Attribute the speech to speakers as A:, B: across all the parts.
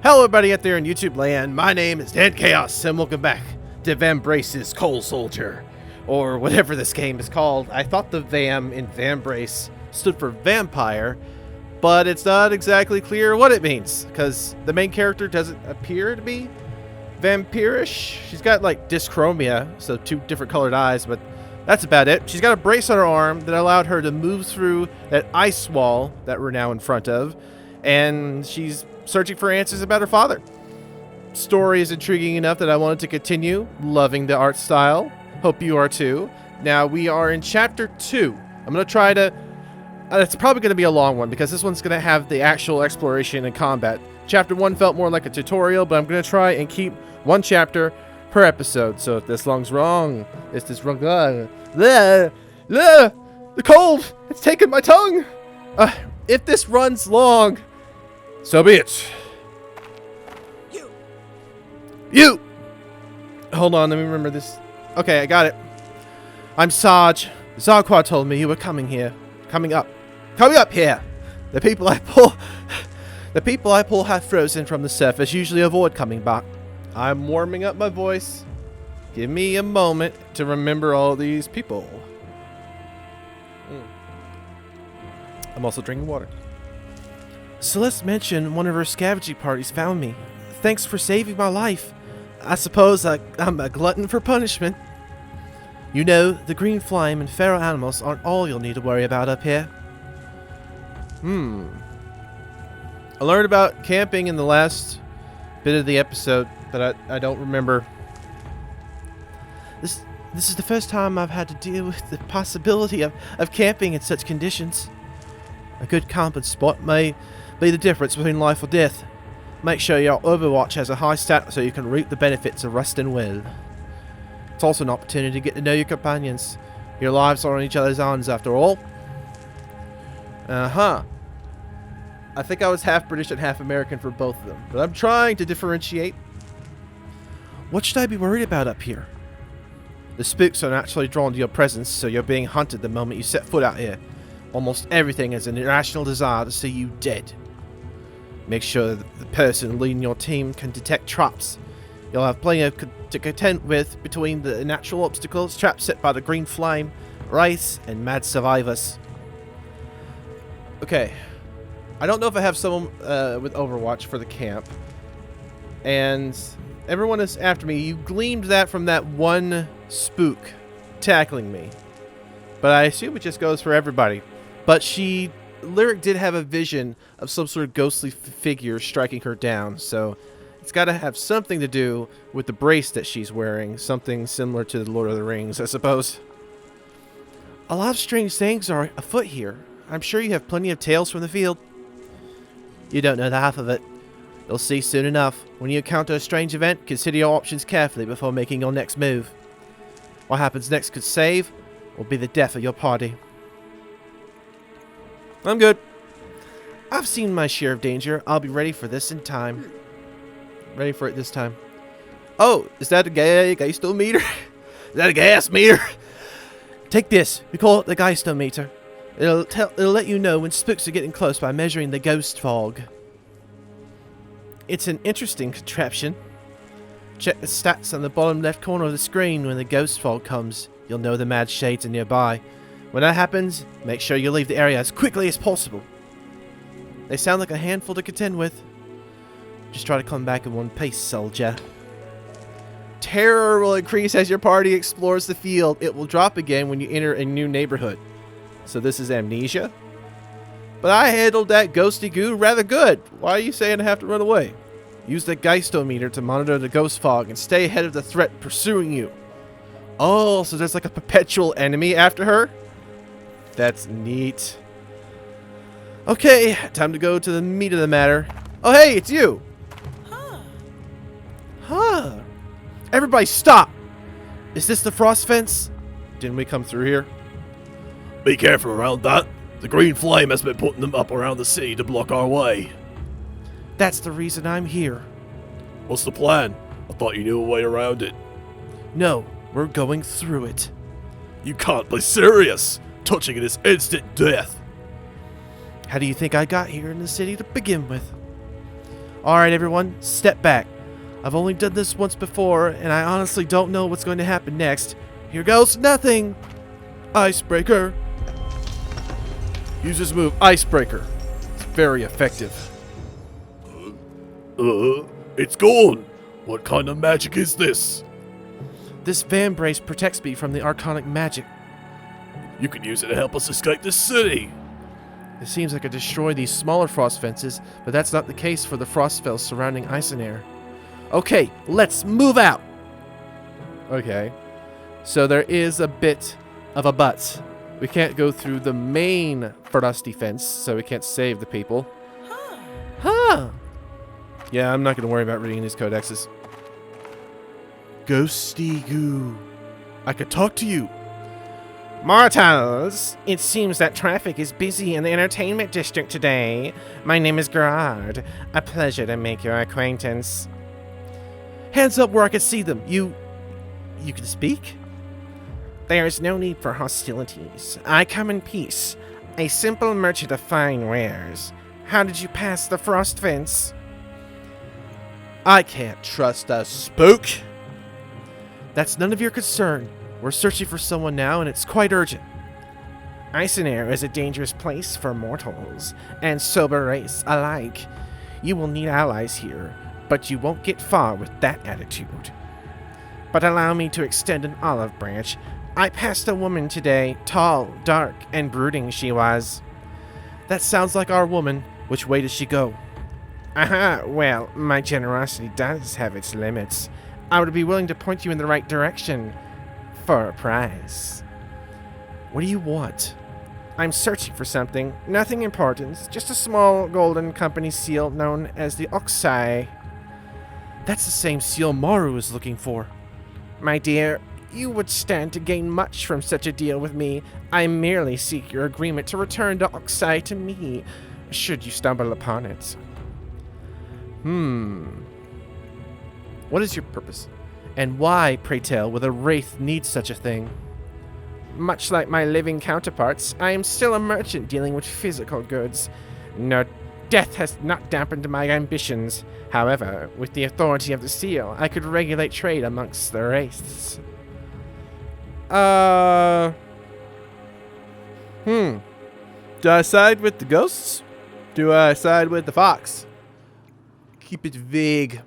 A: Hello everybody out there in YouTube land, my name is Dan Chaos and welcome back to Vambrace's Coal Soldier, or whatever this game is called. I thought the Vam in Vambrace stood for vampire, but it's not exactly clear what it means, because the main character doesn't appear to be vampirish. She's got like dyschromia, so two different colored eyes, but that's about it. She's got a brace on her arm that allowed her to move through that ice wall that we're now in front of, and she's searching for answers about her father. Story is intriguing enough that I wanted to continue. Loving the art style. Hope you are too. Now we are in chapter 2. I'm going to try to... it's probably going to be a long one because this one's going to have the actual exploration and combat. Chapter 1 felt more like a tutorial, but I'm going to try and keep one chapter per episode. So if this long's wrong, it's this wrong... the cold! It's taken my tongue! If this runs long... so be it. You! Hold on, let me remember this. Okay, I got it. I'm Sarge. Zarqua told me you were coming here. Coming up here. The people I pull have frozen from the surface, usually avoid coming back. I'm warming up my voice. Give me a moment to remember all these people. I'm also drinking water. Celeste mentioned one of her scavenging parties found me. Thanks for saving my life. I suppose I'm a glutton for punishment. You know, the green flame and feral animals aren't all you'll need to worry about up here. I learned about camping in the last bit of the episode, but I don't remember. This is the first time I've had to deal with the possibility of camping in such conditions. A good camping spot may be the difference between life or death. Make sure your Overwatch has a high stat so you can reap the benefits of resting well. It's also an opportunity to get to know your companions. Your lives are on each other's hands after all. I think I was half British and half American for both of them, but I'm trying to differentiate. What should I be worried about up here? The spooks are naturally drawn to your presence, so you're being hunted the moment you set foot out here. Almost everything is an irrational desire to see you dead. Make sure that the person leading your team can detect traps. You'll have plenty to contend with between the natural obstacles, traps set by the green flame, rice, and mad survivors. Okay. I don't know if I have someone with Overwatch for the camp. And everyone is after me. You gleamed that from that one spook tackling me. But I assume it just goes for everybody. But Lyric did have a vision of some sort of ghostly figure striking her down, so it's got to have something to do with the brace that she's wearing, something similar to the Lord of the Rings, I suppose. A lot of strange things are afoot here. I'm sure you have plenty of tales from the field. You don't know the half of it. You'll see soon enough. When you encounter a strange event, consider your options carefully before making your next move. What happens next could save or be the death of your party. I'm good. I've seen my share of danger. I'll be ready for this in time. Ready for it this time. Oh, is that a geistometer? Is that a gas meter? Take this. We call it the geistometer. It'll let you know when spooks are getting close by measuring the ghost fog. It's an interesting contraption. Check the stats on the bottom left corner of the screen. When the ghost fog comes, you'll know the mad shades are nearby. When that happens, make sure you leave the area as quickly as possible. They sound like a handful to contend with. Just try to come back in one piece, soldier. Terror will increase as your party explores the field. It will drop again when you enter a new neighborhood. So this is amnesia? But I handled that ghosty goo rather good. Why are you saying I have to run away? Use the geistometer to monitor the ghost fog and stay ahead of the threat pursuing you. Oh, so there's like a perpetual enemy after her? That's neat. Okay, time to go to the meat of the matter. Oh, hey, it's you. Huh. Everybody stop. Is this the frost fence? Didn't we come through here?
B: Be careful around that. The green flame has been putting them up around the city to block our way.
A: That's the reason I'm here.
B: What's the plan? I thought you knew a way around it.
A: No, we're going through it.
B: You can't be serious. Touching it is instant death.
A: How do you think I got here in the city to begin with? Alright everyone, step back. I've only done this once before, and I honestly don't know what's going to happen next. Here goes nothing! Icebreaker. Use his move, Icebreaker. It's very effective.
B: It's gone. What kind of magic is this?
A: This Vambrace protects me from the arcanic magic.
B: You can use it to help us escape the city.
A: It seems I could destroy these smaller frost fences, but that's not the case for the frost spells surrounding Icenair. Okay, let's move out! Okay, so there is a bit of a but. We can't go through the main frosty fence, so we can't save the people. Huh! Yeah, I'm not going to worry about reading these codexes. Ghosty Goo. I could talk to you. Mortals, it seems that traffic is busy in the entertainment district today. My name is Gerard. A pleasure to make your acquaintance. Hands up where I can see them. You can speak? There is no need for hostilities. I come in peace. A simple merchant of fine wares. How did you pass the frost fence? I can't trust a spook. That's none of your concern. We're searching for someone now, and it's quite urgent. Icenair is a dangerous place for mortals and sober race alike. You will need allies here, but you won't get far with that attitude. But allow me to extend an olive branch. I passed a woman today, tall, dark, and brooding she was. That sounds like our woman. Which way does she go? Aha, well, my generosity does have its limits. I would be willing to point you in the right direction. For a prize. What do you want? I'm searching for something. Nothing important. Just a small golden company seal known as the Oxai. That's the same seal Maru is looking for. My dear, you would stand to gain much from such a deal with me. I merely seek your agreement to return the Oxai to me, should you stumble upon it. What is your purpose? And why, pray tell, would a wraith need such a thing? Much like my living counterparts, I am still a merchant dealing with physical goods. No, death has not dampened my ambitions. However, with the authority of the seal, I could regulate trade amongst the wraiths. Do I side with the ghosts? Do I side with the fox? Keep it vague.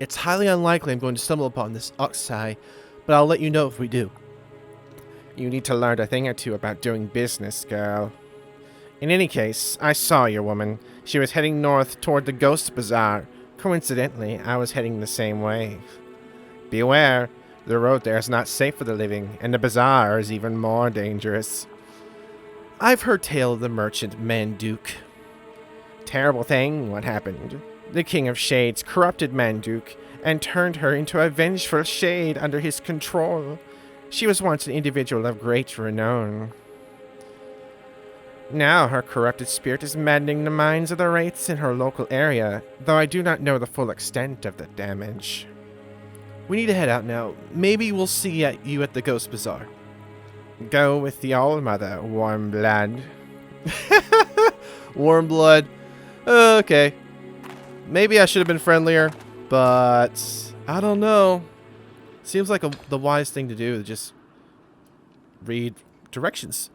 A: It's highly unlikely I'm going to stumble upon this Oxai, but I'll let you know if we do. You need to learn a thing or two about doing business, girl. In any case, I saw your woman. She was heading north toward the Ghost Bazaar. Coincidentally, I was heading the same way. Beware, the road there is not safe for the living, and the bazaar is even more dangerous. I've heard tale of the merchant Manduke. Terrible thing, what happened. The King of Shades corrupted Manduke and turned her into a vengeful shade under his control. She was once an individual of great renown. Now her corrupted spirit is maddening the minds of the wraiths in her local area, though I do not know the full extent of the damage. We need to head out now. Maybe we'll see you at the Ghost Bazaar. Go with the All-Mother, warm blood. Warm blood. Okay. Maybe I should have been friendlier, but I don't know. Seems like the wise thing to do is just read directions.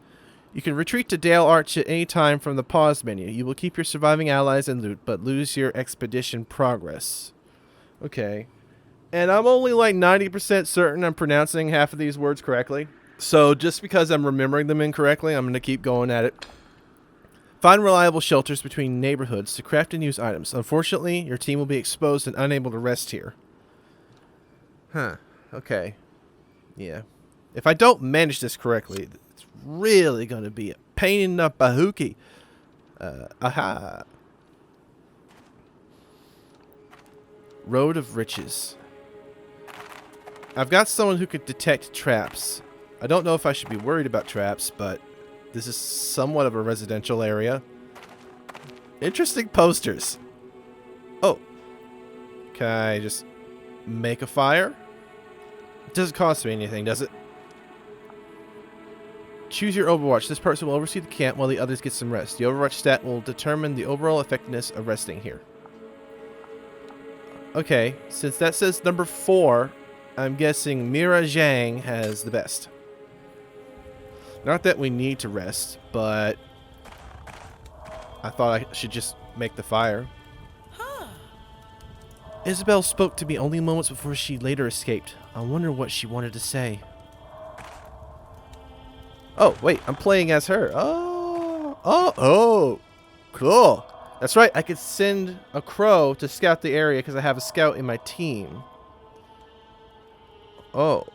A: You can retreat to Dale Arch at any time from the pause menu. You will keep your surviving allies and loot, but lose your expedition progress. Okay. And I'm only like 90% certain I'm pronouncing half of these words correctly. So just because I'm remembering them incorrectly, I'm going to keep going at it. Find reliable shelters between neighborhoods to craft and use items. Unfortunately, your team will be exposed and unable to rest here. Huh. Okay. Yeah. If I don't manage this correctly, it's really going to be a pain in the bahookie. Aha. Road of Riches. I've got someone who could detect traps. I don't know if I should be worried about traps, but this is somewhat of a residential area. Interesting posters. Oh. Can I just make a fire? It doesn't cost me anything, does it? Choose your Overwatch. This person will oversee the camp while the others get some rest. The Overwatch stat will determine the overall effectiveness of resting here. Okay, since that says number 4, I'm guessing Mira Zhang has the best. Not that we need to rest, but I thought I should just make the fire. Isabel spoke to me only moments before she later escaped. I wonder what she wanted to say. Oh, wait, I'm playing as her. Oh, cool. That's right, I could send a crow to scout the area because I have a scout in my team. Oh,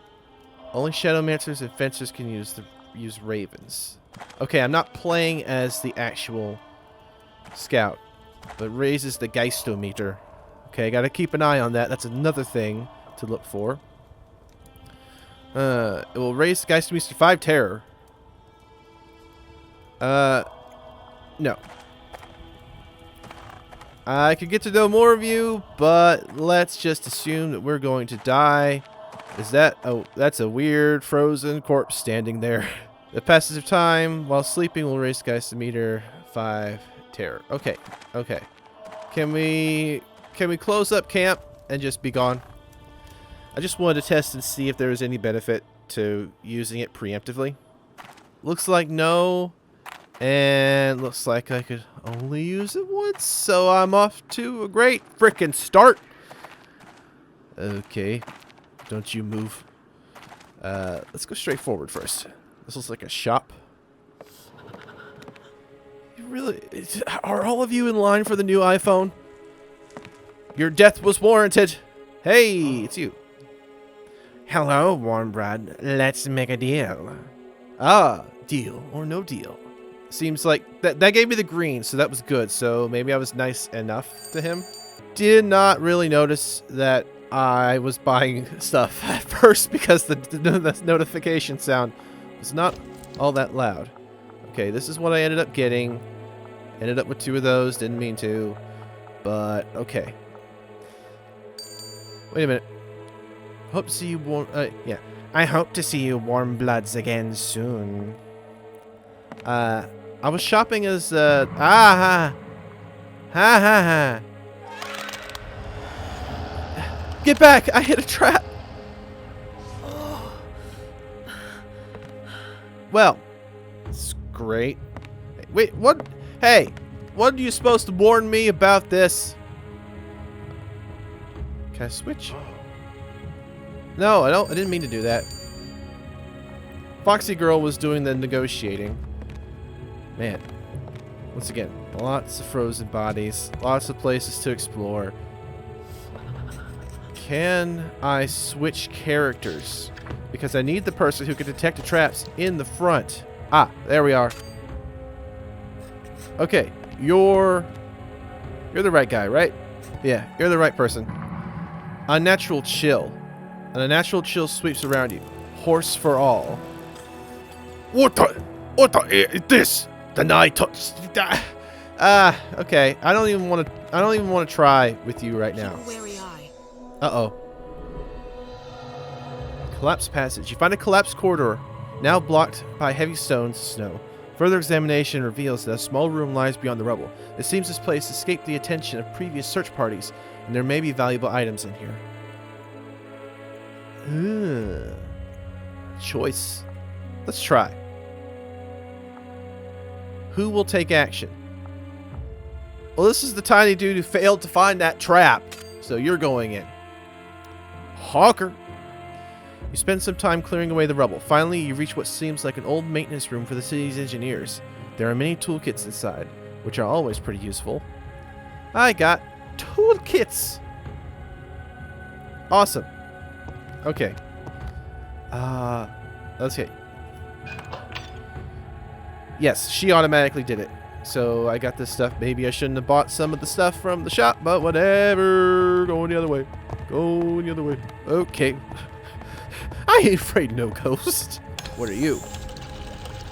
A: only Shadowmancers and Fencers can use ravens. Okay, I'm not playing as the actual scout, but raises the Geistometer. Okay, I gotta keep an eye on that. That's another thing to look for. It will raise the Geistometer 5 terror. No. I could get to know more of you, but let's just assume that we're going to die. Is that... Oh, that's a weird frozen corpse standing there. The passage of time while sleeping will raise Geistometer 5 terror. Okay, okay. Can we close up camp and just be gone? I just wanted to test and see if there was any benefit to using it preemptively. Looks like no. And looks like I could only use it once, so I'm off to a great frickin' start. Okay. Don't you move. Let's go straight forward first. This looks like a shop. Are all of you in line for the new iPhone? Your death was warranted. Hey, it's you. Hello, warm bread. Let's make a deal. Ah, deal or no deal. Seems like that gave me the green, so that was good. So maybe I was nice enough to him. Did not really notice that I was buying stuff at first because the notification sound was not all that loud. Okay, this is what I ended up getting. Ended up with 2 of those. Didn't mean to, but okay. Wait a minute. Hope to see you warm. Yeah. I hope to see you warm bloods again soon. I was shopping as Get back! I hit a trap. Well, it's great. Wait, what? Hey, what are you supposed to warn me about this? Can I switch? No, I didn't mean to do that. Foxy Girl was doing the negotiating. Man, once again, lots of frozen bodies, lots of places to explore. Can I switch characters? Because I need the person who can detect the traps in the front. Ah, there we are. Okay, you're the right guy, right? Yeah, you're the right person. Unnatural chill. An unnatural chill sweeps around you. Horse for all.
B: What is this? The night touch.
A: Okay. I don't even want to try with you right now. Uh-oh. Collapsed passage. You find a collapsed corridor, now blocked by heavy stones and snow. Further examination reveals that a small room lies beyond the rubble. It seems this place escaped the attention of previous search parties, and there may be valuable items in here. Choice. Let's try. Who will take action? Well, this is the tiny dude who failed to find that trap, so you're going in. Hawker. You spend some time clearing away the rubble. Finally, you reach what seems like an old maintenance room for the city's engineers. There are many toolkits inside, which are always pretty useful. I got toolkits. Awesome. Okay. Okay. Yes, she automatically did it. So I got this stuff. Maybe I shouldn't have bought some of the stuff from the shop, but whatever. Going the other way. Going the other way. Okay. I ain't afraid no ghost. What are you?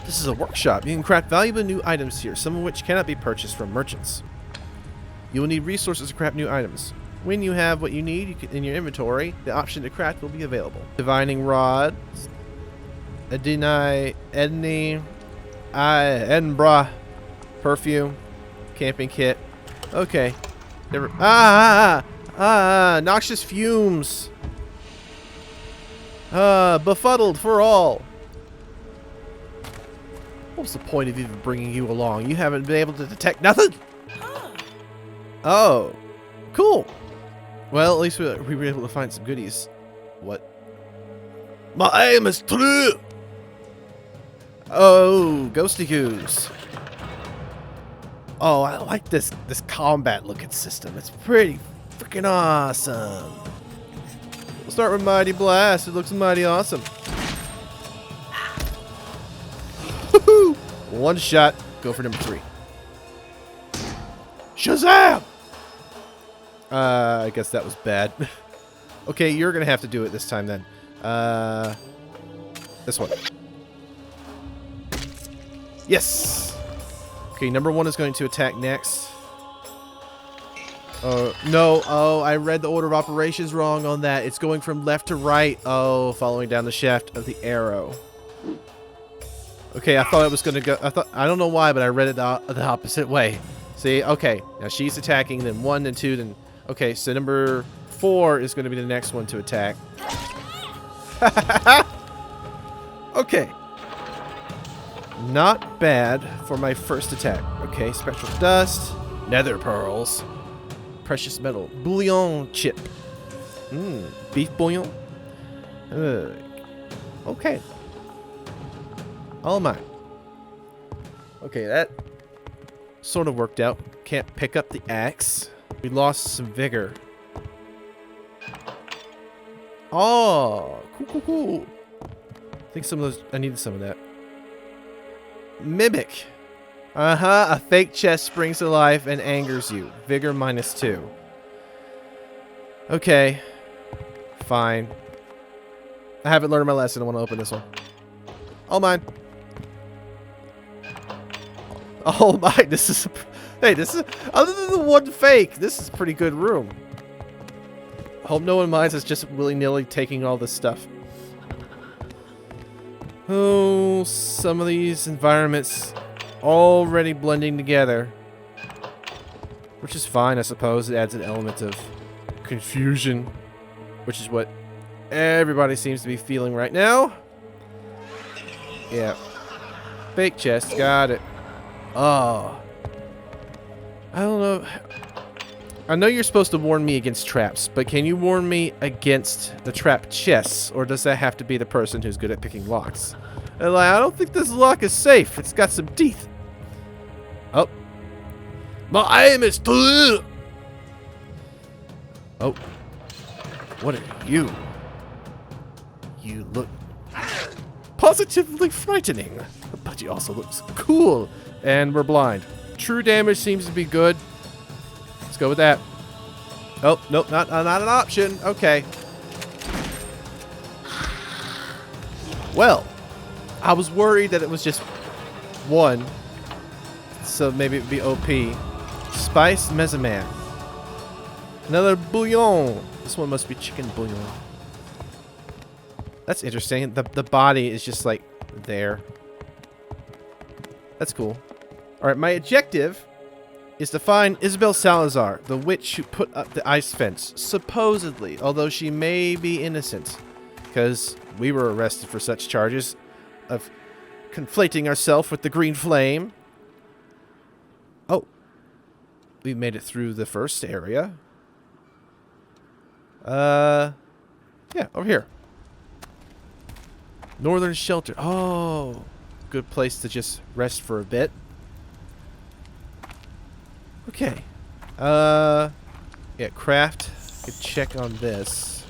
A: This is a workshop. You can craft valuable new items here, some of which cannot be purchased from merchants. You will need resources to craft new items. When you have what you need in your inventory, the option to craft will be available. Divining rod. Edni. Edinburgh. Perfume. Camping kit. Okay. Ah, noxious fumes. Befuddled for all. What's the point of even bringing you along? You haven't been able to detect nothing? Oh, cool. Well, at least we were able to find some goodies. What?
B: My aim is true.
A: Oh, ghosty goose. Oh, I like this combat looking system. It's pretty freaking awesome. We'll start with Mighty Blast. It looks mighty awesome. Woohoo! One shot. Go for number 3.
B: Shazam!
A: I guess that was bad. Okay, you're gonna have to do it this time then. This one. Yes! Okay, number 1 is going to attack next. No. Oh, I read the order of operations wrong on that. It's going from left to right. Oh, following down the shaft of the arrow. Okay, I thought it was gonna go. I don't know why, but I read it the opposite way. See? Okay, now she's attacking, then 1, then 2, then... Okay, so number 4 is going to be the next one to attack. Okay. Not bad for my first attack. Okay, spectral dust, nether pearls, precious metal, bouillon chip. Beef bouillon. Okay. All mine. Okay, that sort of worked out. Can't pick up the axe. We lost some vigor. Oh, cool. I think some of those... I needed some of that. Mimic. A fake chest springs to life and angers you. Vigor -2. Okay. Fine. I haven't learned my lesson. I want to open this one. All mine. Oh my, this is... Hey, this is... Other than the one fake, this is a pretty good room. Hope no one minds us just willy-nilly taking all this stuff. Oh, some of these environments already blending together. Which is fine, I suppose. It adds an element of confusion. Which is what everybody seems to be feeling right now. Yeah. Fake chest, got it. Oh. I don't know. I know you're supposed to warn me against traps, but can you warn me against the trap chests? Or does that have to be the person who's good at picking locks? And like, I don't think this lock is safe. It's got some teeth. Oh.
B: My aim is true.
A: Oh. What are you? You look positively frightening, but you also looks cool. And we're blind. True damage seems to be good. Let's go with that. Oh, nope, not an option. Okay. Well, I was worried that it was just one. So maybe it would be OP. Spice Mesoman. Another bouillon. This one must be chicken bouillon. That's interesting. The body is just like there. That's cool. Alright, my objective is to find Isabel Salazar, the witch who put up the ice fence. Supposedly, although she may be innocent. Because we were arrested for such charges of conflating ourselves with the green flame. Oh. We made it through the first area. Yeah, over here. Northern Shelter. Oh. Good place to just rest for a bit. Okay. Yeah, craft. Could check on this.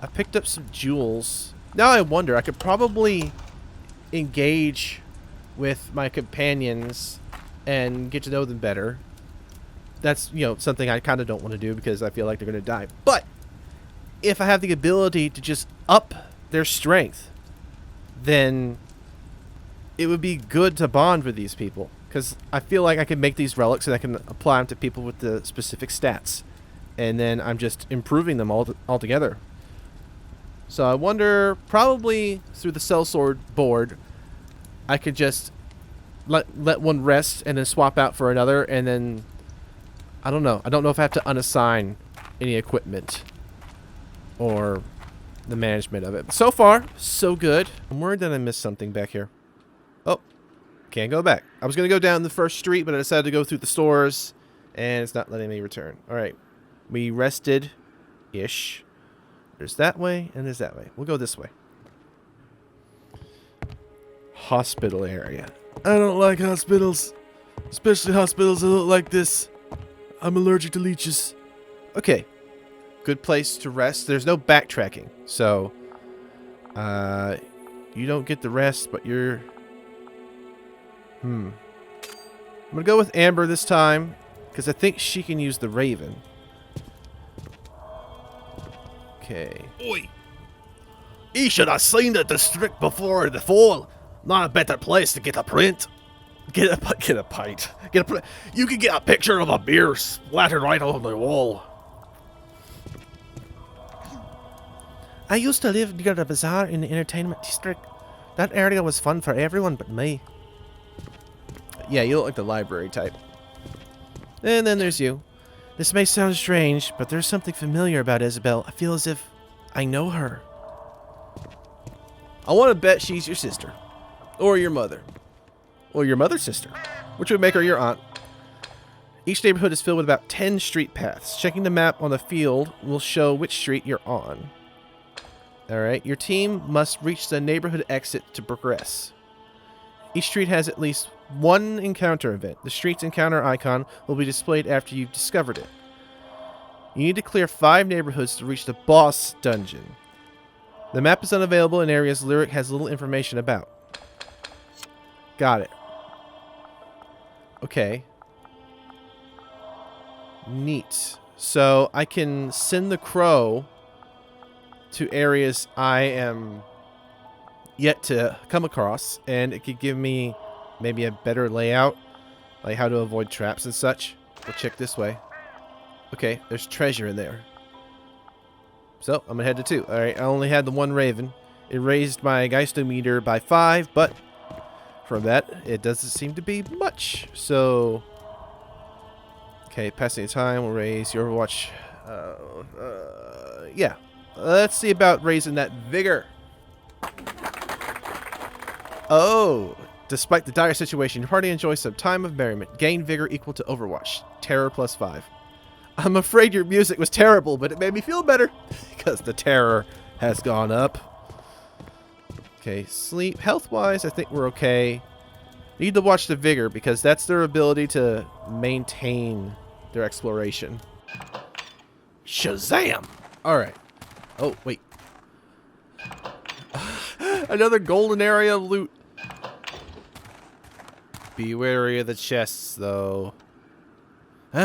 A: I picked up some jewels. Now I wonder, I could probably engage with my companions and get to know them better. That's, you know, something I kind of don't want to do because I feel like they're going to die. But if I have the ability to just up their strength, then it would be good to bond with these people. Because I feel like I can make these relics and I can apply them to people with the specific stats. And then I'm just improving them all together. So I wonder, probably through the sellsword board, I could just let one rest and then swap out for another. And then, I don't know. I don't know if I have to unassign any equipment or the management of it. But so far, so good. I'm worried that I missed something back here. Oh, can't go back. I was going to go down the first street, but I decided to go through the stores, and it's not letting me return. All right. We rested-ish. There's that way, and there's that way. We'll go this way. Hospital area.
B: I don't like hospitals. Especially hospitals that look like this. I'm allergic to leeches.
A: Okay. Good place to rest. There's no backtracking, so you don't get the rest, but you're... I'm gonna go with Amber this time, because I think she can use the Raven. Okay.
B: Oi! He should have seen the district before the fall. Not a better place to get a print. Get a pint. You can get a picture of a beer splattered right on the wall.
C: I used to live near the bazaar in the entertainment district. That area was fun for everyone but me.
A: Yeah, you look like the library type. And then there's you.
C: This may sound strange, but there's something familiar about Isabel. I feel as if I know her.
A: I want to bet she's your sister. Or your mother. Or your mother's sister. Which would make her your aunt. Each neighborhood is filled with about 10 street paths. Checking the map on the field will show which street you're on. Alright, your team must reach the neighborhood exit to progress. Each street has at least one encounter event. The street's encounter icon will be displayed after you've discovered it. You need to clear 5 neighborhoods to reach the boss dungeon. The map is unavailable in areas Lyric has little information about. Got it. Okay. Neat. So I can send the crow to areas I am yet to come across, and it could give me maybe a better layout, like how to avoid traps and such. We'll check this way. Okay, there's treasure in there. So, I'm gonna head to 2. Alright, I only had the 1 raven. It raised my Geistometer by 5, but from that, it doesn't seem to be much. So, okay, passing the time, we'll raise your Overwatch. Yeah. Let's see about raising that vigor. Oh, despite the dire situation, your party enjoys some time of merriment. Gain vigor equal to Overwatch. Terror plus 5. I'm afraid your music was terrible, but it made me feel better because the terror has gone up. Okay, sleep. Health-wise, I think we're okay. Need to watch the vigor because that's their ability to maintain their exploration.
B: Shazam!
A: All right. Oh, wait. Another golden area of loot. Be wary of the chests, though. You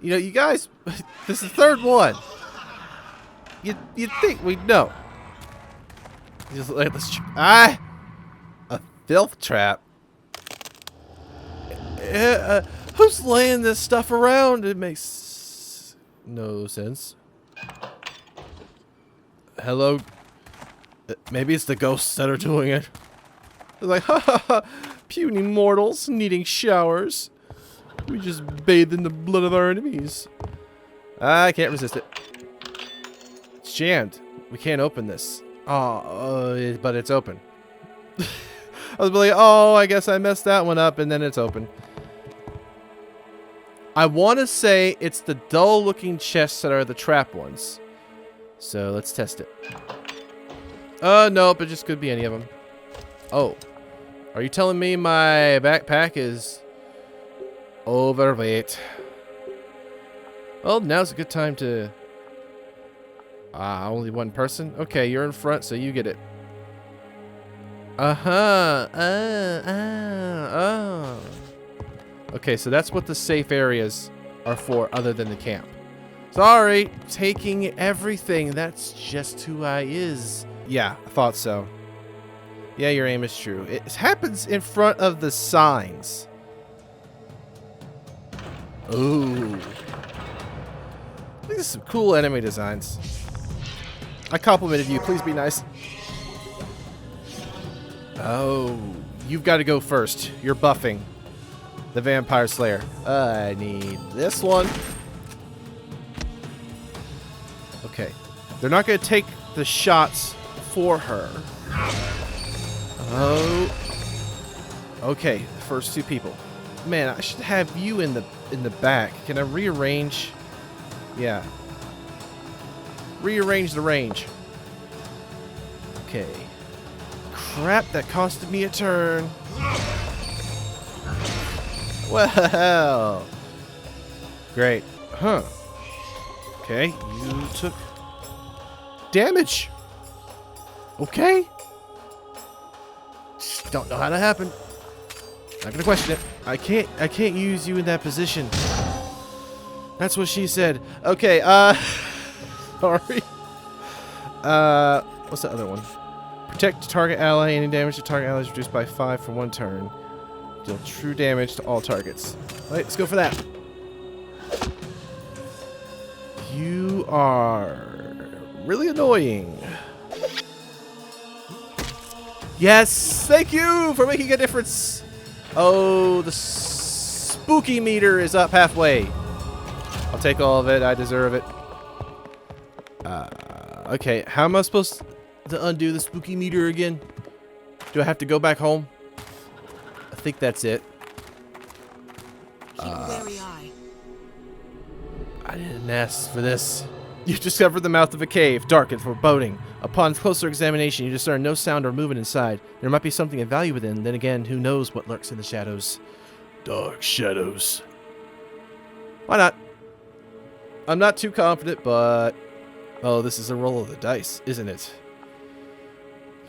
A: know, you guys, this is the 3rd one. You'd think we'd know. Just let this. A filth trap. Who's laying this stuff around? It makes no sense. Hello? Maybe it's the ghosts that are doing it. They're like, ha ha ha, puny mortals needing showers. We just bathe in the blood of our enemies. I can't resist it. It's jammed. We can't open this. Oh, but it's open. I was like, oh, I guess I messed that one up, and then it's open. I want to say it's the dull-looking chests that are the trap ones. So let's test it. Nope, it just could be any of them. Oh. Are you telling me my backpack is overweight? Well, now's a good time to... only 1 person? Okay, you're in front, so you get it. Okay, so that's what the safe areas are for, other than the camp. Sorry, taking everything. That's just who I is. Yeah, I thought so. Yeah, your aim is true. It happens in front of the signs. Ooh. These are some cool enemy designs. I complimented you. Please be nice. Oh, you've got to go first. You're buffing the Vampire Slayer. I need this one. Okay. They're not going to take the shots for her. Oh. Okay, the first 2 people. Man, I should have you in the back. Can I rearrange? Yeah. Rearrange the range. Okay. Crap, that costed me a turn. Well. Great. Huh. Okay, you took damage. Okay. Just don't know how that happened. Not gonna question it. I can't use you in that position. That's what she said. Okay, sorry. What's the other one? Protect target ally. Any damage to target ally is reduced by 5 for 1 turn. Deal true damage to all targets. Alright, let's go for that. You are really annoying. Yes, thank you for making a difference. Oh, the spooky meter is up halfway. I'll take all of it. I deserve it. Okay, how am I supposed to undo the spooky meter again? Do I have to go back home? I think that's it.
D: Keep a wary eye.
A: I didn't ask for this. You discover the mouth of a cave, dark and foreboding. Upon closer examination, you discern no sound or movement inside. There might be something of value within. Then again, who knows what lurks in the shadows?
B: Dark shadows.
A: Why not? I'm not too confident, but... Oh, this is a roll of the dice, isn't it?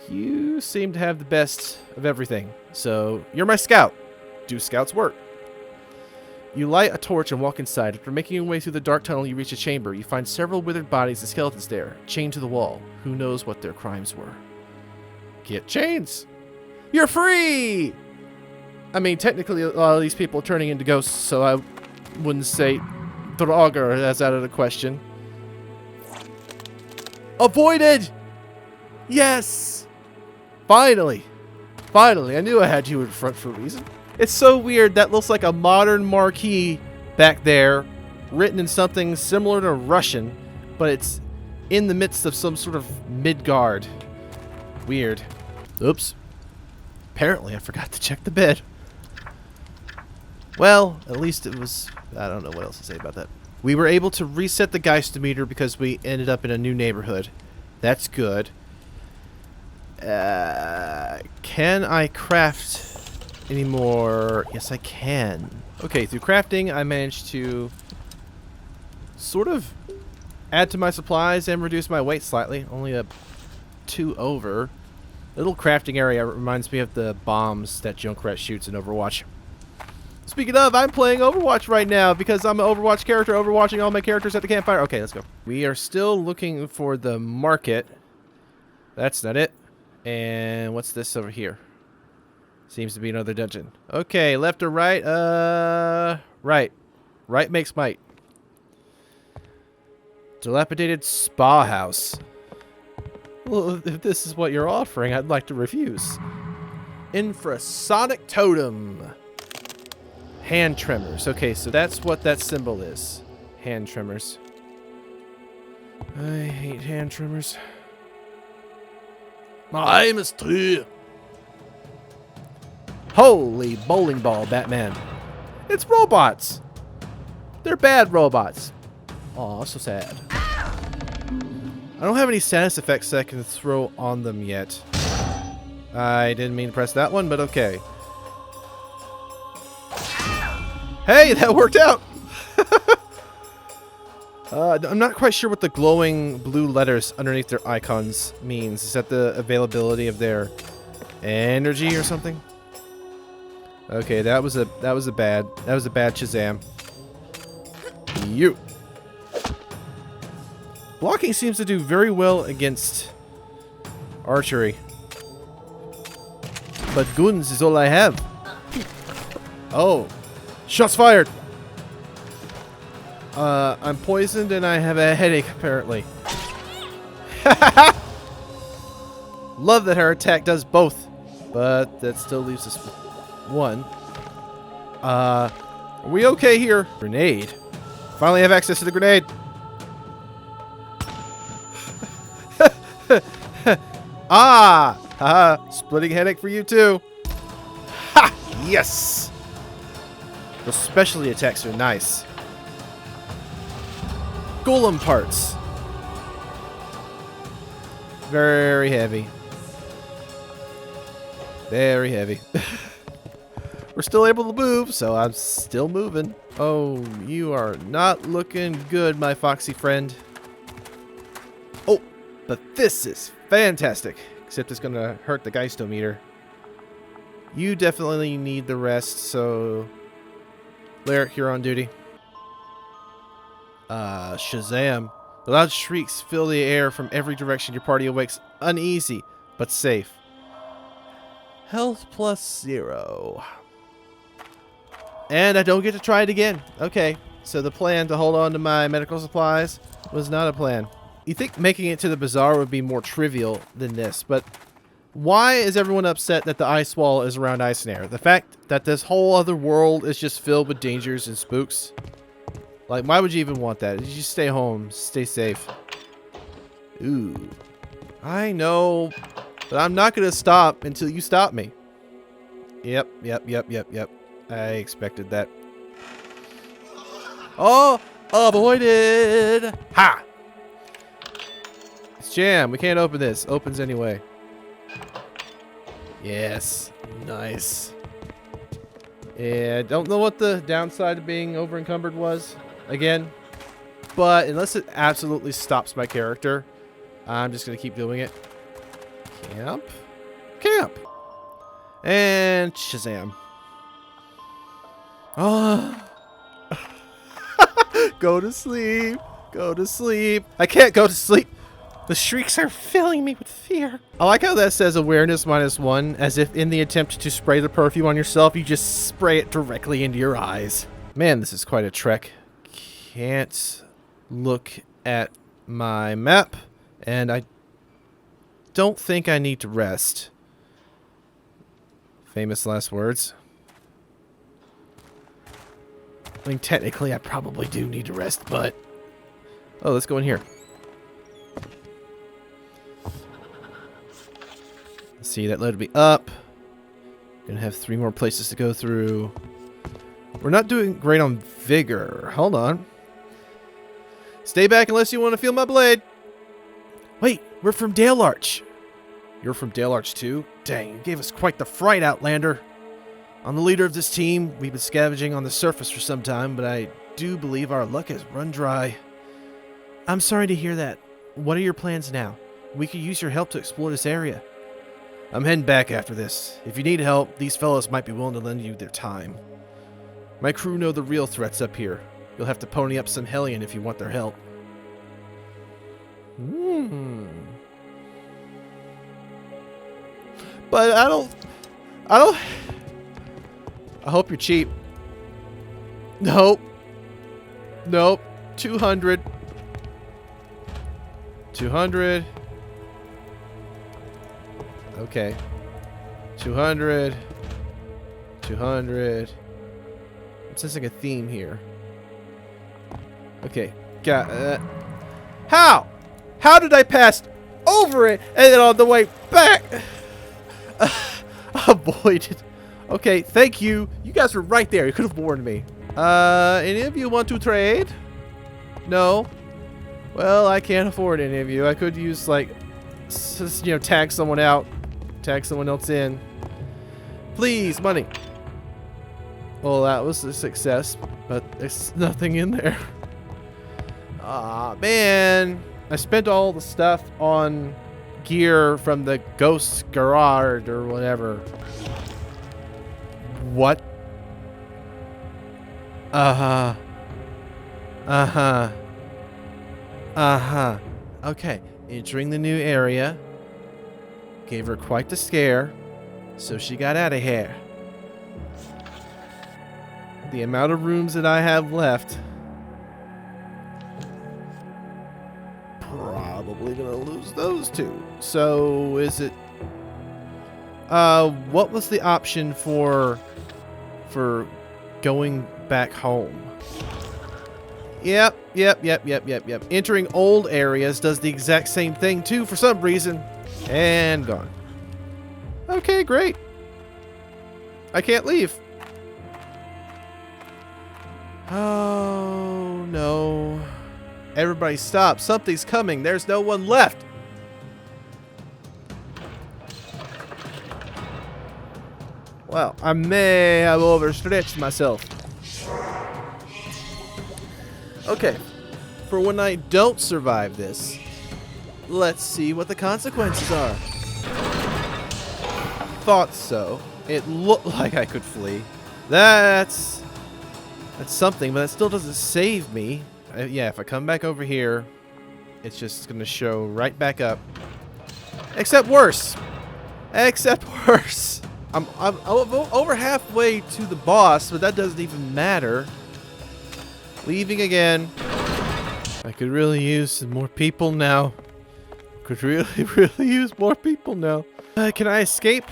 A: You seem to have the best of everything. So, you're my scout. Do scouts work? You light a torch and walk inside. After making your way through the dark tunnel, you reach a chamber. You find several withered bodies and skeletons there, chained to the wall. Who knows what their crimes were? Get chains! You're free! I mean, technically, a lot of these people are turning into ghosts, so I wouldn't say Draugr that's out of the question. Avoided! Yes! Finally! Finally, I knew I had you in front for a reason. It's so weird. That looks like a modern marquee back there, written in something similar to Russian, but it's in the midst of some sort of Midgard. Weird. Oops. Apparently, I forgot to check the bed. Well, at least it was... I don't know what else to say about that. We were able to reset the Geistermeter because we ended up in a new neighborhood. That's good. Can I craft... anymore? Yes, I can. Okay, through crafting, I managed to sort of add to my supplies and reduce my weight slightly. Only a 2 over. The little crafting area reminds me of the bombs that Junkrat shoots in Overwatch. Speaking of, I'm playing Overwatch right now because I'm an Overwatch character, overwatching all my characters at the campfire. Okay, let's go. We are still looking for the market. That's not it. And what's this over here? Seems to be another dungeon. Okay, left or right? Right. Right makes might. Dilapidated spa house. Well, if this is what you're offering, I'd like to refuse. Infrasonic totem. Hand tremors. Okay, so that's what that symbol is. Hand tremors. I hate hand tremors.
B: My aim is true.
A: Holy bowling ball, Batman. It's robots. They're bad robots. Aw, so sad. I don't have any status effects I can throw on them yet. I didn't mean to press that one, but okay. Hey, that worked out! I'm not quite sure what the glowing blue letters underneath their icons means. Is that the availability of their energy or something? Okay, that was a bad Shazam. You. Blocking seems to do very well against archery. But guns is all I have. Oh. Shots fired. I'm poisoned and I have a headache, apparently. Love that her attack does both. But that still leaves us with 1. Are we okay here? Grenade. Finally have access to the grenade. Ah! Haha! Splitting headache for you too. Ha! Yes! Those specialty attacks are nice. Golem parts. Very heavy. Very heavy. We're still able to move, so I'm still moving. Oh, you are not looking good, my foxy friend. Oh, but this is fantastic. Except it's going to hurt the Geistometer. You definitely need the rest, so... Lyric, you're on duty. Shazam. The loud shrieks fill the air from every direction. Your party awakes uneasy, but safe. Health plus 0. And I don't get to try it again. Okay, so the plan to hold on to my medical supplies was not a plan. You think making it to the bazaar would be more trivial than this, but why is everyone upset that the ice wall is around Icenair? The fact that this whole other world is just filled with dangers and spooks? Like, why would you even want that? You just stay home, stay safe. Ooh. I know, but I'm not going to stop until you stop me. Yep. I expected that. Oh, avoided. Ha! It's jam. We can't open this. Opens anyway. Yes. Nice. Yeah, I don't know what the downside of being over encumbered was. Again. But unless it absolutely stops my character, I'm just going to keep doing it. Camp. And Shazam. Oh. Go to sleep. Go to sleep. I can't go to sleep. The shrieks are filling me with fear. I like how that says awareness -1, as if in the attempt to spray the perfume on yourself, you just spray it directly into your eyes. Man, this is quite a trek. Can't look at my map, and I don't think I need to rest. Famous last words. I mean, technically, I probably do need to rest, but... Oh, let's go in here. Let's see, that loaded me up. Gonna have 3 more places to go through. We're not doing great on vigor. Hold on. Stay back unless you want to feel my blade. Wait, we're from Dale Arch. You're from Dale Arch too? Dang, you gave us quite the fright, Outlander. I'm the leader of this team. We've been scavenging on the surface for some time, but I do believe our luck has run dry. I'm sorry to hear that. What are your plans now? We could use your help to explore this area. I'm heading back after this. If you need help, these fellows might be willing to lend you their time. My crew know the real threats up here. You'll have to pony up some Hellion if you want their help. But I don't... I hope you're cheap. Nope. 200. 200. Okay. 200. 200. I'm sensing a theme here. Okay. Got How? How did I pass over it and then on the way back? Avoided. Okay, thank you. You guys were right there. You could have warned me. Any of you want to trade? No? Well, I can't afford any of you. I could use, like, tag someone out. Tag someone else in. Please, money. Well, that was a success, but there's nothing in there. Aw, man. I spent all the stuff on gear from the Ghost Garage or whatever. What? Okay, entering the new area. Gave her quite the scare, so she got out of here. The amount of rooms that I have left, probably gonna lose those two. So is it? What was the option for going back home? Yep. Entering old areas does the exact same thing too for some reason. And gone. Okay, great. I can't leave. Oh, no. Everybody stop. Something's coming. There's no one left. Well, I may have overstretched myself. Okay. For when I don't survive this, let's see what the consequences are. Thought so. It looked like I could flee. That's something, but that still doesn't save me. Yeah, if I come back over here, it's just going to show right back up. Except worse. Except worse. I'm over halfway to the boss, but that doesn't even matter. Leaving again. I could really use some more people now. Could really use more people now. Can I escape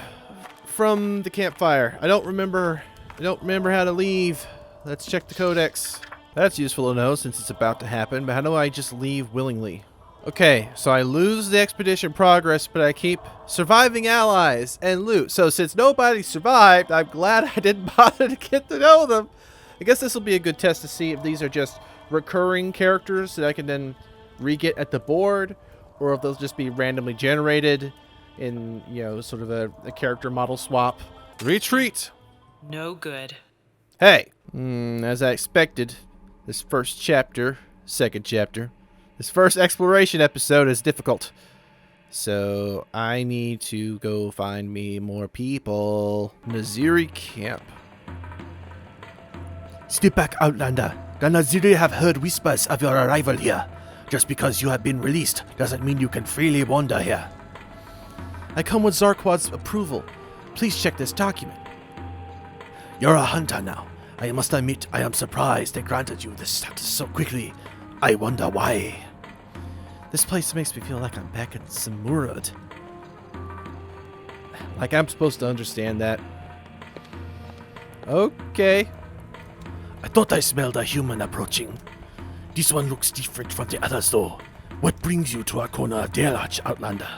A: from the campfire? I don't remember how to leave. Let's check the codex. That's useful to know since it's about to happen, but how do I just leave willingly? Okay, so I lose the expedition progress, but I keep surviving allies and loot. So since nobody survived, I'm glad I didn't bother to get to know them. I guess this will be a good test to see if these are just recurring characters that I can then re-get at the board, or if they'll just be randomly generated in, you know, sort of a character model swap. Retreat!
D: No good.
A: Hey! As I expected, this first second chapter, this first exploration episode is difficult. So I need to go find me more people. Naziri camp.
B: Step back, Outlander. The Naziri have heard whispers of your arrival here. Just because you have been released doesn't mean you can freely wander here.
A: I come with Zarquad's approval. Please check this document.
B: You're a hunter now. I must admit, I am surprised they granted you this status so quickly. I wonder why.
A: This place makes me feel like I'm back in Samurad. Like I'm supposed to understand that. Okay.
B: I thought I smelled a human approaching. This one looks different from the others though. What brings you to our corner of Delach, Outlander?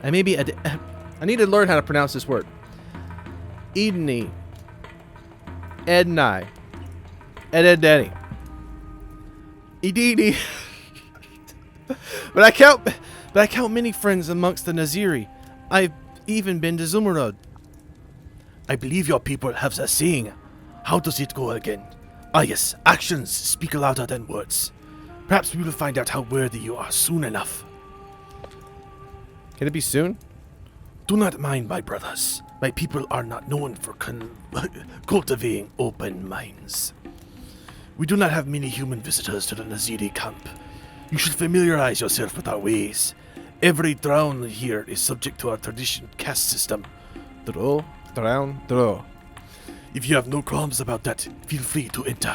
A: I need to learn how to pronounce this word. Edney. Ednai. Edeni. Edeni. But I count many friends amongst the Naziri. I've even been to Zumurod.
B: I believe your people have a saying. How does it go again? Ah yes, actions speak louder than words. Perhaps we will find out how worthy you are soon enough.
A: Can it be soon?
B: Do not mind my brothers. My people are not known for cultivating open minds. We do not have many human visitors to the Naziri camp. You should familiarize yourself with our ways. Every drown here is subject to our tradition caste system.
A: Drow, drown, drow.
B: If you have no qualms about that, feel free to enter.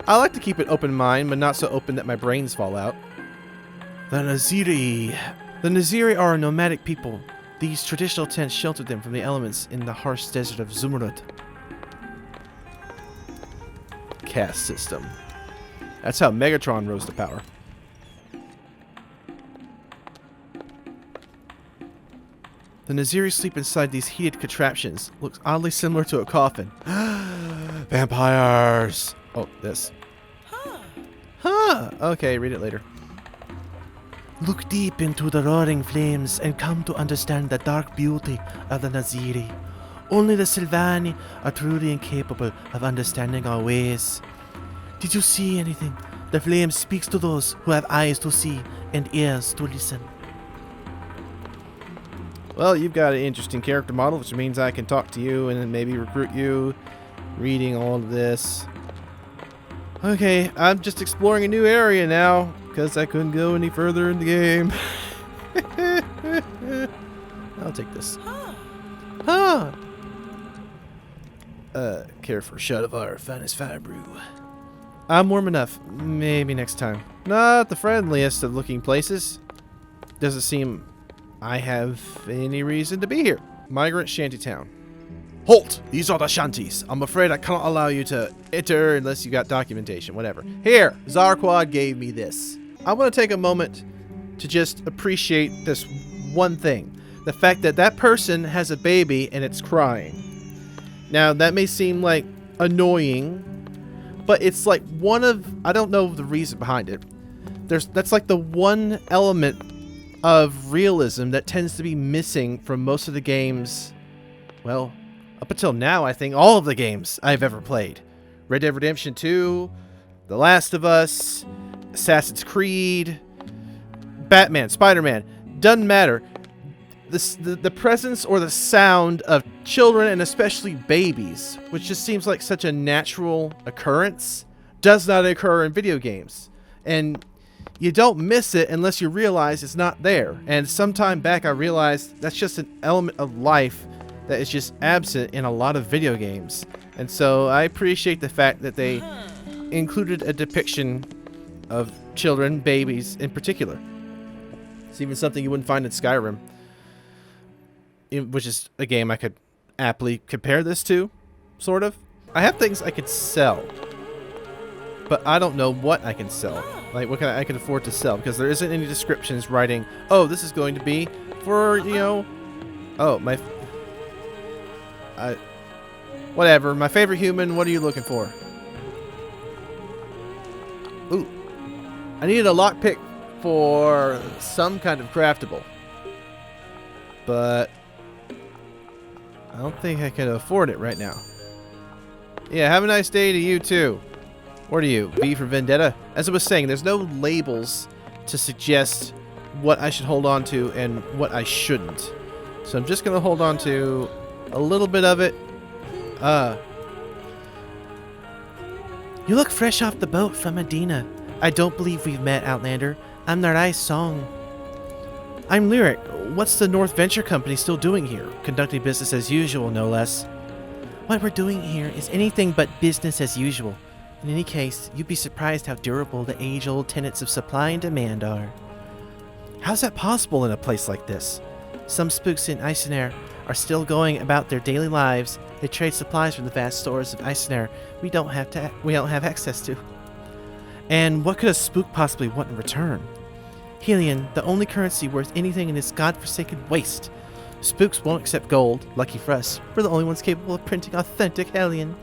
A: I like to keep an open mind, but not so open that my brains fall out.
B: The Naziri
A: are a nomadic people. These traditional tents sheltered them from the elements in the harsh desert of Zumurud. Caste system. That's how Megatron rose to power. The Naziri sleep inside these heated contraptions. Looks oddly similar to a coffin. Vampires! Oh, this. Huh. Okay, read it later.
C: Look deep into the roaring flames and come to understand the dark beauty of the Naziri. Only the Sylvani are truly incapable of understanding our ways. Did you see anything? The flame speaks to those who have eyes to see and ears to listen.
A: Well, you've got an interesting character model, which means I can talk to you and then maybe recruit you. Reading all of this. Okay, I'm just exploring a new area now, because I couldn't go any further in the game. I'll take this. Huh. Care for a shot of our finest fire brew. I'm warm enough. Maybe next time. Not the friendliest of looking places. Doesn't seem I have any reason to be here. Migrant shantytown. Halt! These are the shanties. I'm afraid I cannot allow you to enter unless you got documentation. Whatever. Here, Zarquad gave me this. I want to take a moment to just appreciate this one thing. The fact that that person has a baby and it's crying. Now, that may seem like annoying, but it's like one of, I don't know the reason behind it. That's like the one element of realism that tends to be missing from most of the games, well, up until now, I think all of the games I've ever played. Red Dead Redemption 2, The Last of Us, Assassin's Creed, Batman, Spider-Man, doesn't matter. The presence or the sound of children, and especially babies, which just seems like such a natural occurrence, does not occur in video games. And you don't miss it unless you realize it's not there. And sometime back I realized that's just an element of life that is just absent in a lot of video games. And so I appreciate the fact that they included a depiction of children, babies in particular. It's even something you wouldn't find in Skyrim, which is a game I could aptly compare this to, sort of. I have things I could sell, but I don't know what I can sell. Like, what I can afford to sell, because there isn't any descriptions writing, oh, this is going to be for, you know, oh, whatever, my favorite human, what are you looking for? Ooh, I needed a lockpick for some kind of craftable, but I don't think I can afford it right now. Yeah, have a nice day to you too. What are you, V for Vendetta? As I was saying, there's no labels to suggest what I should hold on to and what I shouldn't. So I'm just going to hold on to a little bit of it.
C: You look fresh off the boat from Medina. I don't believe we've met, Outlander. I'm Narai Song. I'm Lyric. What's the North Venture Company still doing here? Conducting business as usual, no less. What we're doing here is anything but business as usual. In any case, you'd be surprised how durable the age-old tenets of supply and demand are. How's that possible in a place like this? Some spooks in Eisenair are still going about their daily lives. They trade supplies from the vast stores of Eisenair we don't have access to. And what could a spook possibly want in return? Helion, the only currency worth anything in this godforsaken waste. Spooks won't accept gold. Lucky for us, we're the only ones capable of printing authentic Helion.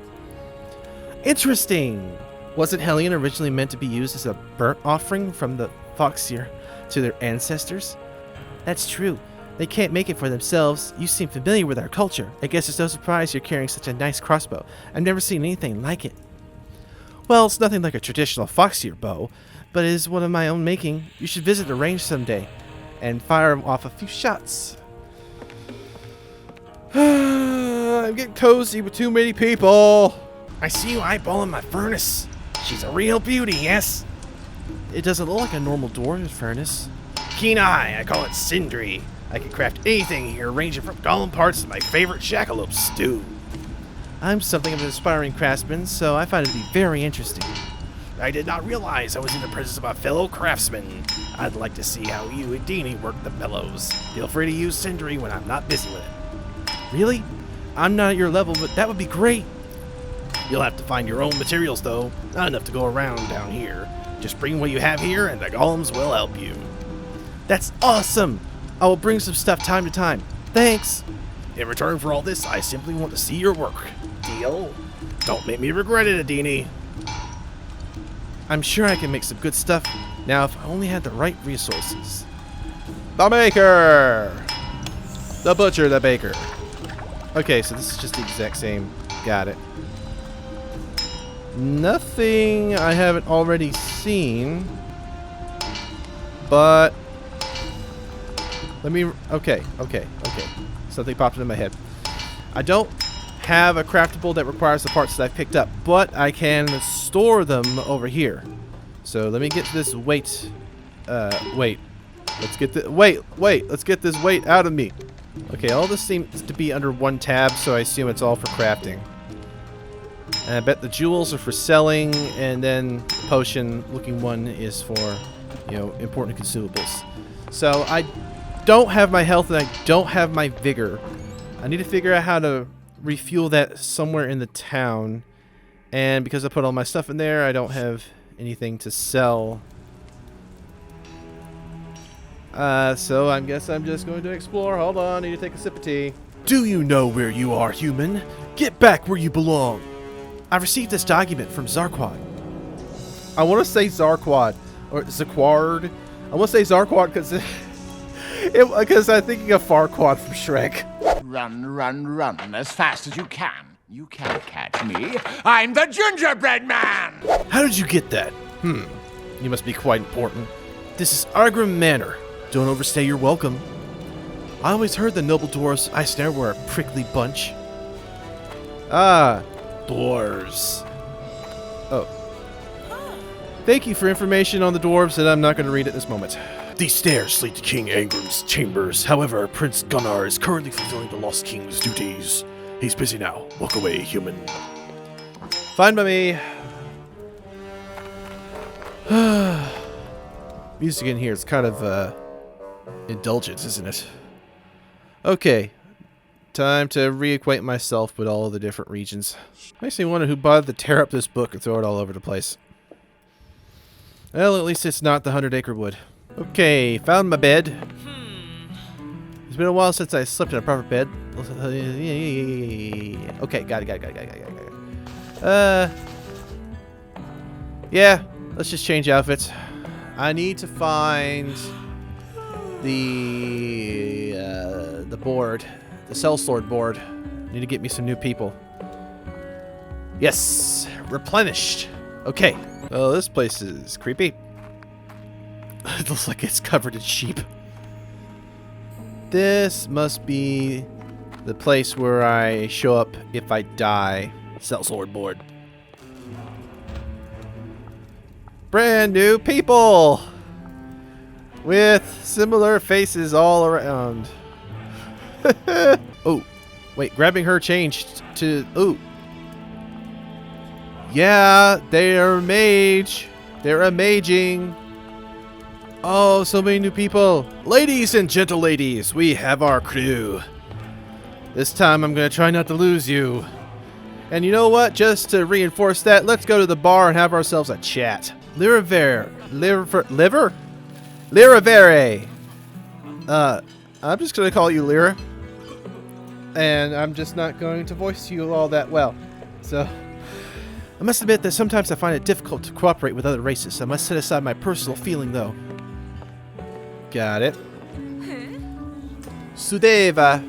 C: Interesting! Wasn't Helion originally meant to be used as a burnt offering from the Foxier to their ancestors? That's true. They can't make it for themselves. You seem familiar with our culture. I guess it's no surprise you're carrying such a nice crossbow. I've never seen anything like it. Well, it's nothing like a traditional Foxier bow, but it is one of my own making. You should visit the range someday and fire off a few shots. I'm getting cozy with too many people.
B: I see you eyeballing my furnace. She's a real beauty, yes?
C: It doesn't look like a normal dwarven furnace.
B: Keen eye, I call it Sindri. I can craft anything here, ranging from golem parts to my favorite jackalope stew.
C: I'm something of an aspiring craftsman, so I find it to be very interesting.
B: I did not realize I was in the presence of a fellow craftsman. I'd like to see how you and Deanie work the bellows. Feel free to use Sindri when I'm not busy with it.
C: Really? I'm not at your level, but that would be great.
B: You'll have to find your own materials, though. Not enough to go around down here. Just bring what you have here, and the golems will help you.
C: That's awesome! I will bring some stuff time to time. Thanks!
B: In return for all this, I simply want to see your work. Deal? Don't make me regret it, Adini.
C: I'm sure I can make some good stuff. Now, if I only had the right resources.
A: The Baker! The Butcher, the Baker. Okay, so this is just the exact same. Got it. Nothing I haven't already seen. But let me... Okay. Something popped into my head. I don't have a craftable that requires the parts that I've picked up, but I can store them over here. So let me get this weight. Wait. Let's get the... Wait. Let's get this weight out of me. Okay, all this seems to be under one tab, so I assume it's all for crafting. And I bet the jewels are for selling, and then the potion-looking one is for, you know, important consumables. So I don't have my health, and I don't have my vigor. I need to figure out how to refuel that somewhere in the town. And because I put all my stuff in there, I don't have anything to sell. So I guess I'm just going to explore. Hold on, I need to take a sip of tea.
C: Do you know where you are, human? Get back where you belong. I received this document from Zarquad.
A: I want to say Zarquad or Zaquard. I want to say Zarquad because I'm thinking of Farquaad from Shrek.
E: Run, run, run as fast as you can. You can't catch me. I'm the gingerbread man!
C: How did you get that?
A: You must be quite important.
C: This is Argrim Manor. Don't overstay your welcome. I always heard the noble dwarves I snare were a prickly bunch.
A: Ah, dwarves. Oh. Thank you for information on the dwarves that I'm not going to read at this moment.
C: These stairs lead to King Angrim's chambers. However, Prince Gunnar is currently fulfilling the Lost King's duties. He's busy now. Walk away, human.
A: Fine by me. Music in here is kind of indulgent, isn't it? Okay. Time to reacquaint myself with all the different regions. Makes me wonder who bothered to tear up this book and throw it all over the place. Well, at least it's not the 100-acre wood. Okay, found my bed. It's been a while since I slept in a proper bed. Okay, got it. Yeah, let's just change outfits. I need to find the board, the sellsword board. Need to get me some new people. Yes, replenished. Okay. Oh, this place is creepy. It looks like it's covered in sheep. This must be the place where I show up if I die. Sellsword board. Brand new people! With similar faces all around. Oh, wait, grabbing her changed to... Oh. Yeah, they are mage. They're a maging. Oh, so many new people. Ladies and gentle ladies, we have our crew. This time I'm going to try not to lose you. And you know what? Just to reinforce that, let's go to the bar and have ourselves a chat. Liravere. I'm just going to call you Lyra. And I'm just not going to voice you all that well. So, I must admit that sometimes I find it difficult to cooperate with other races. I must set aside my personal feeling, though. Got it. Sudeva.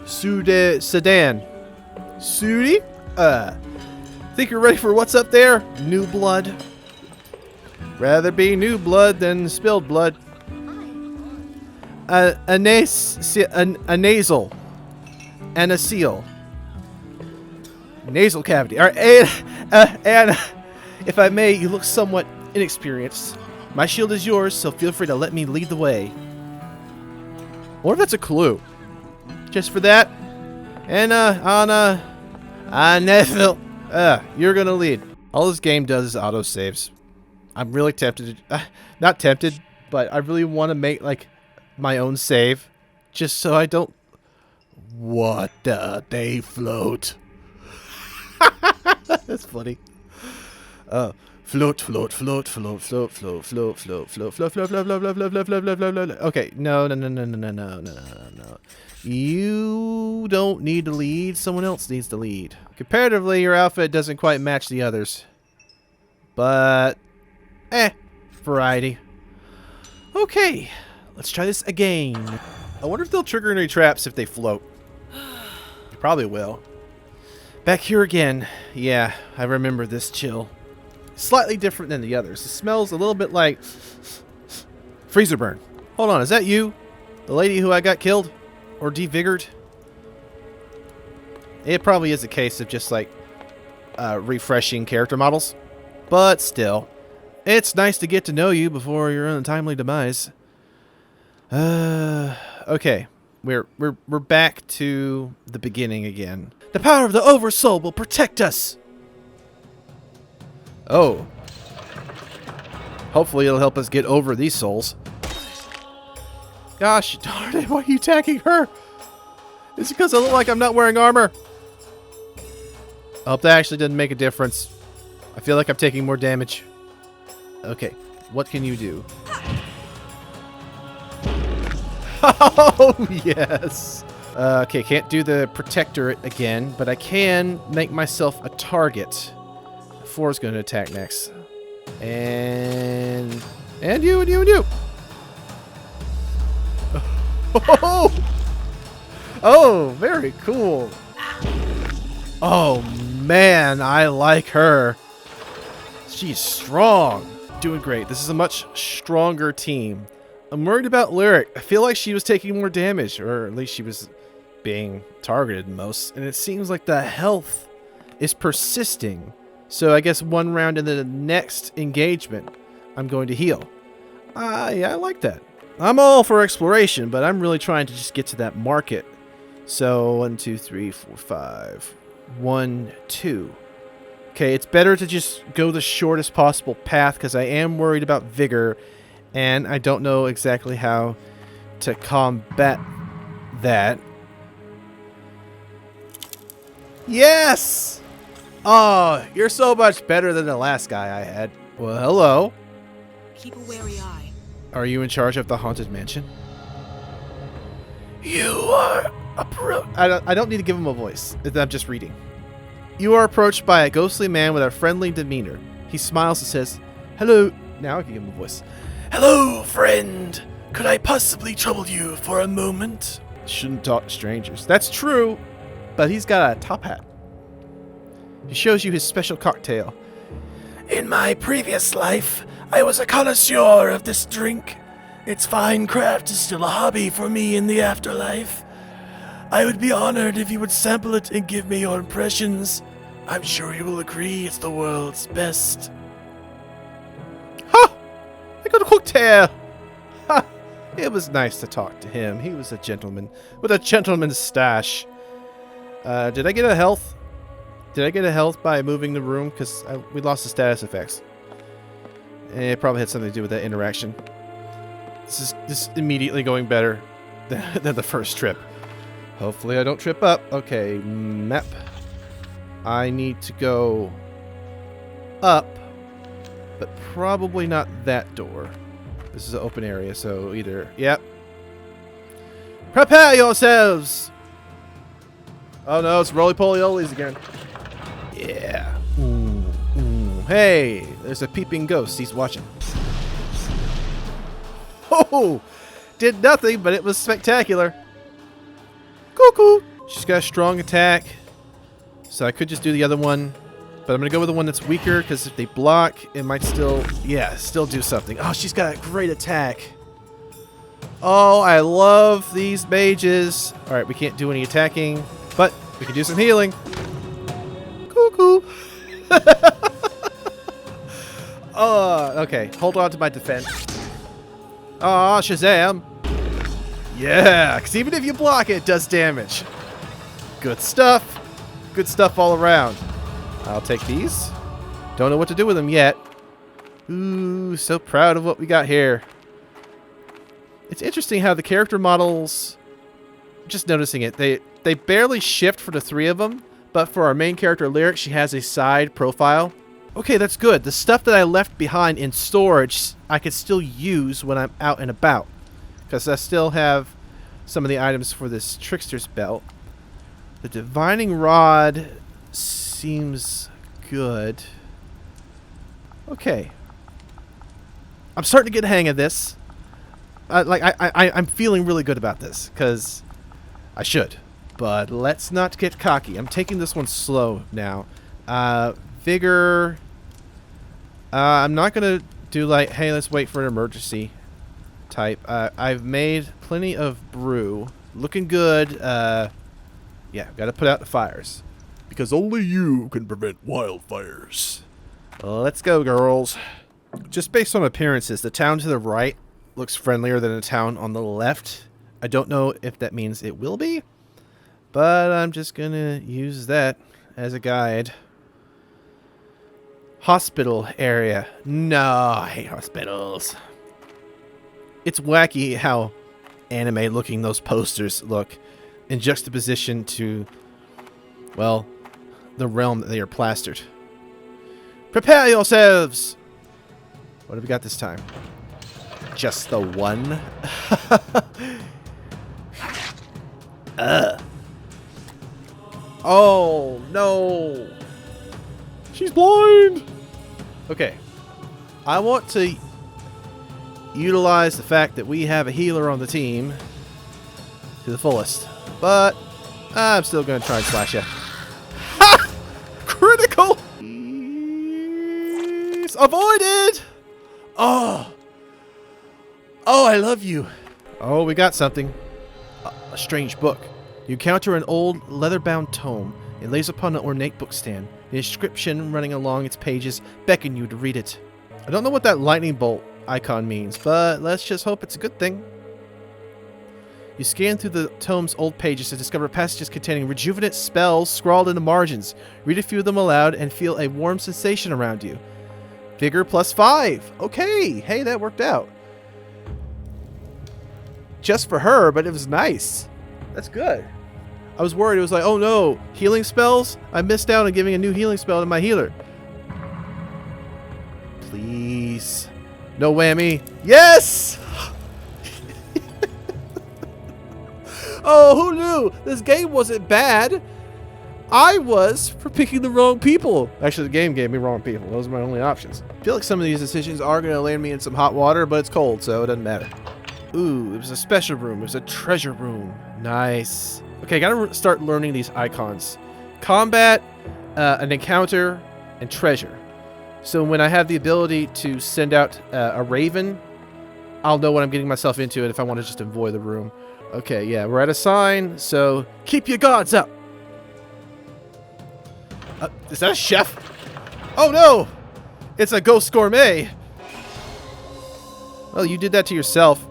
A: Sudan. Sudi? Think you're ready for what's up there? New blood. Rather be new blood than spilled blood. A nasal. And a seal. Nasal cavity. Alright, and if I may, you look somewhat inexperienced. My shield is yours, so feel free to let me lead the way. Or if that's a clue. Just for that. And Neville, you're gonna lead. All this game does is auto saves. I'm really tempted to, not tempted, but I really want to make like my own save, just so I don't. What they float. That's funny. Float. Okay, no. You don't need to lead. Someone else needs to lead. Comparatively, your outfit doesn't quite match the others. But, variety. Okay, let's try this again. I wonder if they'll trigger any traps if they float. They probably will. Back here again. Yeah, I remember this chill. Slightly different than the others. It smells a little bit like freezer burn. Hold on, is that you? The lady who I got killed? Or devigored? It probably is a case of just like refreshing character models. But still, it's nice to get to know you before your untimely demise. Okay. We're back to the beginning again. The power of the Oversoul will protect us. Oh. Hopefully it'll help us get over these souls. Gosh darn it, why are you attacking her? Is it because I look like I'm not wearing armor? I hope that actually didn't make a difference. I feel like I'm taking more damage. Okay, what can you do? Oh, yes. Okay, can't do the protectorate again, but I can make myself a target. 4 is going to attack next. And you, and you, and you. Oh, oh, very cool. Oh, man, I like her. She's strong. Doing great. This is a much stronger team. I'm worried about Lyric. I feel like she was taking more damage, or at least she was being targeted most. And it seems like the health is persisting. So I guess one round in the next engagement, I'm going to heal. Yeah, I like that. I'm all for exploration, but I'm really trying to just get to that market. So 1, 2, 3, 4, 5. 1, 2. Okay, it's better to just go the shortest possible path because I am worried about vigor, and I don't know exactly how to combat that. Yes! Oh, you're so much better than the last guy I had. Well, hello.
D: Keep a wary eye.
A: Are you in charge of the haunted mansion?
C: You are
A: I don't need to give him a voice. I'm just reading. You are approached by a ghostly man with a friendly demeanor. He smiles and says, "Hello." Now I can give him a voice.
C: Hello, friend. Could I possibly trouble you for a moment?
A: Shouldn't talk to strangers. That's true, but he's got a top hat. He shows you his special cocktail.
C: In my previous life, I was a connoisseur of this drink. Its fine craft is still a hobby for me in the afterlife. I would be honored if you would sample it and give me your impressions. I'm sure you will agree it's the world's best.
A: Ha! I got a cocktail! Ha! It was nice to talk to him. He was a gentleman with a gentleman's stash. Did I get a health? Did I get a health by moving the room? Because we lost the status effects. It probably had something to do with that interaction. This is immediately going better than the first trip. Hopefully I don't trip up. Okay, map. I need to go up, but probably not that door. This is an open area, so either... Yep. Prepare yourselves! Oh no, it's roly-poly-olies again. Yeah. Ooh, ooh. Hey, there's a peeping ghost. He's watching. Oh! Did nothing, but it was spectacular. Cuckoo! She's got a strong attack. So I could just do the other one. But I'm going to go with the one that's weaker, because if they block, it might still... Yeah, still do something. Oh, she's got a great attack. Oh, I love these mages. Alright, we can't do any attacking, but we can do some healing. Cuckoo! Oh, okay. Hold on to my defense. Oh, Shazam! Yeah, because even if you block it, it does damage. Good stuff. Good stuff all around. I'll take these. Don't know what to do with them yet. Ooh, so proud of what we got here. It's interesting how the character models... Just noticing it. They barely shift for the 3 of them, but for our main character, Lyric, she has a side profile. Okay, that's good. The stuff that I left behind in storage, I could still use when I'm out and about. Because I still have some of the items for this Trickster's Belt. The Divining Rod seems good. Okay. I'm starting to get a hang of this. I'm feeling really good about this. Because I should. But let's not get cocky. I'm taking this one slow now. Vigor. I'm not going to do like, hey, let's wait for an emergency type. I've made plenty of brew. Looking good. Yeah, got to put out the fires.
B: Because only you can prevent wildfires.
A: Let's go, girls. Just based on appearances, the town to the right looks friendlier than the town on the left. I don't know if that means it will be, but I'm just going to use that as a guide. Hospital area. No, I hate hospitals. It's wacky how anime looking those posters look in juxtaposition to, well, the realm that they are plastered. Prepare yourselves! What have we got this time? Just the one? Oh, no. She's blind. Okay. I want to utilize the fact that we have a healer on the team to the fullest. But I'm still going to try and slash you. Ha! Critical! Yes, avoided! Oh. Oh, I love you. Oh, we got something. A strange book. You encounter an old leather-bound tome. It lays upon an ornate bookstand. The inscription running along its pages beckon you to read it. I don't know what that lightning bolt icon means, but let's just hope it's a good thing. You scan through the tome's old pages to discover passages containing rejuvenant spells scrawled in the margins. Read a few of them aloud and feel a warm sensation around you. Vigor +5. Okay, hey, that worked out. Just for her, but it was nice. That's good. I was worried. It was like, oh no, healing spells? I missed out on giving a new healing spell to my healer. Please. No whammy. Yes! Oh, who knew? This game wasn't bad. I was for picking the wrong people. Actually, the game gave me wrong people. Those are my only options. I feel like some of these decisions are going to land me in some hot water, but it's cold, so it doesn't matter. Ooh, it was a special room. It was a treasure room. Nice. Okay, gotta start learning these icons. Combat, an encounter, and treasure. So when I have the ability to send out a raven, I'll know what I'm getting myself into and if I want to just avoid the room. Okay, yeah, we're at a sign, so keep your guards up. Is that a chef? Oh no! It's a ghost gourmet. Well, you did that to yourself.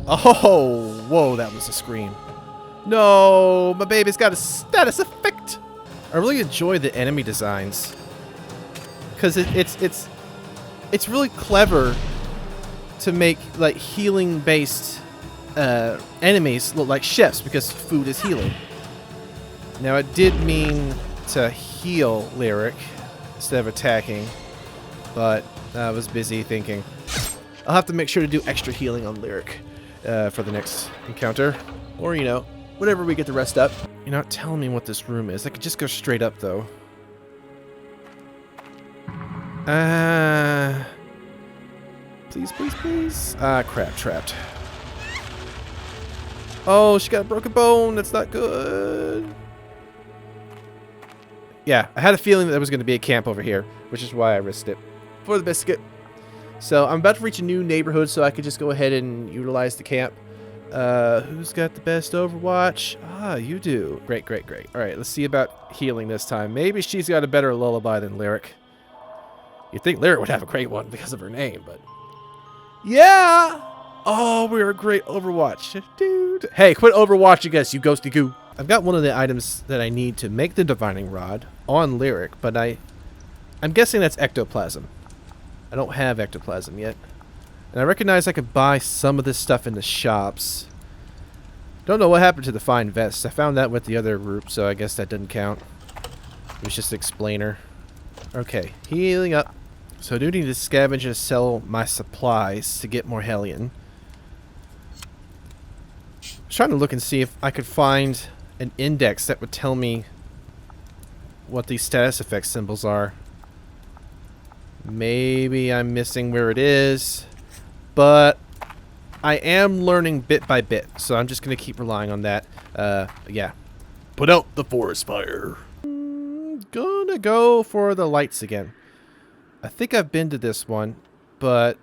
A: Oh, whoa, that was a scream. No, my baby's got a status effect. I really enjoy the enemy designs. Because it's really clever to make like healing based enemies look like chefs because food is healing. Now it did mean to heal Lyric instead of attacking, but I was busy thinking. I'll have to make sure to do extra healing on Lyric for the next encounter, or you know, whenever we get the rest up. You're not telling me what this room is. I could just go straight up though. Please, please, please. Crap, trapped. Oh, she got a broken bone. That's not good. Yeah, I had a feeling that there was going to be a camp over here, which is why I risked it. For the biscuit. So I'm about to reach a new neighborhood, so I could just go ahead and utilize the camp. Who's got the best Overwatch? Ah, you do. Great, great, great. All right, let's see about healing this time. Maybe she's got a better lullaby than Lyric. You'd think Lyric would have a great one because of her name, but... Yeah! Oh, we're a great Overwatch. Dude. Hey, quit overwatching us, you ghosty goo. I've got one of the items that I need to make the Divining Rod on Lyric, but I'm guessing that's ectoplasm. I don't have ectoplasm yet. And I recognize I could buy some of this stuff in the shops. Don't know what happened to the fine vest. I found that with the other group, so I guess that didn't count. It was just an explainer. Okay, healing up. So I do need to scavenge and sell my supplies to get more Hellion. I was trying to look and see if I could find an index that would tell me what these status effect symbols are. Maybe I'm missing where it is, but I am learning bit by bit, so I'm just going to keep relying on that. Yeah.
B: Put out the forest fire.
A: Gonna go for the lights again. I think I've been to this one, but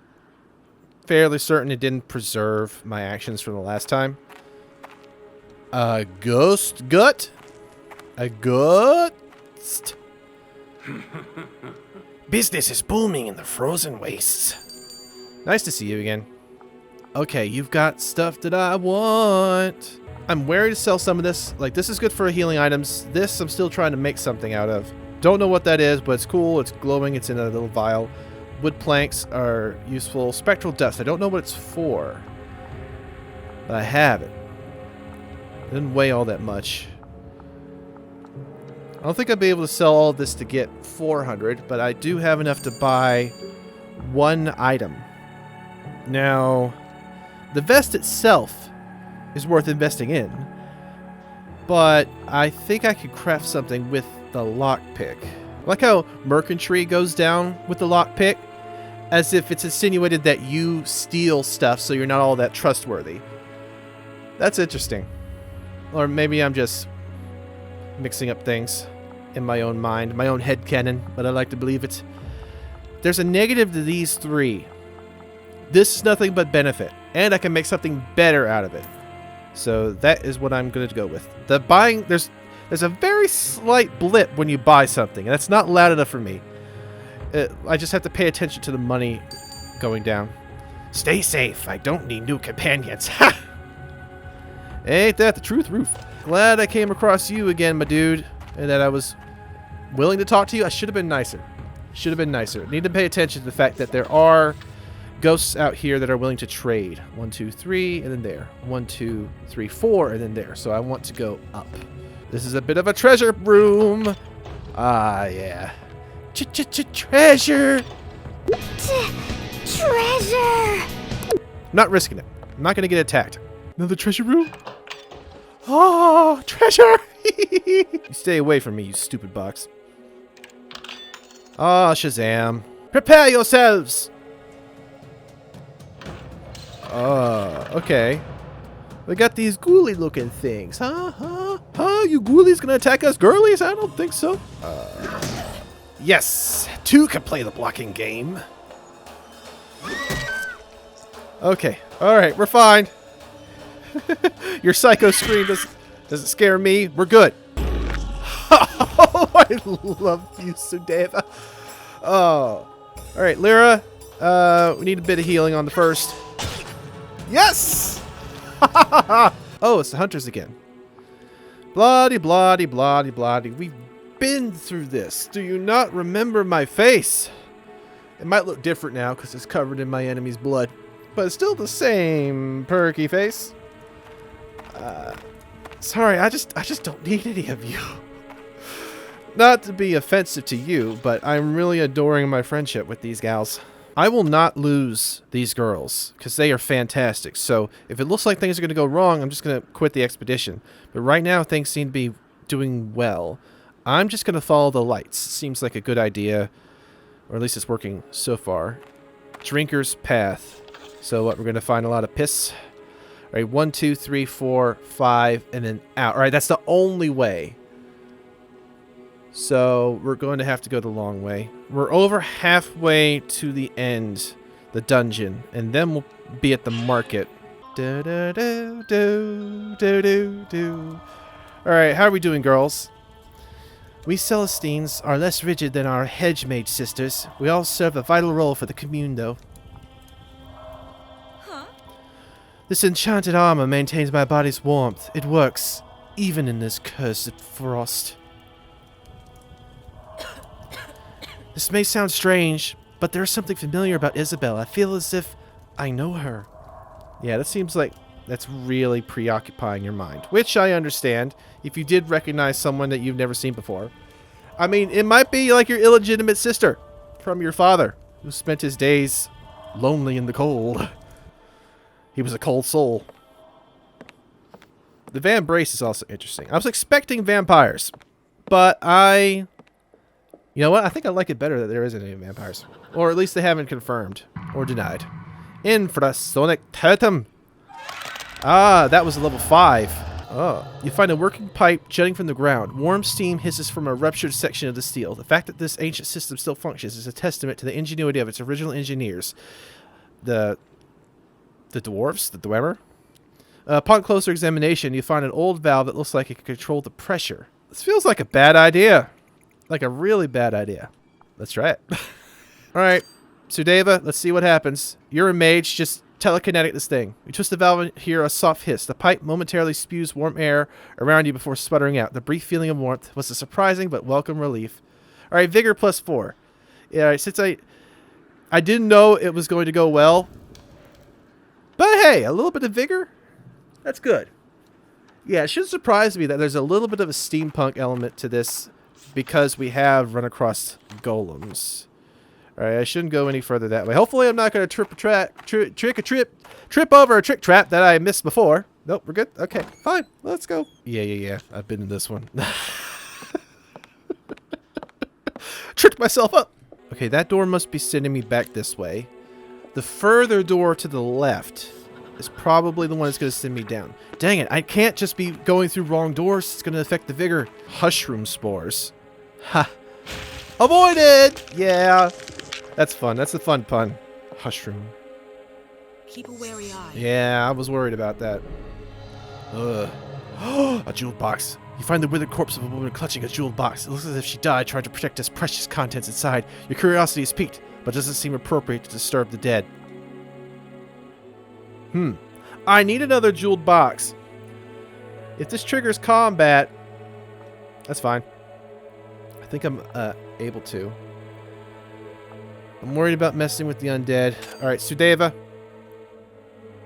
A: fairly certain it didn't preserve my actions from the last time. A ghost gut? A ghost?
C: Business is booming in the frozen wastes.
A: Nice to see you again. Okay, you've got stuff that I want. I'm wary to sell some of this. Like, this is good for healing items. This, I'm still trying to make something out of. Don't know what that is, but it's cool. It's glowing. It's in a little vial. Wood planks are useful. Spectral dust. I don't know what it's for, but I have it. It didn't weigh all that much. I don't think I'll be able to sell all of this to get 400, but I do have enough to buy one item. Now, the vest itself is worth investing in. but I think I could craft something with the lockpick. Like how merchantry goes down with the lockpick, as if it's insinuated that you steal stuff so you're not all that trustworthy. That's interesting. Or maybe I'm just mixing up things in my own mind, my own headcanon, but I like to believe it. There's a negative to these three. This is nothing but benefit, and I can make something better out of it. So that is what I'm going to go with. The buying, there's a very slight blip when you buy something, and that's not loud enough for me. I just have to pay attention to the money going down. Stay safe. I don't need new companions. Ha! Ain't that the truth, Roof? Glad I came across you again, my dude, and that I was willing to talk to you. I should have been nicer. Should have been nicer. Need to pay attention to the fact that there are ghosts out here that are willing to trade. 1, 2, 3, and then there. 1, 2, 3, 4, and then there. So I want to go up. This is a bit of a treasure room. Ah, yeah. Treasure.
F: Treasure.
A: Not risking it. I'm not going to get attacked. Another treasure room? Oh, treasure! You stay away from me, you stupid box. Ah, Shazam. Prepare yourselves! Okay. We got these ghoulie-looking things, huh? You ghoulies gonna attack us girlies? I don't think so. Yes, 2 can play the blocking game. Okay, alright, we're fine. Your psycho scream doesn't scare me. We're good. Oh, I love you, Sudeva. Oh. Alright, Lyra. We need a bit of healing on the first. Yes! Oh, it's the hunters again. Bloody, bloody, bloody, bloody. We've been through this. Do you not remember my face? It might look different now because it's covered in my enemy's blood. But it's still the same perky face. Sorry, I just don't need any of you. Not to be offensive to you, but I'm really adoring my friendship with these gals. I will not lose these girls, because they are fantastic. So, if it looks like things are going to go wrong, I'm just going to quit the expedition. But right now, things seem to be doing well. I'm just going to follow the lights. Seems like a good idea, or at least it's working so far. Drinker's Path. So what, we're going to find a lot of piss. All right, 1, 2, 3, 4, 5, and then out. All right, that's the only way. So we're going to have to go the long way. We're over halfway to the end, the dungeon, and then we'll be at the market. Do, do, do, do, do, do, do. All right, how are we doing, girls? We Celestines are less rigid than our hedge mage sisters. We all serve a vital role for the commune, though. This enchanted armor maintains my body's warmth. It works, even in this cursed frost. This may sound strange, but there's something familiar about Isabel. I feel as if I know her. Yeah, that seems like that's really preoccupying your mind, which I understand if you did recognize someone that you've never seen before. I mean, it might be like your illegitimate sister from your father, who spent his days lonely in the cold. He was a cold soul. The Vambrace is also interesting. I was expecting vampires, but you know what? I think I like it better that there isn't any vampires. Or at least they haven't confirmed or denied. Infrasonic Totem. Ah, that was a level 5. Oh. You find a working pipe jutting from the ground. Warm steam hisses from a ruptured section of the steel. The fact that this ancient system still functions is a testament to the ingenuity of its original engineers. The dwarves? The dwemer? Upon closer examination, you find an old valve that looks like it can control the pressure. This feels like a bad idea. Like a really bad idea. Let's try it. Alright, Sudeva, let's see what happens. You're a mage, just telekinetic this thing. You twist the valve and hear a soft hiss. The pipe momentarily spews warm air around you before sputtering out. The brief feeling of warmth was a surprising but welcome relief. Alright, vigor plus 4. Yeah, since I didn't know it was going to go well. But hey, a little bit of vigor? That's good. Yeah, it should surprise me that there's a little bit of a steampunk element to this because we have run across golems. Alright, I shouldn't go any further that way. Hopefully I'm not going to trip over a trick trap that I missed before. Nope, we're good. Okay, fine. Let's go. Yeah. I've been in this one. Tricked myself up. Okay, that door must be sending me back this way. The further door to the left is probably the one that's going to send me down. Dang it, I can't just be going through wrong doors. It's going to affect the vigor. Hushroom spores. Ha. Avoided! Yeah. That's fun. That's a fun pun. Hushroom.
D: Keep a wary eye.
A: Yeah, I was worried about that. Ugh. A jeweled box. You find the withered corpse of a woman clutching a jeweled box. It looks as if she died trying to protect its precious contents inside. Your curiosity is piqued, but doesn't seem appropriate to disturb the dead. I need another jeweled box. If this triggers combat, that's fine. I think I'm able to. I'm worried about messing with the undead. Alright, Sudeva.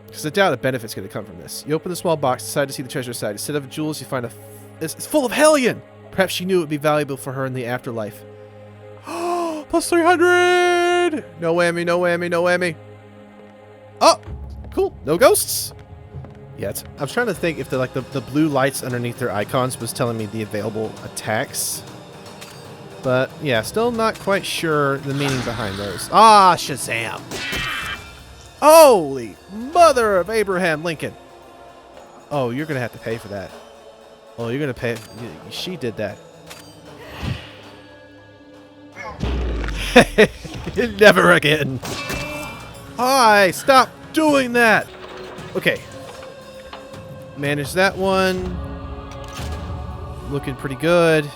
A: Because I doubt a benefit's going to come from this. You open the small box, decide to see the treasure side. Instead of jewels, you find it's full of Hellion! Perhaps she knew it would be valuable for her in the afterlife. Plus 300! No whammy, no whammy, no whammy. Oh! Cool. No ghosts. Yet. I was trying to think if the blue lights underneath their icons was telling me the available attacks. But, yeah, still not quite sure the meaning behind those. Ah, Shazam! Holy mother of Abraham Lincoln! Oh, you're going to have to pay for that. Oh, you're going to pay. She did that. Never again. Hi, stop doing that. Okay. Manage that one. Looking pretty good.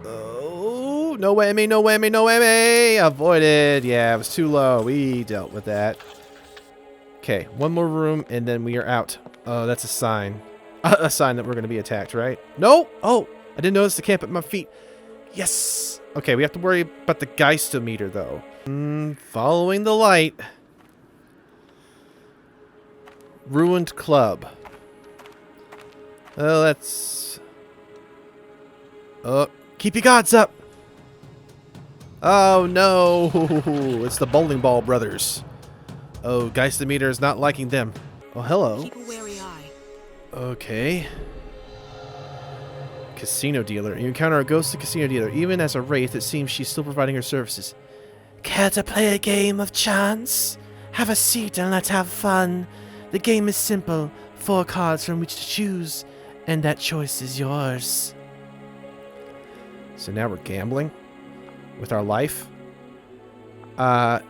A: Oh, no whammy, no whammy, no whammy. Avoided. Yeah, it was too low. We dealt with that. Okay, one more room and then we are out. Oh, that's a sign. A sign that we're going to be attacked, right? No. Oh, I didn't notice the camp at my feet. Yes. Okay, we have to worry about the Geistometer, though. Following the light. Ruined club. Oh, that's... Oh, keep your guards up. Oh, no. It's the Bowling Ball Brothers. Oh, Geistometer is not liking them. Oh, hello.
D: Keep a wary eye.
A: Okay. Casino dealer. You encounter a ghostly casino dealer. Even as a wraith, it seems she's still providing her services.
C: Care to play a game of chance? Have a seat and let's have fun. The game is simple. 4 cards from which to choose, and that choice is yours.
A: So now we're gambling with our life. I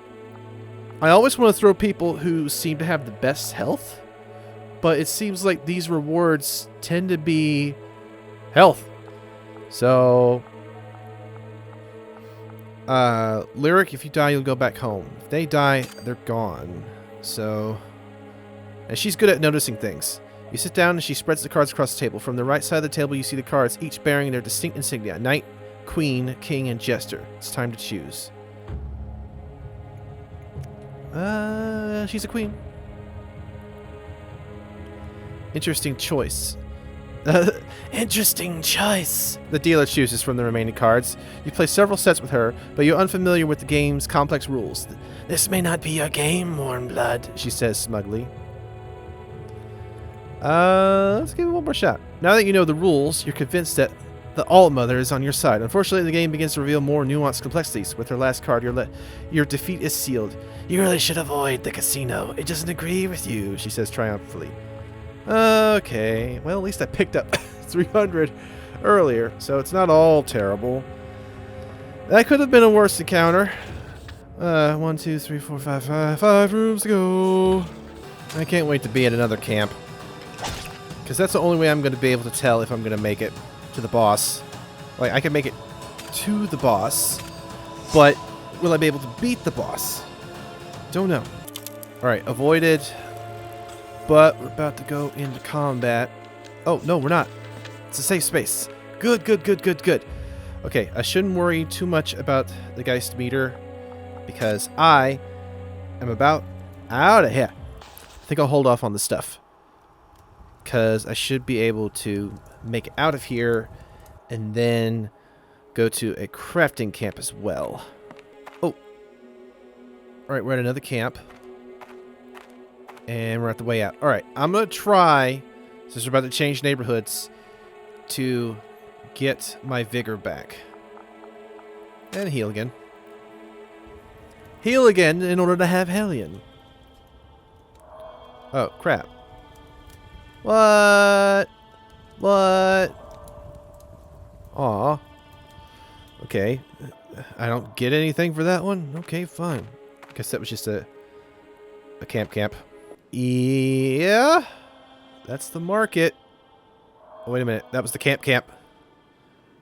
A: always want to throw people who seem to have the best health, but it seems like these rewards tend to be health. So, Lyric, if you die, you'll go back home. If they die, they're gone. So, and she's good at noticing things. You sit down and she spreads the cards across the table. From the right side of the table, you see the cards, each bearing their distinct insignia. Knight, Queen, King, and Jester. It's time to choose. She's a queen. Interesting choice.
C: Interesting choice.
A: The dealer chooses from the remaining cards. You play several sets with her, but you're unfamiliar with the game's complex rules.
C: This may not be your game, Warm Blood,
A: she says smugly. Let's give it one more shot. Now that you know the rules, you're convinced that the All-Mother is on your side. Unfortunately, the game begins to reveal more nuanced complexities. With her last card, your defeat is sealed.
C: You really should avoid the casino. It doesn't agree with you,
A: she says triumphantly. Okay, well, at least I picked up 300 earlier, so it's not all terrible. That could have been a worse encounter. 1, 2, 3, 4, 5, 5 rooms to go. I can't wait to be at another camp, because that's the only way I'm going to be able to tell if I'm going to make it to the boss. Like, I can make it to the boss, but will I be able to beat the boss? Don't know. Alright, avoided. But we're about to go into combat. Oh, no, we're not. It's a safe space. Good, good, good, good, good. Okay, I shouldn't worry too much about the Geistometer, because I am about out of here. I think I'll hold off on the stuff, because I should be able to make it out of here and then go to a crafting camp as well. Oh. Alright, we're at another camp. And we're at the way out. Alright, I'm going to try, since we're about to change neighborhoods, to get my vigor back. And heal again. Heal again in order to have Hellion. Oh, crap. What? Aw. Okay. I don't get anything for that one? Okay, fine. Guess that was just a camp. Yeah. That's the market. Oh, wait a minute. That was the camp.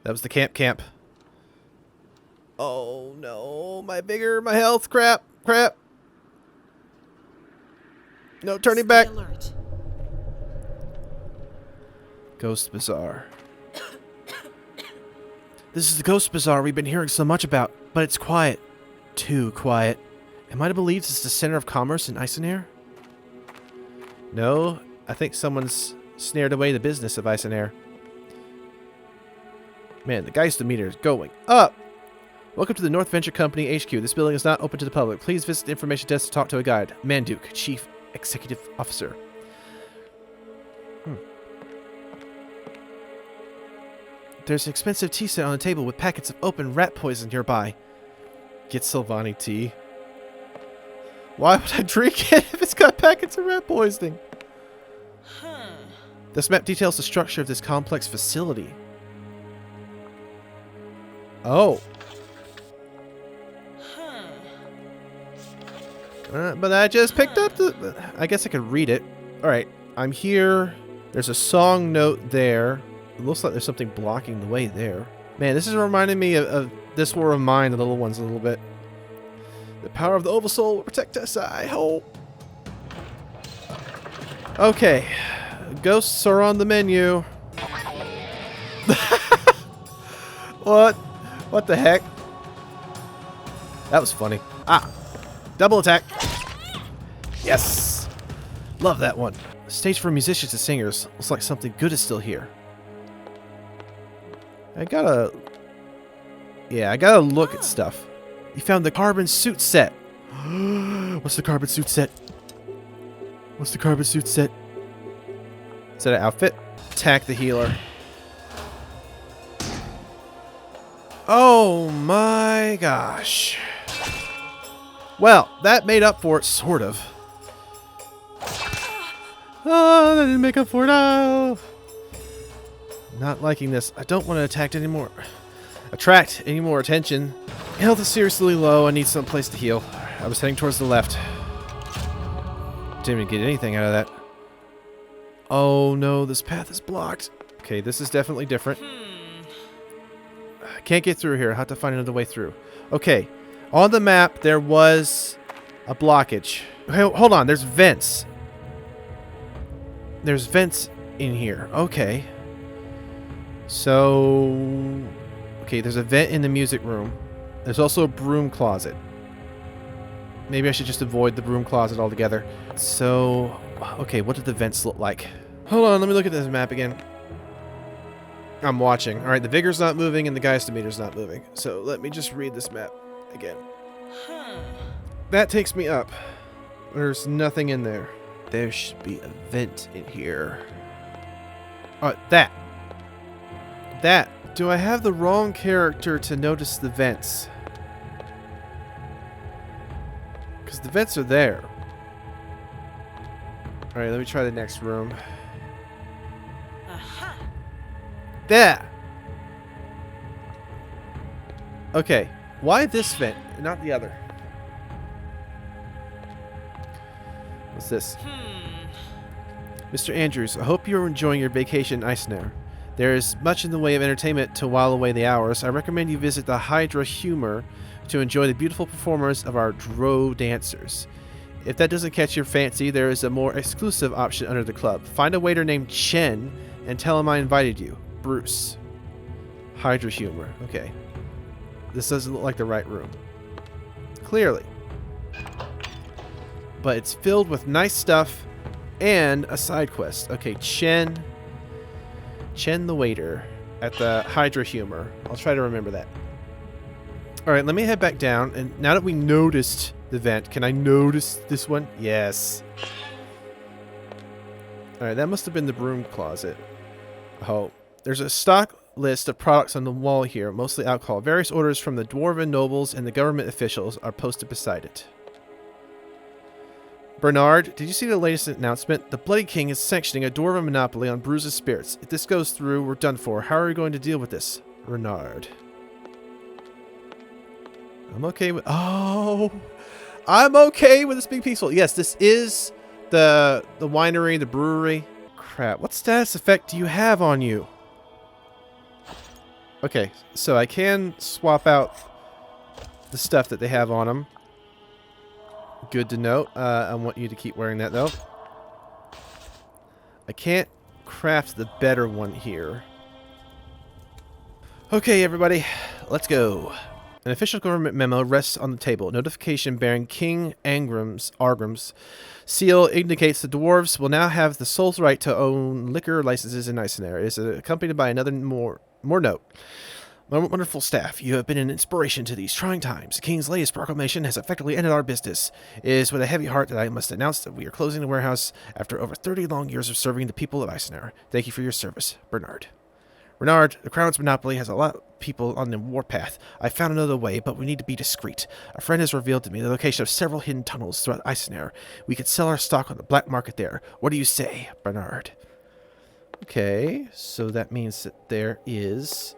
A: That was the camp. Oh, no. My vigor, my health. Crap. No, turning back.
D: Stay alert.
A: Ghost Bazaar. This is the Ghost Bazaar we've been hearing so much about, but it's quiet. Too quiet. Am I to believe this is the center of commerce in Icenair? No, I think someone's snared away the business of Icenair. Man, the Geister meter is going up! Welcome to the North Venture Company HQ. This building is not open to the public. Please visit the information desk to talk to a guide. Manduk, Chief Executive Officer. There's an expensive tea set on the table with packets of open rat poison nearby. Get Sylvani tea. Why would I drink it if it's got packets of rat poisoning? This map details the structure of this complex facility. Oh. But I just picked up the... I guess I could read it. Alright, I'm here. There's a song note there. It looks like there's something blocking the way there. Man, this is reminding me of This Will Remind the Little Ones a little bit. The power of the Oversoul will protect us, I hope. Okay. Ghosts are on the menu. What? What the heck? That was funny. Ah. Double attack. Yes. Love that one. Stage for musicians and singers. Looks like something good is still here. I gotta look at stuff. You found the carbon suit set. What's the carbon suit set? What's the carbon suit set? Is that an outfit? Attack the healer. Oh my gosh. Well, that made up for it, sort of. Oh, that didn't make up for it. Oh. Not liking this. I don't want to attract any more attention. Health is seriously low. I need some place to heal. I was heading towards the left. Didn't even get anything out of that. Oh no, this path is blocked. Okay, this is definitely different. I can't get through here. I have to find another way through. Okay, on the map there was a blockage. Hey, hold on, there's vents. There's vents in here. Okay. So, okay, there's a vent in the music room. There's also a broom closet. Maybe I should just avoid the broom closet altogether. So, okay, what did the vents look like? Hold on, let me look at this map again. I'm watching. Alright, the vigor's not moving and the Geister meter's not moving. So let me just read this map again. That takes me up. There's nothing in there. There should be a vent in here. That. Do I have the wrong character to notice the vents? Because the vents are there. Alright, let me try the next room. There! Okay, why this vent, not the other? What's this? Mr. Andrews, I hope you're enjoying your vacation in Icenair. There is much in the way of entertainment to while away the hours. I recommend you visit the Hydra Humor to enjoy the beautiful performance of our Drow dancers. If that doesn't catch your fancy, there is a more exclusive option under the club. Find a waiter named Chen and tell him I invited you. Bruce. Hydra Humor. Okay. This doesn't look like the right room. Clearly. But it's filled with nice stuff and a side quest. Okay, Chen the waiter at the Hydra Humor. I'll try to remember that. Alright, let me head back down. And now that we noticed the vent, can I notice this one? Yes. Alright, that must have been the broom closet. Oh, there's a stock list of products on the wall here, mostly alcohol. Various orders from the dwarven nobles and the government officials are posted beside it. Bernard, did you see the latest announcement? The Bloody King is sanctioning a dwarven monopoly on Bruise's spirits. If this goes through, we're done for. How are we going to deal with this? Bernard. I'm okay with... Oh! I'm okay with this being peaceful. Yes, this is the winery, the brewery. Crap. What status effect do you have on you? Okay, so I can swap out the stuff that they have on them. Good to know. I want you to keep wearing that, though. I can't craft the better one here. Okay, everybody. Let's go. An official government memo rests on the table. Notification bearing King Argrim's seal indicates the dwarves will now have the sole right to own liquor licenses in Icenair. It is accompanied by another more note. My wonderful staff, you have been an inspiration to these trying times. The King's latest proclamation has effectively ended our business. It is with a heavy heart that I must announce that we are closing the warehouse after over 30 long years of serving the people of Icenair. Thank you for your service, Bernard. Bernard, the Crown's monopoly has a lot of people on the warpath. I found another way, but we need to be discreet. A friend has revealed to me the location of several hidden tunnels throughout Icenair. We could sell our stock on the black market there. What do you say, Bernard? Okay, so that means that there is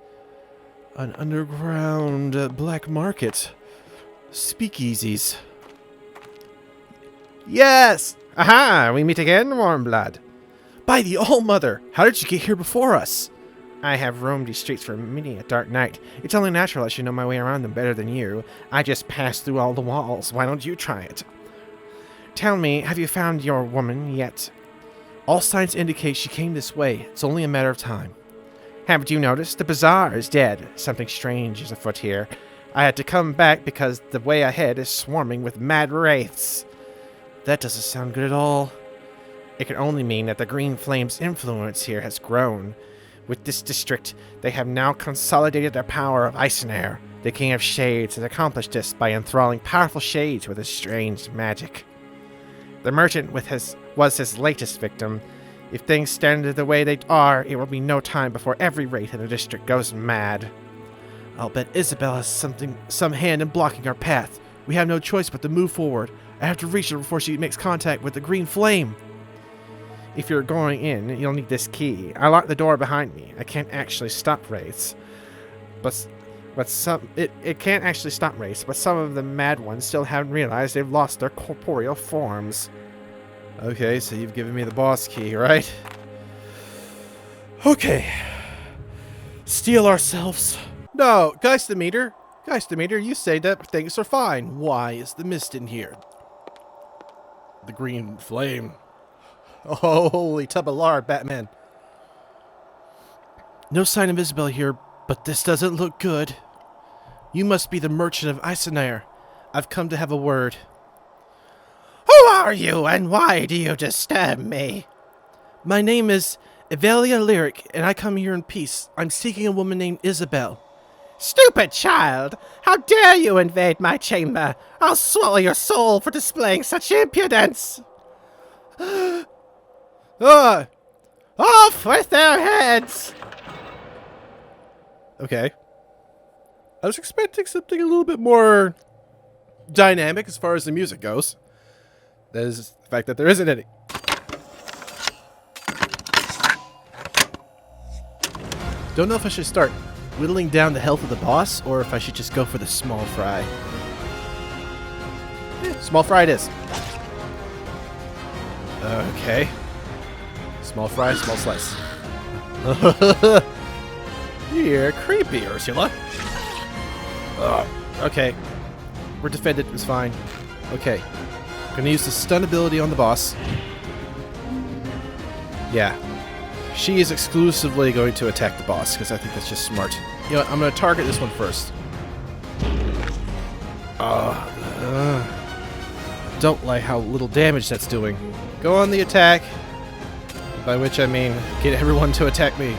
A: an underground black market. Speakeasies. Yes! Aha! We meet again, Warmblood. By the All-Mother! How did you get here before us? I have roamed these streets for many a dark night. It's only natural I should know my way around them better than you. I just passed through all the walls. Why don't you try it? Tell me, have you found your woman yet? All signs indicate she came this way. It's only a matter of time. Haven't you noticed? The bazaar is dead. Something strange is afoot here. I had to come back because the way ahead is swarming with mad wraiths. That doesn't sound good at all. It can only mean that the Green Flame's influence here has grown. With this district, they have now consolidated their power of Icenair. The King of Shades has accomplished this by enthralling powerful shades with his strange magic. The merchant was his latest victim. If things stand the way they are, it will be no time before every wraith in the district goes mad. I'll bet Isabel has some hand in blocking our path. We have no choice but to move forward. I have to reach her before she makes contact with the Green Flame. If you're going in, you'll need this key. I locked the door behind me. I can't actually stop wraiths. It can't actually stop wraiths, but some of the mad ones still haven't realized they've lost their corporeal forms. Okay, so you've given me the boss key, right? Okay. Steel ourselves. No, Geistometer. Geistometer, you say that things are fine. Why is the mist in here? The Green Flame. Oh, holy tub of lard, Batman. No sign of Isabel here, but this doesn't look good. You must be the merchant of Icenair. I've come to have a word. Who are you, and why do you disturb me? My name is Evelia Lyric, and I come here in peace. I'm seeking a woman named Isabel. Stupid child! How dare you invade my chamber? I'll swallow your soul for displaying such impudence! Off with their heads! Okay. I was expecting something a little bit more dynamic as far as the music goes. That is the fact that there isn't any. Don't know if I should start whittling down the health of the boss or if I should just go for the small fry. Small fry it is. Okay. Small fry, small slice. You're creepy, Ursula. Okay. We're defended. It's fine. Okay. Gonna use the stun ability on the boss. Yeah. She is exclusively going to attack the boss, because I think that's just smart. You know what? I'm gonna target this one first. Don't like how little damage that's doing. Go on the attack. By which I mean, get everyone to attack me.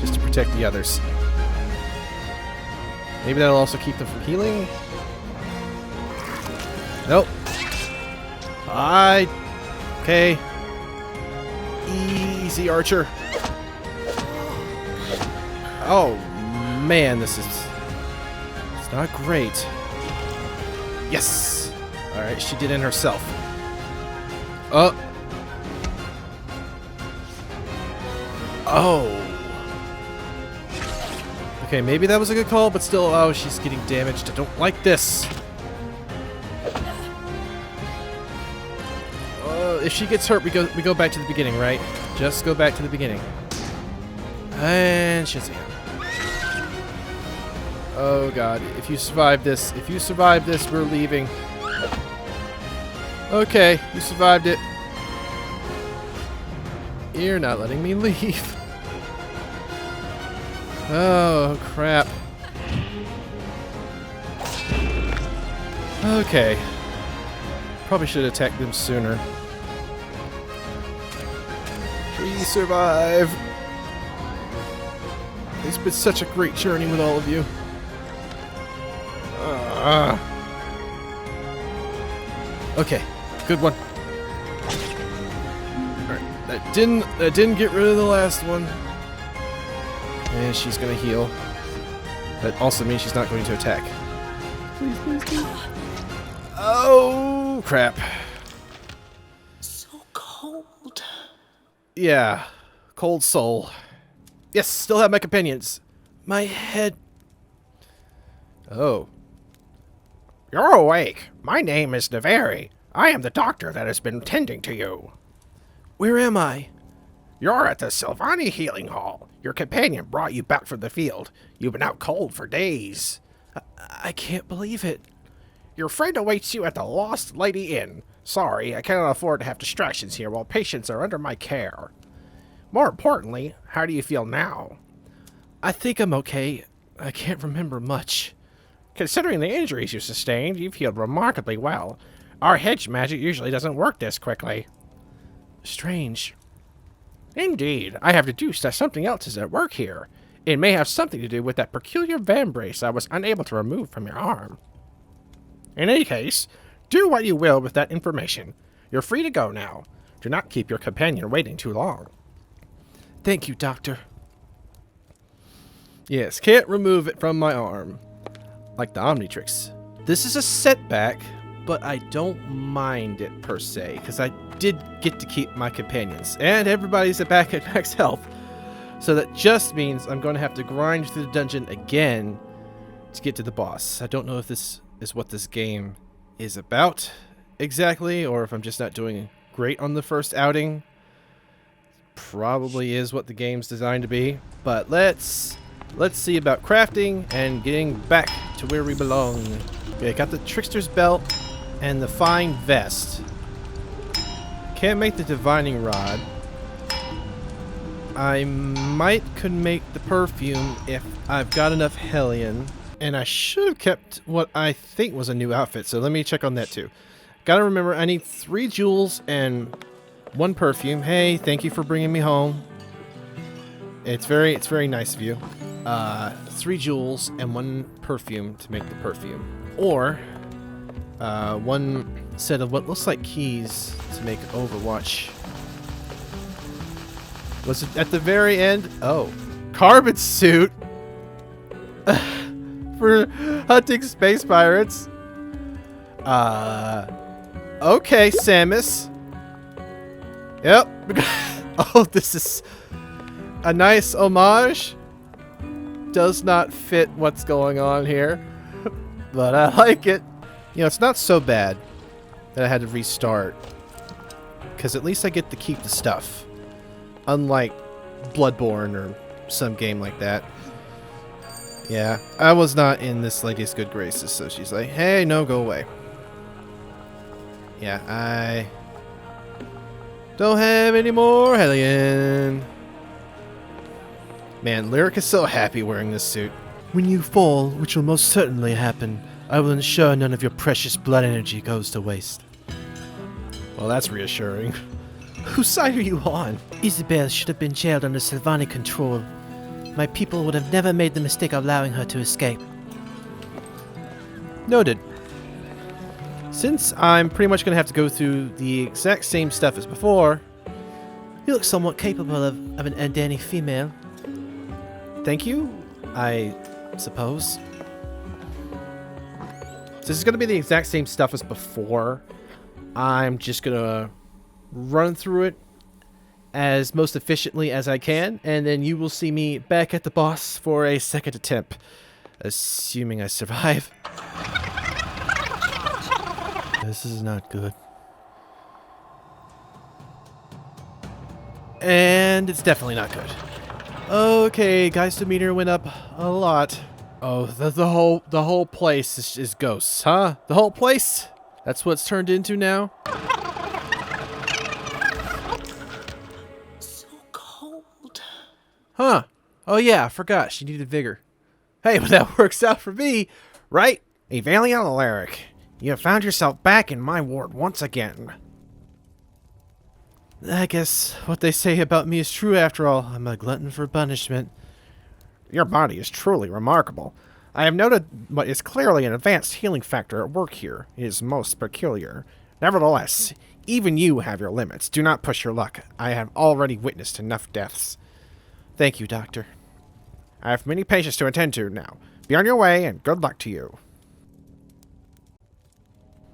A: Just to protect the others. Maybe that'll also keep them from healing? Nope. Okay. Easy, Archer. Oh, man, this is... It's not great. Yes! Alright, she did it herself. Oh. Okay, maybe that was a good call, but still, oh, she's getting damaged. I don't like this. If she gets hurt, we go back to the beginning, right? Just go back to the beginning. And Shazam. Oh god, if you survive this, we're leaving. Okay, you survived it. You're not letting me leave. Oh, crap. Okay. Probably should have attacked them sooner. Please survive. It's been such a great journey with all of you. Okay, good one. Alright, that didn't get rid of the last one. And she's gonna heal. That also means she's not going to attack. Please, please, please. Oh, crap.
D: So cold.
A: Yeah, cold soul. Yes, still have my companions. My head. Oh.
B: You're awake. My name is Levy. I am the doctor that has been tending to you.
A: Where am I?
B: You're at the Sylvani Healing Hall. Your companion brought you back from the field. You've been out cold for days.
A: I can't believe it.
B: Your friend awaits you at the Lost Lady Inn. Sorry, I cannot afford to have distractions here while patients are under my care. More importantly, how do you feel now?
A: I think I'm okay. I can't remember much.
B: Considering the injuries you sustained, you've healed remarkably well. Our hedge magic usually doesn't work this quickly.
A: Strange.
B: Indeed, I have deduced that something else is at work here. It may have something to do with that peculiar Vambrace I was unable to remove from your arm. In any case, do what you will with that information. You're free to go now. Do not keep your companion waiting too long.
A: Thank you, Doctor. Yes, can't remove it from my arm. Like the Omnitrix. This is a setback, but I don't mind it per se, because I did get to keep my companions. And everybody's back at max health. So that just means I'm going to have to grind through the dungeon again to get to the boss. I don't know if this is what this game is about exactly, or if I'm just not doing great on the first outing. Probably is what the game's designed to be. But let's see about crafting and getting back to where we belong. Okay, got the Trickster's Belt and the Fine Vest. Can't make the Divining Rod. I could make the perfume if I've got enough Hellion. And I should have kept what I think was a new outfit, so let me check on that too. Gotta remember, I need 3 jewels and 1 perfume. Hey, thank you for bringing me home. It's very nice of you. 3 jewels and 1 perfume to make the perfume. Or 1 set of what looks like keys to make Overwatch. Was it at the very end? Oh, carbon suit for hunting space pirates. Okay, Samus. Yep. Oh, this is a nice homage. Does not fit what's going on here, but I like it. You know, it's not so bad that I had to restart, because at least I get to keep the stuff. Unlike Bloodborne or some game like that. Yeah, I was not in this lady's good graces, so she's like, hey, no, go away. Yeah, I don't have any more Hellion. Man, Lyric is so happy wearing this suit. When you fall, which will most certainly happen, I will ensure none of your precious blood energy goes to waste. Well, that's reassuring. Whose side are you on?
C: Isabel should have been jailed under Sylvani control. My people would have never made the mistake of allowing her to escape.
A: Noted. Since I'm pretty much going to have to go through the exact same stuff as before,
C: You look somewhat capable of an uncanny female.
A: thank you, I suppose. So this is going to be the exact same stuff as before. I'm just going to run through it as most efficiently as I can, and then you will see me back at the boss for a second attempt, assuming I survive.
C: This is not good.
A: And it's definitely not good. Okay, Geister meter went up a lot. Oh, the whole place is ghosts, huh? The whole place? That's what it's turned into now?
D: So cold.
A: Huh. Oh yeah, I forgot. She needed vigor. Hey, but that works out for me, right?
B: A valiant Alaric, you have found yourself back in my ward once again.
A: I guess what they say about me is true after all. I'm a glutton for punishment.
B: Your body is truly remarkable. I have noted what is clearly an advanced healing factor at work here. It is most peculiar. Nevertheless, even you have your limits. Do not push your luck. I have already witnessed enough deaths.
A: Thank you, Doctor.
B: I have many patients to attend to now. Be on your way, and good luck to you.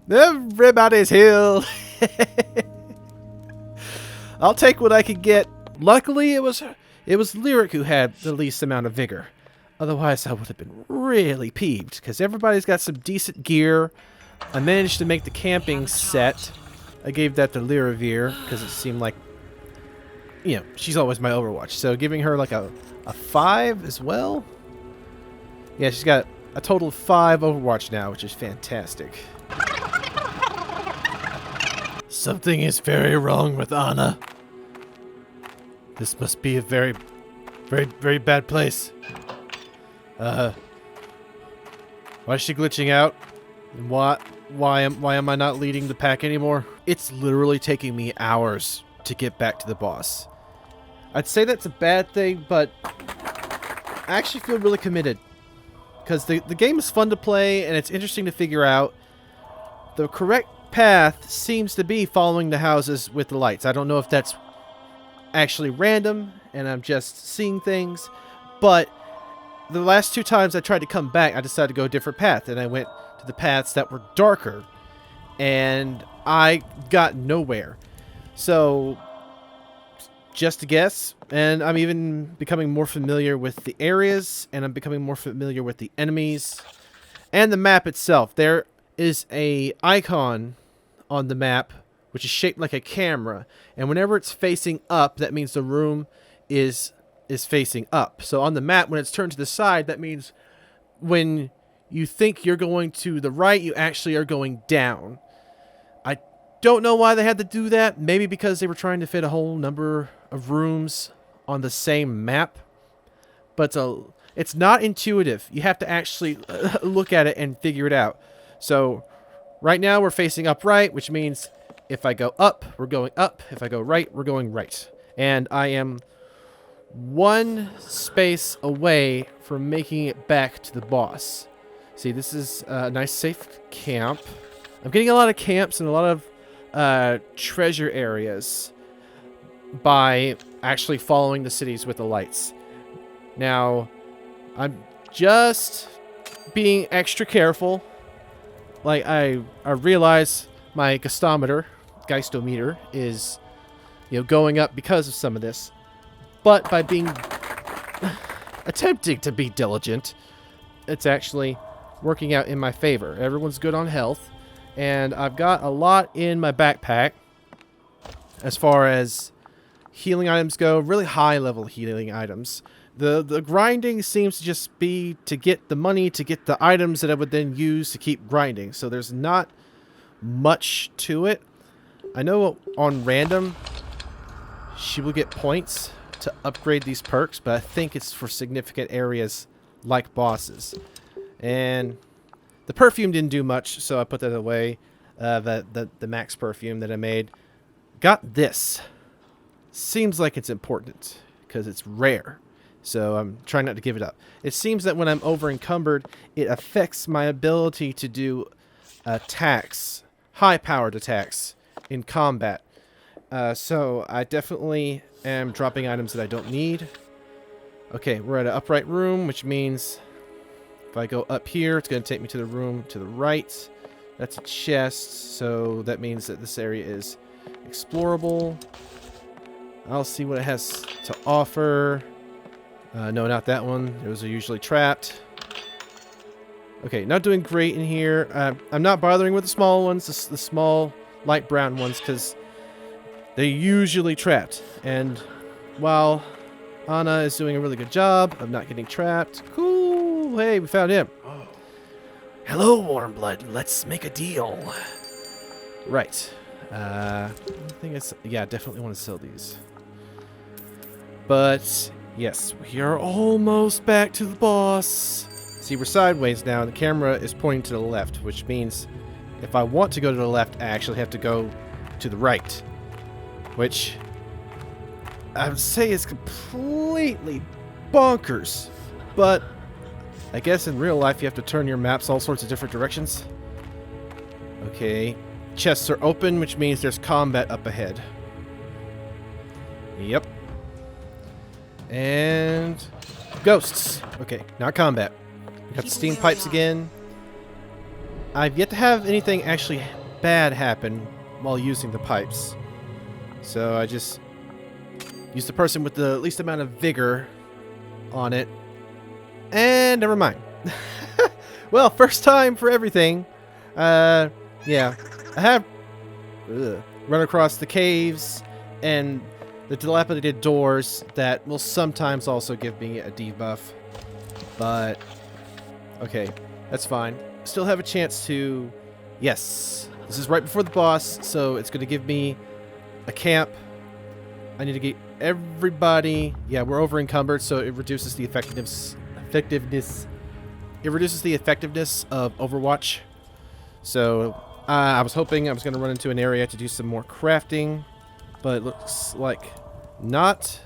A: Everybody's healed. I'll take what I can get. Luckily, it was Lyric who had the least amount of vigor. Otherwise, I would have been really peeved, because everybody's got some decent gear. I managed to make the camping set. I gave that to Lyravir, because it seemed like, you know, she's always my Overwatch. So giving her like a 5 as well. Yeah, she's got a total of 5 Overwatch now, which is fantastic. Something is very wrong with Anna. This must be a very, very, very bad place. Why is she glitching out? And why am I not leading the pack anymore? It's literally taking me hours to get back to the boss. I'd say that's a bad thing, but I actually feel really committed. Because the game is fun to play, and it's interesting to figure out. The correct path seems to be following the houses with the lights. I don't know if that's actually random, and I'm just seeing things, but the last 2 times I tried to come back, I decided to go a different path, and I went to the paths that were darker, and I got nowhere. So, just a guess, and I'm even becoming more familiar with the areas, and I'm becoming more familiar with the enemies, and the map itself. There is a icon on the map which is shaped like a camera, and whenever it's facing up, that means the room is facing up. So on the map, when it's turned to the side, that means when you think you're going to the right, you actually are going down. I don't know why they had to do that. Maybe because they were trying to fit a whole number of rooms on the same map, but it's not intuitive. You have to actually look at it and figure it out. So right now we're facing upright, which means if I go up, we're going up. If I go right, we're going right. And I am 1 space away from making it back to the boss. See, this is a nice safe camp. I'm getting a lot of camps and a lot of treasure areas by actually following the cities with the lights. Now, I'm just being extra careful. Like, I realize my geistometer is, you know, going up because of some of this. But by being attempting to be diligent, it's actually working out in my favor. Everyone's good on health, and I've got a lot in my backpack as far as healing items go, really high level healing items. The grinding seems to just be to get the money, to get the items that I would then use to keep grinding. So there's not much to it. I know on random, she will get points to upgrade these perks, but I think it's for significant areas like bosses. And the perfume didn't do much, so I put that away. The max perfume that I made. Got this. Seems like it's important because it's rare. So I'm trying not to give it up. It seems that when I'm over encumbered, it affects my ability to do attacks high-powered attacks in combat. So I definitely am dropping items that I don't need. Okay, we're at an upright room, which means if I go up here, it's going to take me to the room to the right. That's a chest, so that means that this area is explorable. I'll see what it has to offer. No, not that one. Those are usually trapped. Okay, not doing great in here. I'm not bothering with the small ones, the small light brown ones, because they're usually trapped. And while Anna is doing a really good job of not getting trapped. Cool. Hey, we found him.
C: Hello, warm blood. Let's make a deal.
A: Right. I think it's... Yeah, definitely want to sell these. But, yes, we are almost back to the boss. See, we're sideways now, and the camera is pointing to the left, which means if I want to go to the left, I actually have to go to the right. Which I would say is completely bonkers. But I guess in real life you have to turn your maps all sorts of different directions. Okay. Chests are open, which means there's combat up ahead. Yep. And ghosts. Okay, not combat. We got the steam pipes again. I've yet to have anything actually bad happen while using the pipes. So I just use the person with the least amount of vigor on it. And never mind. Well, first time for everything. Yeah. I have run across the caves and the dilapidated doors that will sometimes also give me a debuff. But, okay, that's fine. Still have a chance to... Yes, this is right before the boss, so it's going to give me a camp. I need to get everybody... Yeah, we're over encumbered, so it reduces the effectiveness... It reduces the effectiveness of Overwatch. So, I was hoping I was going to run into an area to do some more crafting, but it looks like not.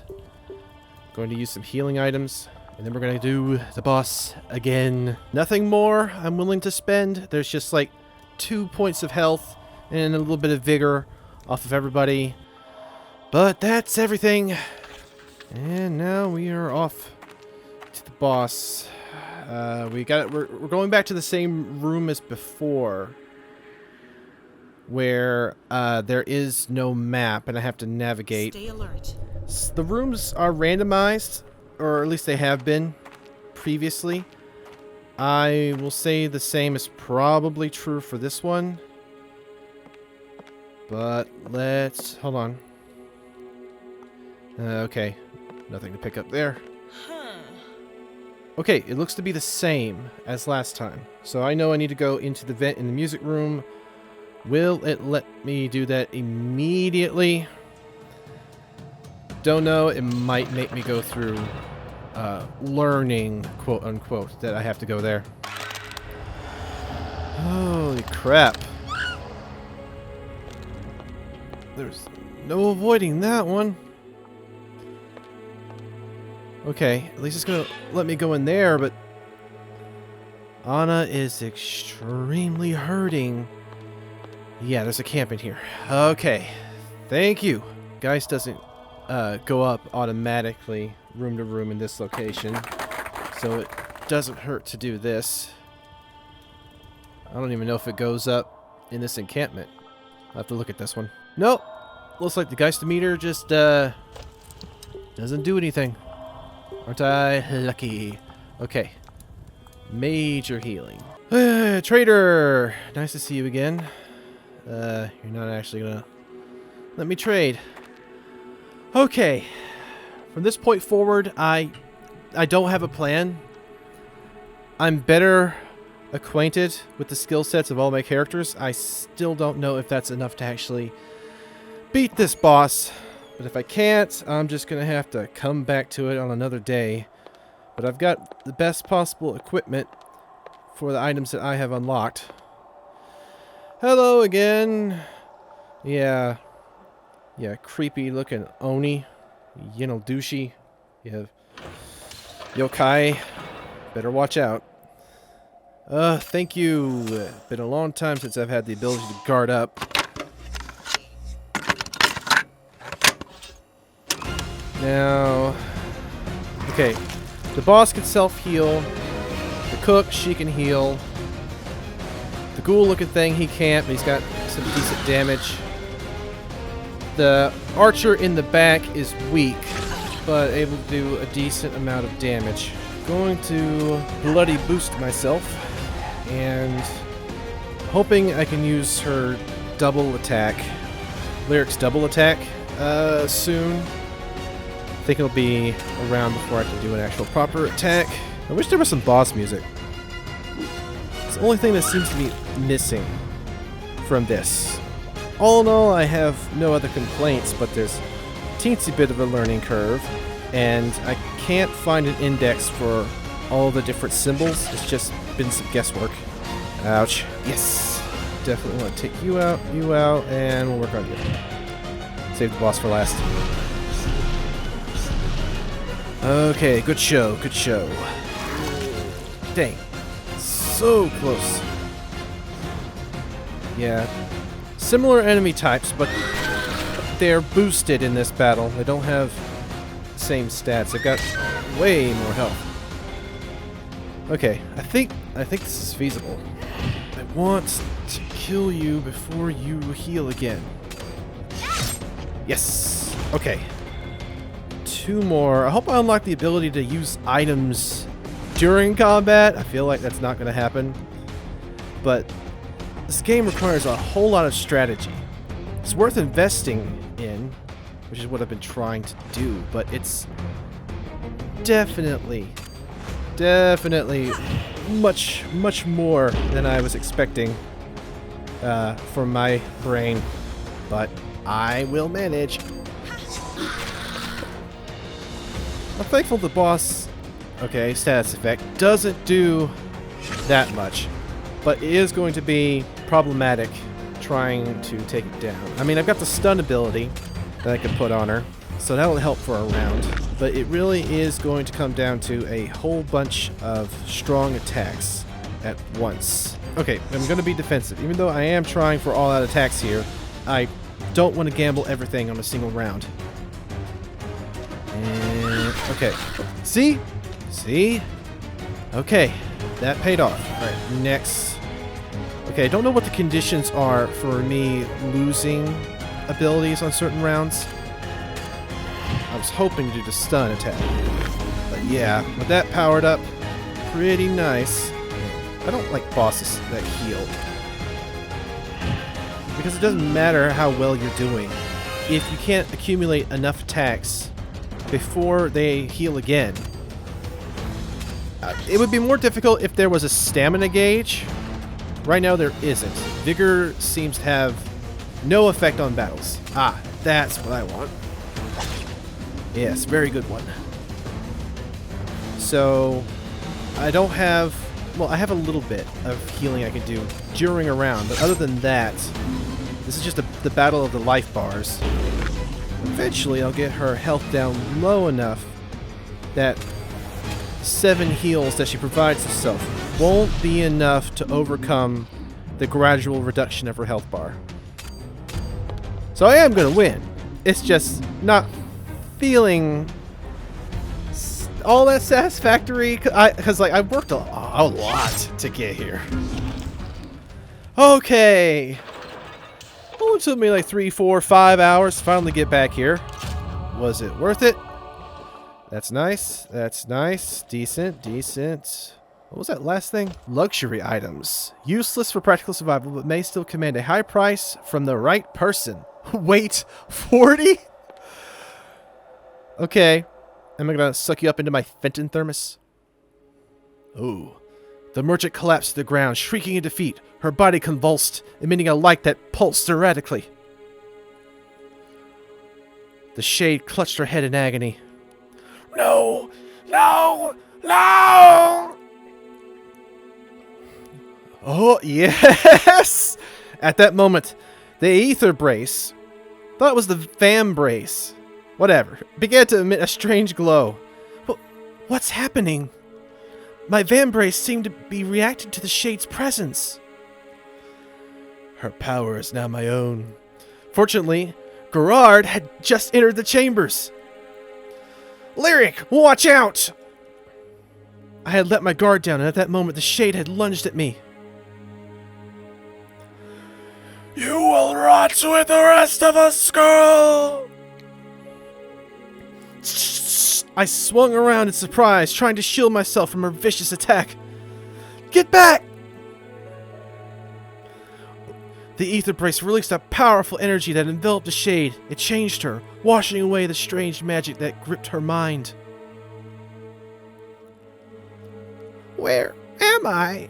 A: Going to use some healing items, and then we're going to do the boss again. Nothing more I'm willing to spend. There's just like 2 points of health and a little bit of vigor off of everybody. But that's everything. And now we are off to the boss. We're going back to the same room as before, where there is no map and I have to navigate.
D: Stay alert.
A: The rooms are randomized, or at least they have been previously. I will say the same is probably true for this one. But let's... Hold on. Okay. Nothing to pick up there. Okay, it looks to be the same as last time. So I know I need to go into the vent in the music room. Will it let me do that immediately? Don't know. It might make me go through learning, quote unquote, that I have to go there. Holy crap. There's no avoiding that one. Okay, at least it's gonna let me go in there, but Anna is extremely hurting. Yeah, there's a camp in here. Okay, thank you. Geist doesn't go up automatically room to room in this location, so it doesn't hurt to do this. I don't even know if it goes up in this encampment. I'll have to look at this one. Nope. Looks like the Geistometer just doesn't do anything. Aren't I lucky? Okay. Major healing. Trader! Nice to see you again. You're not actually gonna let me trade. Okay. From this point forward, I don't have a plan. I'm better acquainted with the skill sets of all my characters. I still don't know if that's enough to actually beat this boss. But if I can't, I'm just going to have to come back to it on another day. But I've got the best possible equipment for the items that I have unlocked. Hello again. Yeah, creepy looking Oni. You know, douchey. You have yokai. Better watch out. Thank you. Been a long time since I've had the ability to guard up. Now, okay, the boss can self-heal. The cook, she can heal. The ghoul-looking thing, he can't, but he's got some decent damage. The archer in the back is weak, but able to do a decent amount of damage. Going to bloody boost myself, and hoping I can use her double attack, Lyric's double attack, soon. I think it'll be around before I can do an actual proper attack. I wish there was some boss music. It's the only thing that seems to be missing from this. All in all, I have no other complaints, but there's a teensy bit of a learning curve, and I can't find an index for all the different symbols. It's just been some guesswork. Ouch. Yes. Definitely want to take you out, and we'll work on you. Save the boss for last. Okay, good show, good show. Dang. So close. Yeah. Similar enemy types, but they're boosted in this battle. They don't have the same stats. They've got way more health. Okay, I think this is feasible. I want to kill you before you heal again. Yes. Okay. 2 more. I hope I unlock the ability to use items during combat. I feel like that's not going to happen. But this game requires a whole lot of strategy. It's worth investing in, which is what I've been trying to do, but it's definitely much more than I was expecting from my brain. But I will manage. I'm thankful the boss, okay, status effect, doesn't do that much, but it is going to be problematic trying to take it down. I mean, I've got the stun ability that I can put on her, so that'll help for a round, but it really is going to come down to a whole bunch of strong attacks at once. Okay, I'm going to be defensive. Even though I am trying for all-out attacks here, I don't want to gamble everything on a single round. And, okay. See? See? Okay. That paid off. Alright, next. Okay, I don't know what the conditions are for me losing abilities on certain rounds. I was hoping to do the stun attack. But yeah, with that powered up, pretty nice. I don't like bosses that heal. Because it doesn't matter how well you're doing. If you can't accumulate enough attacks before they heal again. It would be more difficult if there was a stamina gauge. Right now there isn't. Vigor seems to have no effect on battles. Ah, that's what I want. Yes, very good one. So, I don't have... Well, I have a little bit of healing I can do during a round, but other than that, this is just the battle of the life bars. Eventually, I'll get her health down low enough that 7 heals that she provides herself won't be enough to overcome the gradual reduction of her health bar. So I am going to win. It's just not feeling all that satisfactory, because like I've worked a lot to get here. Okay. Well, it took me like 3, 4, 5 hours to finally get back here. Was it worth it? That's nice. That's nice. Decent. Decent. What was that last thing? Luxury items. Useless for practical survival, but may still command a high price from the right person. Wait, 40? Okay. Am I gonna suck you up into my Fenton thermos? Ooh. The merchant collapsed to the ground, shrieking in defeat. Her body convulsed, emitting a light that pulsed erratically. The shade clutched her head in agony. No! No! No! Oh, yes! At that moment, the ether brace, thought it was the Vambrace, whatever, began to emit a strange glow. What's happening?
C: My Vambrace seemed to be reacting to the shade's presence. Her power is now my own. Fortunately, Gerard had just entered the chambers. Lyric, watch out! I had let my guard down, and at that moment the shade had lunged at me. You will rot with the rest of us, girl! I swung around in surprise, trying to shield myself from her vicious attack. Get back! The ether brace released a powerful energy that enveloped the shade. It changed her, washing away the strange magic that gripped her mind.
A: Where am I?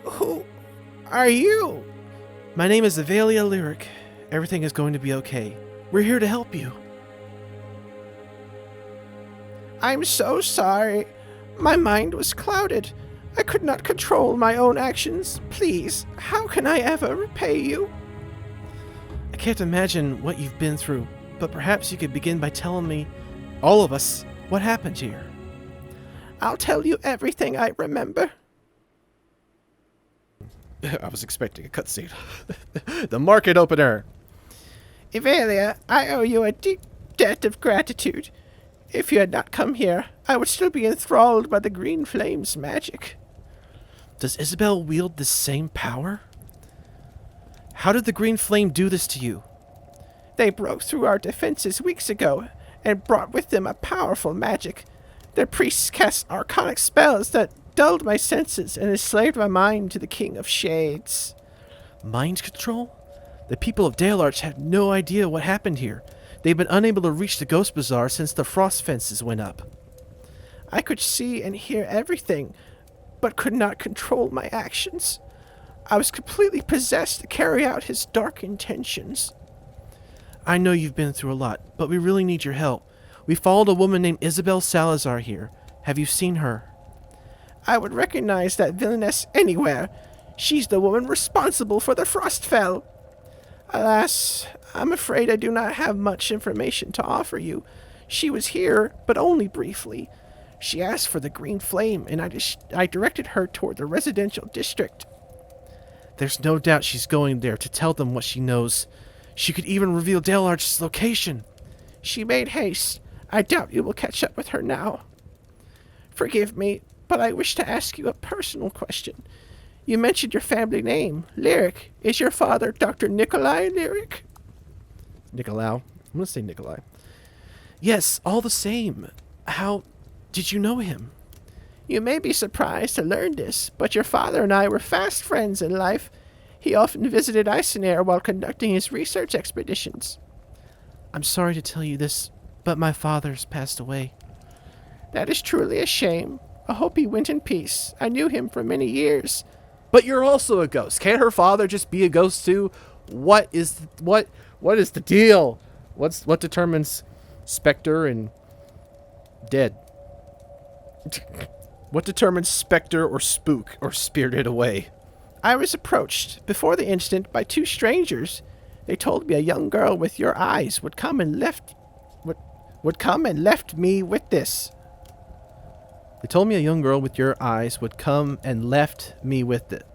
A: Who are you?
C: My name is Avalia Lyric. Everything is going to be okay. We're here to help you.
A: I'm so sorry. My mind was clouded. I could not control my own actions. Please, how can I ever repay you?
C: I can't imagine what you've been through, but perhaps you could begin by telling me, all of us, what happened here.
A: I'll tell you everything I remember.
C: I was expecting a cutscene. The market opener.
A: Evalia, I owe you a deep debt of gratitude. If you had not come here, I would still be enthralled by the green flame's magic.
C: Does Isabel wield the same power? How did the green flame do this to you?
A: They broke through our defenses weeks ago and brought with them a powerful magic. Their priests cast arcanic spells that dulled my senses and enslaved my mind to the King of Shades.
C: Mind control? The people of Dale Arch have no idea what happened here. They've been unable to reach the Ghost Bazaar since the frost fences went up.
A: I could see and hear everything, but could not control my actions. I was completely possessed to carry out his dark intentions.
C: I know you've been through a lot, but we really need your help. We followed a woman named Isabel Salazar here. Have you seen her?
A: I would recognize that villainess anywhere. She's the woman responsible for the Frostfell. Alas, I'm afraid I do not have much information to offer you. She was here, but only briefly. She asked for the green flame, and I directed her toward the residential district.
C: There's no doubt she's going there to tell them what she knows. She could even reveal Dale Arch's location.
A: She made haste. I doubt you will catch up with her now. Forgive me, but I wish to ask you a personal question. You mentioned your family name, Lyric. Is your father Dr. Nikolai Lyric?
C: Nicolau. I'm going to say Nikolai. Yes, all the same. How did you know him?
A: You may be surprised to learn this, but your father and I were fast friends in life. He often visited Icenair while conducting his research expeditions.
C: I'm sorry to tell you this, but my father's passed away.
A: That is truly a shame. I hope he went in peace. I knew him for many years.
B: But you're also a ghost. Can't her father just be a ghost too? What is the deal? What determines specter and dead? What determines specter or spook or spirited away?
A: I was approached before the incident by two strangers. They told me a young girl with your eyes would come and left me with this.
C: They told me a young girl with your eyes would come and left me with it.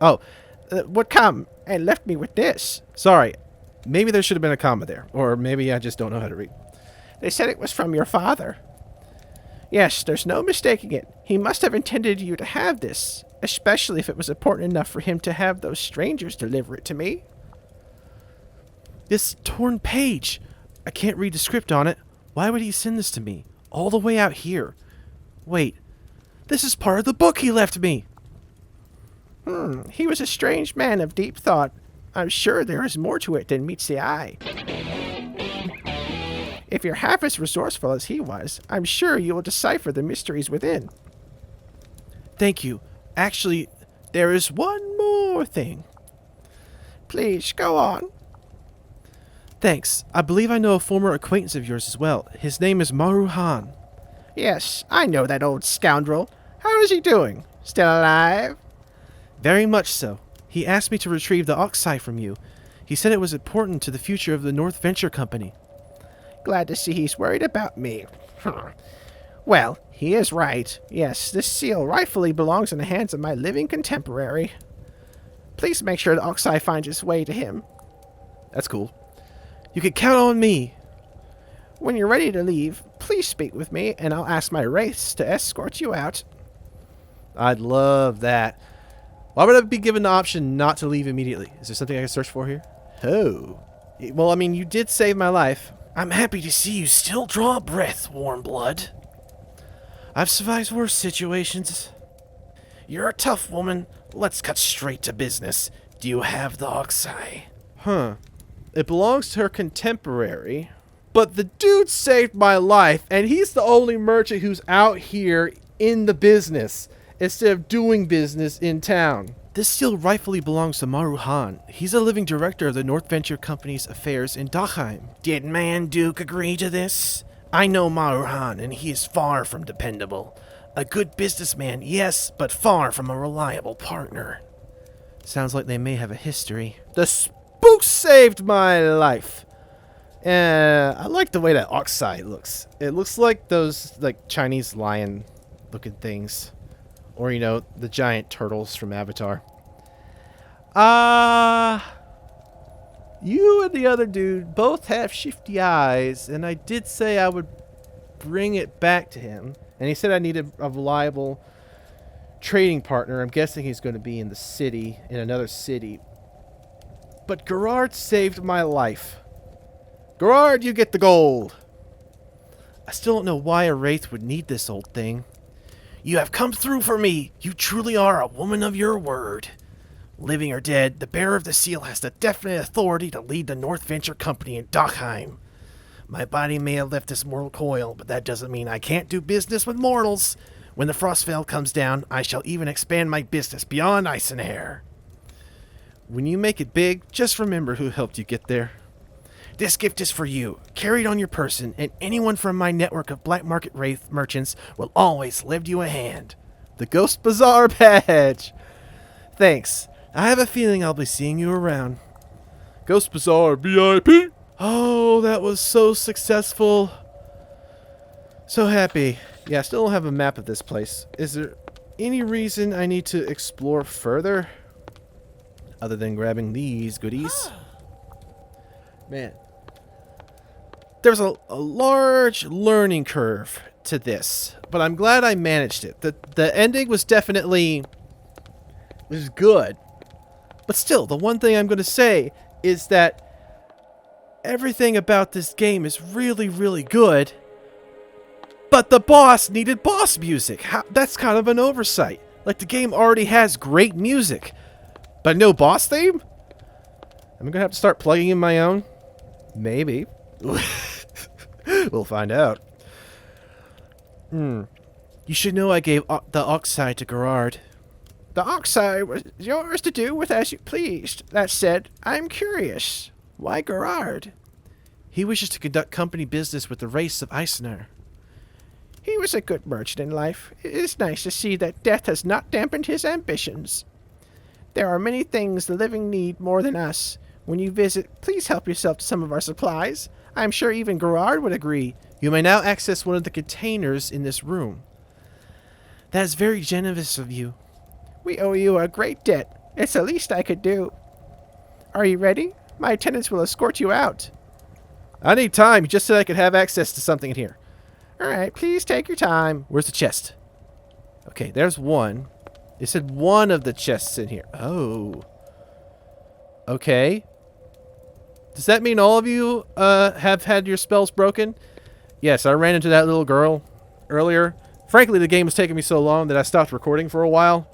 A: Would come and left me with this.
C: Sorry. Maybe there should have been a comma there. Or maybe I just don't know how to read.
A: They said it was from your father. Yes, there's no mistaking it. He must have intended you to have this, especially if it was important enough for him to have those strangers deliver it to me.
C: This torn page. I can't read the script on it. Why would he send this to me? All the way out here. Wait. This is part of the book he left me.
A: He was a strange man of deep thought. I'm sure there is more to it than meets the eye. If you're half as resourceful as he was, I'm sure you will decipher the mysteries within.
C: Thank you. Actually, there is one more thing.
A: Please, go on.
C: Thanks. I believe I know a former acquaintance of yours as well. His name is Maru Han.
A: Yes, I know that old scoundrel. How is he doing? Still alive?
C: Very much so. He asked me to retrieve the Oxeye from you. He said it was important to the future of the North Venture Company.
A: Glad to see he's worried about me.
C: Well, he is right. Yes, this seal rightfully belongs in the hands of my living contemporary. Please make sure the Oxai finds its way to him.
A: That's cool. You can count on me.
C: When you're ready to leave, please speak with me, and I'll ask my wraiths to escort you out.
A: I'd love that. Why would I be given the option not to leave immediately? Is there something I can search for here? Oh. Well, I mean, you did save my life.
C: I'm happy to see you still draw a breath, warm blood.
A: I've survived worse situations.
C: You're a tough woman. Let's cut straight to business. Do you have the Oxai?
A: Huh. It belongs to her contemporary. But the dude saved my life, and he's the only merchant who's out here in the business instead of doing business in town. This seal rightfully belongs to Maruhan. He's a living director of the North Venture Company's affairs in Dachheim.
C: Did Manduke agree to this? I know Maruhan, and he is far from dependable. A good businessman, yes, but far from a reliable partner.
A: Sounds like they may have a history. The spook saved my life. I like the way that Oxai looks. It looks like those Chinese lion looking things. Or, you know, the giant turtles from Avatar. You and the other dude both have shifty eyes, and I did say I would bring it back to him. And he said I needed a reliable trading partner. I'm guessing he's going to be in the city, in another city. But Gerard saved my life. Gerard, you get the gold. I still don't know why a wraith would need this old thing.
C: You have come through for me. You truly are a woman of your word. Living or dead, the bearer of the seal has the definite authority to lead the North Venture Company in Dachheim. My body may have left this mortal coil, but that doesn't mean I can't do business with mortals. When the Frostveil comes down, I shall even expand my business beyond ice and air.
A: When you make it big, just remember who helped you get there.
C: This gift is for you. Carry it on your person, and anyone from my network of black market wraith merchants will always lend you a hand.
A: The Ghost Bazaar badge. Thanks. I have a feeling I'll be seeing you around. Ghost Bazaar VIP. Oh, that was so successful. So happy. Yeah, I still don't have a map of this place. Is there any reason I need to explore further? Other than grabbing these goodies? Man. There's a large learning curve to this, but I'm glad I managed it. The ending was definitely good. But still, the one thing I'm going to say is that everything about this game is really, really good. But the boss needed boss music. That's kind of an oversight. Like, the game already has great music, but no boss theme? I'm going to have to start plugging in my own. Maybe. We'll find out. You should know I gave the Oxai to Gerard.
C: The Oxai was yours to do with as you pleased. That said, I'm curious. Why Gerard?
A: He wishes to conduct company business with the race of Eisener.
C: He was a good merchant in life. It is nice to see that death has not dampened his ambitions. There are many things the living need more than us. When you visit, please help yourself to some of our supplies. I'm sure even Gerard would agree.
A: You may now access one of the containers in this room.
C: That is very generous of you. We owe you a great debt. It's the least I could do. Are you ready? My attendants will escort you out.
A: I need time. You just said I could have access to something in here.
C: All right, please take your time.
A: Where's the chest? Okay, there's one. It said one of the chests in here. Oh. Okay. Does that mean all of you have had your spells broken? Yes, I ran into that little girl earlier. Frankly, the game was taking me so long that I stopped recording for a while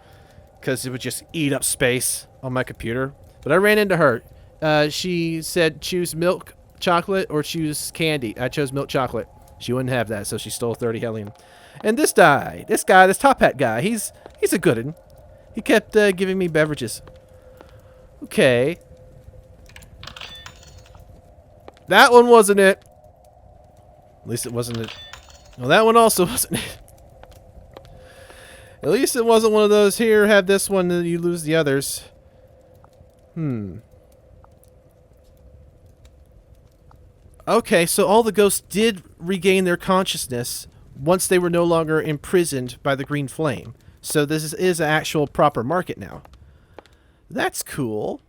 A: because it would just eat up space on my computer. But I ran into her. She said choose milk chocolate or choose candy. I chose milk chocolate. She wouldn't have that, so she stole 30 helium. And this guy, this top hat guy, he's a good one. He kept giving me beverages. Okay. That one wasn't it. At least it wasn't it. Well, that one also wasn't it. At least it wasn't one of those, here, have this one, and you lose the others. Okay, so all the ghosts did regain their consciousness once they were no longer imprisoned by the green flame. So this is an actual proper market now. That's cool.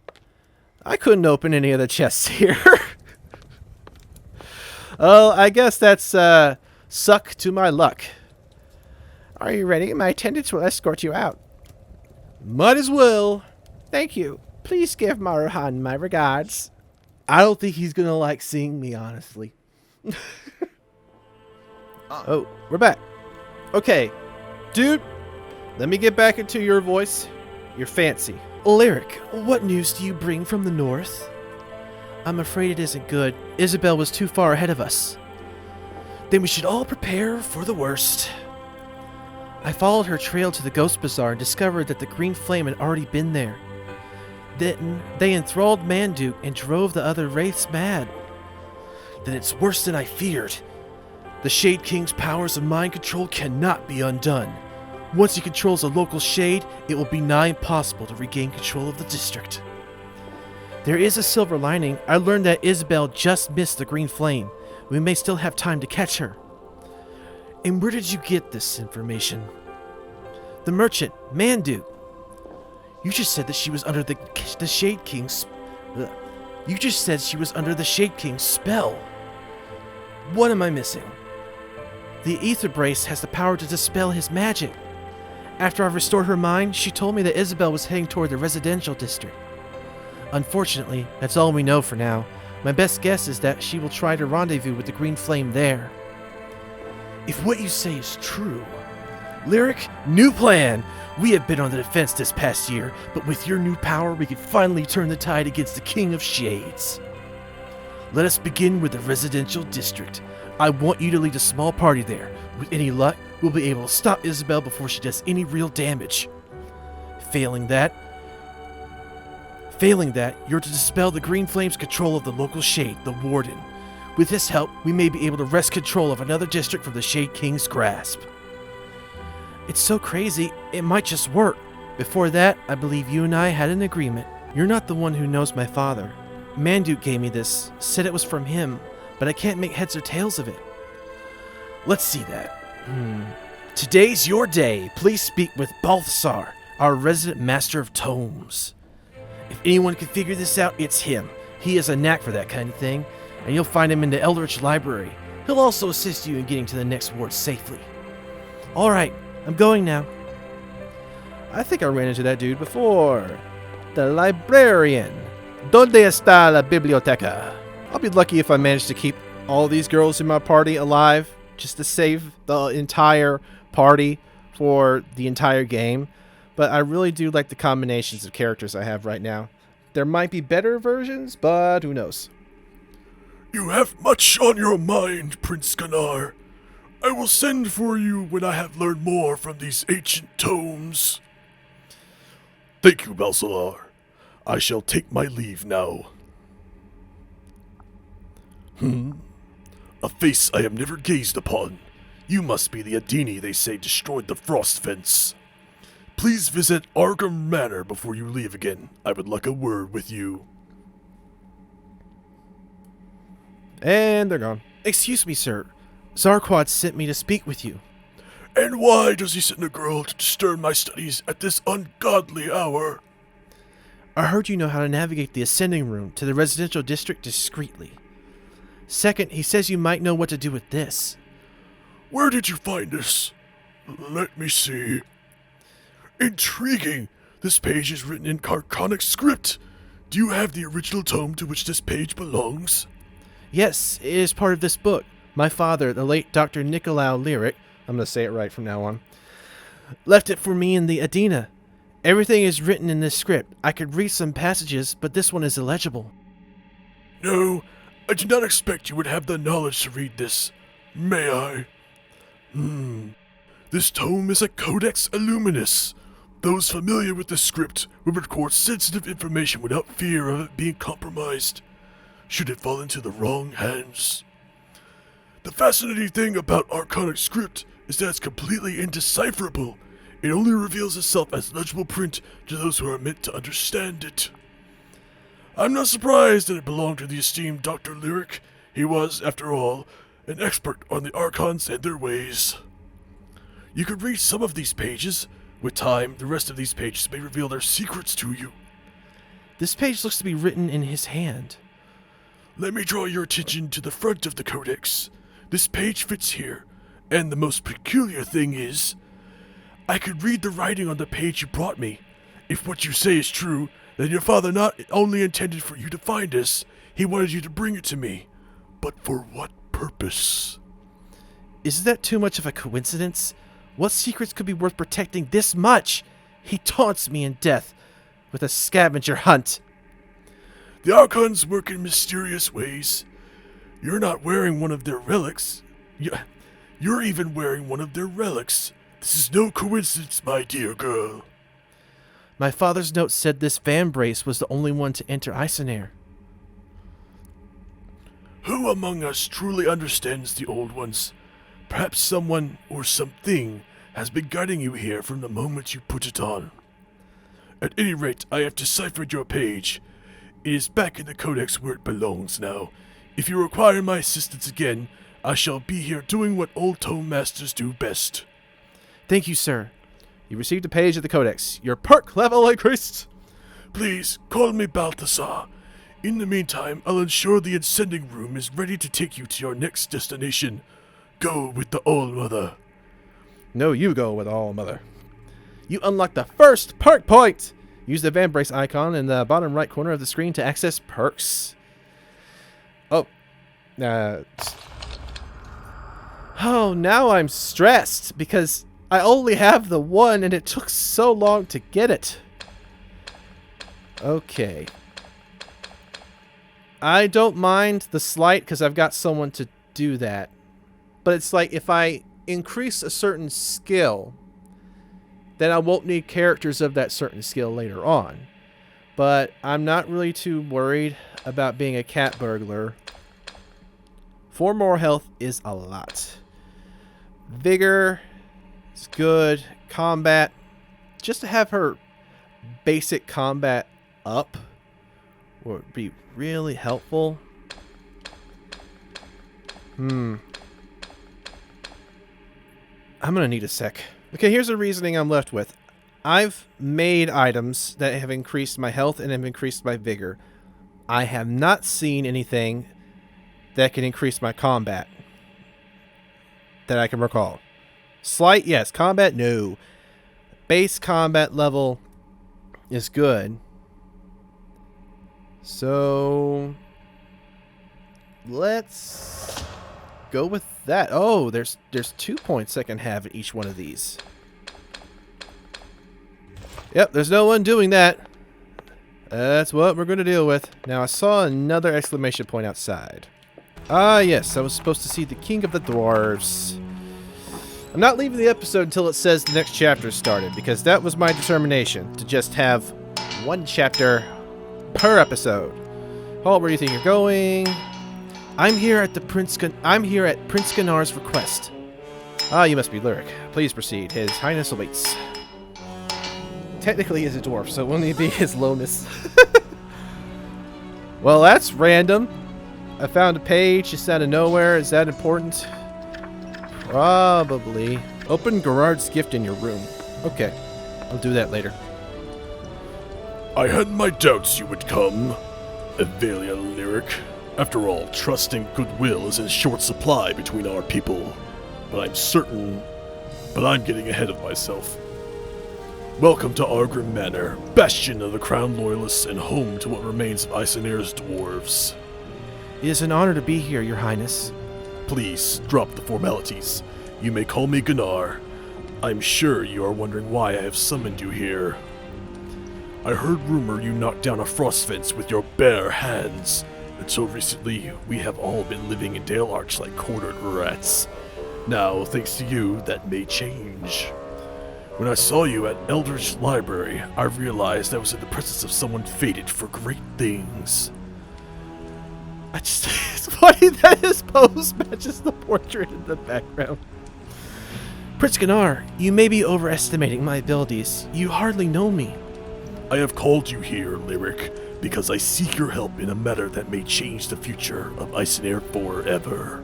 A: I couldn't open any of the chests here. Oh, I guess that's suck to my luck. Are you ready? My attendants will escort you out. Might as well. Thank you. Please give Maruhan my regards. I don't think he's gonna like seeing me, honestly. Oh, we're back. Okay, dude, let me get back into your voice. You're fancy. Lyric, what news do you bring from the north? I'm afraid it isn't good. Isabel was too far ahead of us. Then we should all prepare for the worst. I followed her trail to the Ghost Bazaar and discovered that the green flame had already been there. Then they enthralled Manduke and drove the other wraiths mad. Then it's worse than I feared. The Shade King's powers of mind control cannot be undone. Once he controls a local shade, it will be nigh impossible to regain control of the district. There is a silver lining. I learned that Isabel just missed the green flame. We may still have time to catch her. And where did you get this information? The merchant, Manduke. You just said that she was under the Shade King's... You just said she was under the Shade King's spell. What am I missing? The Ether Brace has the power to dispel his magic. After I restored her mind, she told me that Isabel was heading toward the residential district. Unfortunately, that's all we know for now. My best guess is that she will try to rendezvous with the green flame there. If what you say is true... Lyric, new plan! We have been on the defense this past year, but with your new power, we can finally turn the tide against the King of Shades. Let us begin with the residential district. I want you to lead a small party there. With any luck, we'll be able to stop Isabel before she does any real damage. Failing that, you're to dispel the green flame's control of the local shade, the Warden. With his help, we may be able to wrest control of another district from the Shade King's grasp. It's so crazy, it might just work. Before that, I believe you and I had an agreement. You're not the one who knows my father. Manduke gave me this, said it was from him, but I can't make heads or tails of it. Let's see that. Today's your day. Please speak with Balthasar, our resident master of tomes. If anyone can figure this out, it's him. He has a knack for that kind of thing, and you'll find him in the Eldritch Library. He'll also assist you in getting to the next ward safely. Alright, I'm going now. I think I ran into that dude before. The librarian. ¿Dónde está la biblioteca? I'll be lucky if I manage to keep all these girls in my party alive, just to save the entire party for the entire game. But I really do like the combinations of characters I have right now. There might be better versions, but who knows.
B: You have much on your mind, Prince Ganar. I will send for you when I have learned more from these ancient tomes. Thank you, Balthasar. I shall take my leave now. A face I have never gazed upon. You must be the Adini they say destroyed the frost fence. Please visit Arkham Manor before you leave again. I would like a word with you.
A: And they're gone. Excuse me, sir. Zarquad sent me to speak with you.
B: And why does he send a girl to disturb my studies at this ungodly hour?
A: I heard you know how to navigate the ascending room to the residential district discreetly. Second, he says you might know what to do with this.
B: Where did you find this? Let me see. Intriguing. This page is written in Carconic script. Do you have the original tome to which this page belongs?
A: Yes, it is part of this book. My father, the late Dr. Nicolau Lyric, I'm going to say it right from now on, left it for me in the Adina. Everything is written in this script. I could read some passages, but this one is illegible.
B: No, I do not expect you would have the knowledge to read this. May I? This tome is a Codex Illuminis. Those familiar with the script will record sensitive information without fear of it being compromised, should it fall into the wrong hands. The fascinating thing about Arcanic script is that it's completely indecipherable. It only reveals itself as legible print to those who are meant to understand it. I'm not surprised that it belonged to the esteemed Dr. Lyric. He was, after all,
F: an expert on the Archons and their ways. You could read some of these pages. With time, the rest of these pages may reveal their secrets to you.
C: This page looks to be written in his hand.
F: Let me draw your attention to the front of the codex. This page fits here, and the most peculiar thing is, I could read the writing on the page you brought me. If what you say is true, then your father not only intended for you to find us, he wanted you to bring it to me. But for what purpose?
C: Is that too much of a coincidence? What secrets could be worth protecting this much? He taunts me in death with a scavenger hunt.
F: The Archons work in mysterious ways. You're not wearing one of their relics. You're even wearing one of their relics. This is no coincidence, my dear girl.
C: My father's note said this Vambrace was the only one to enter Icenair.
F: Who among us truly understands the old ones? Perhaps someone or something has been guiding you here from the moment you put it on. At any rate, I have deciphered your page. It is back in the codex where it belongs now. If you require my assistance again, I shall be here doing what old tome masters do best.
C: Thank you, sir. You received a page of the codex. Your perk level increased.
F: Please, call me Balthazar. In the meantime, I'll ensure the ascending room is ready to take you to your next destination. Go with the All-Mother.
C: No, you go with All-Mother. You unlock the first perk point. Use the Vambrace icon in the bottom right corner of the screen to access perks. Oh, now I'm stressed because I only have the one and it took so long to get it. Okay. I don't mind the slight because I've got someone to do that. But it's like if I increase a certain skill, then I won't need characters of that certain skill later on. But I'm not really too worried about being a cat burglar. 4 more health is a lot. Vigor is good. Combat, just to have her basic combat up would be really helpful. I'm gonna need a sec. Okay, here's the reasoning I'm left with. I've made items that have increased my health and have increased my vigor. I have not seen anything that can increase my combat that I can recall. Slight, yes. Combat, no. Base combat level is good. So let's go with that. Oh, there's 2 points I can have at each one of these. Yep, there's no one doing that. That's what we're going to deal with. Now, I saw another exclamation point outside. Ah, yes, I was supposed to see the King of the Dwarves. I'm not leaving the episode until it says the next chapter started, because that was my determination, to just have 1 chapter per episode. Halt, where do you think you're going? I'm here at Prince Ganar's request. Ah, you must be Lyric. Please proceed. His Highness awaits. Technically, he's a dwarf, so wouldn't he be his lowness? Well, that's random. I found a page just out of nowhere. Is that important? Probably. Open Gerard's gift in your room. Okay, I'll do that later.
F: I had my doubts you would come, Avelia Lyric. After all, trust and goodwill is in short supply between our people. But I'm getting ahead of myself. Welcome to Argrim Manor, bastion of the Crown Loyalists and home to what remains of Icenair's dwarves.
C: It is an honor to be here, Your Highness.
F: Please, drop the formalities. You may call me Ganar. I'm sure you are wondering why I have summoned you here. I heard rumor you knocked down a frost fence with your bare hands. Until recently, we have all been living in Dale Arch like quartered rats. Now, thanks to you, that may change. When I saw you at Eldridge Library, I realized I was in the presence of someone fated for great things.
C: It's funny that his pose matches the portrait in the background. Prince Ganar, you may be overestimating my abilities. You hardly know me.
F: I have called you here, Lyric, because I seek your help in a matter that may change the future of Icenair forever.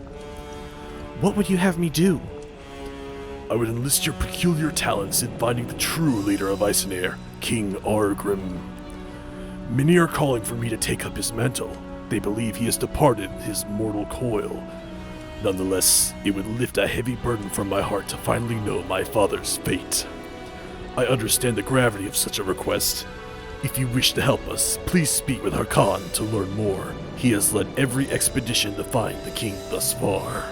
C: What would you have me do?
F: I would enlist your peculiar talents in finding the true leader of Icenair, King Argrim. Many are calling for me to take up his mantle. They believe he has departed his mortal coil. Nonetheless, it would lift a heavy burden from my heart to finally know my father's fate. I understand the gravity of such a request. If you wish to help us, please speak with Harkan to learn more. He has led every expedition to find the king thus far.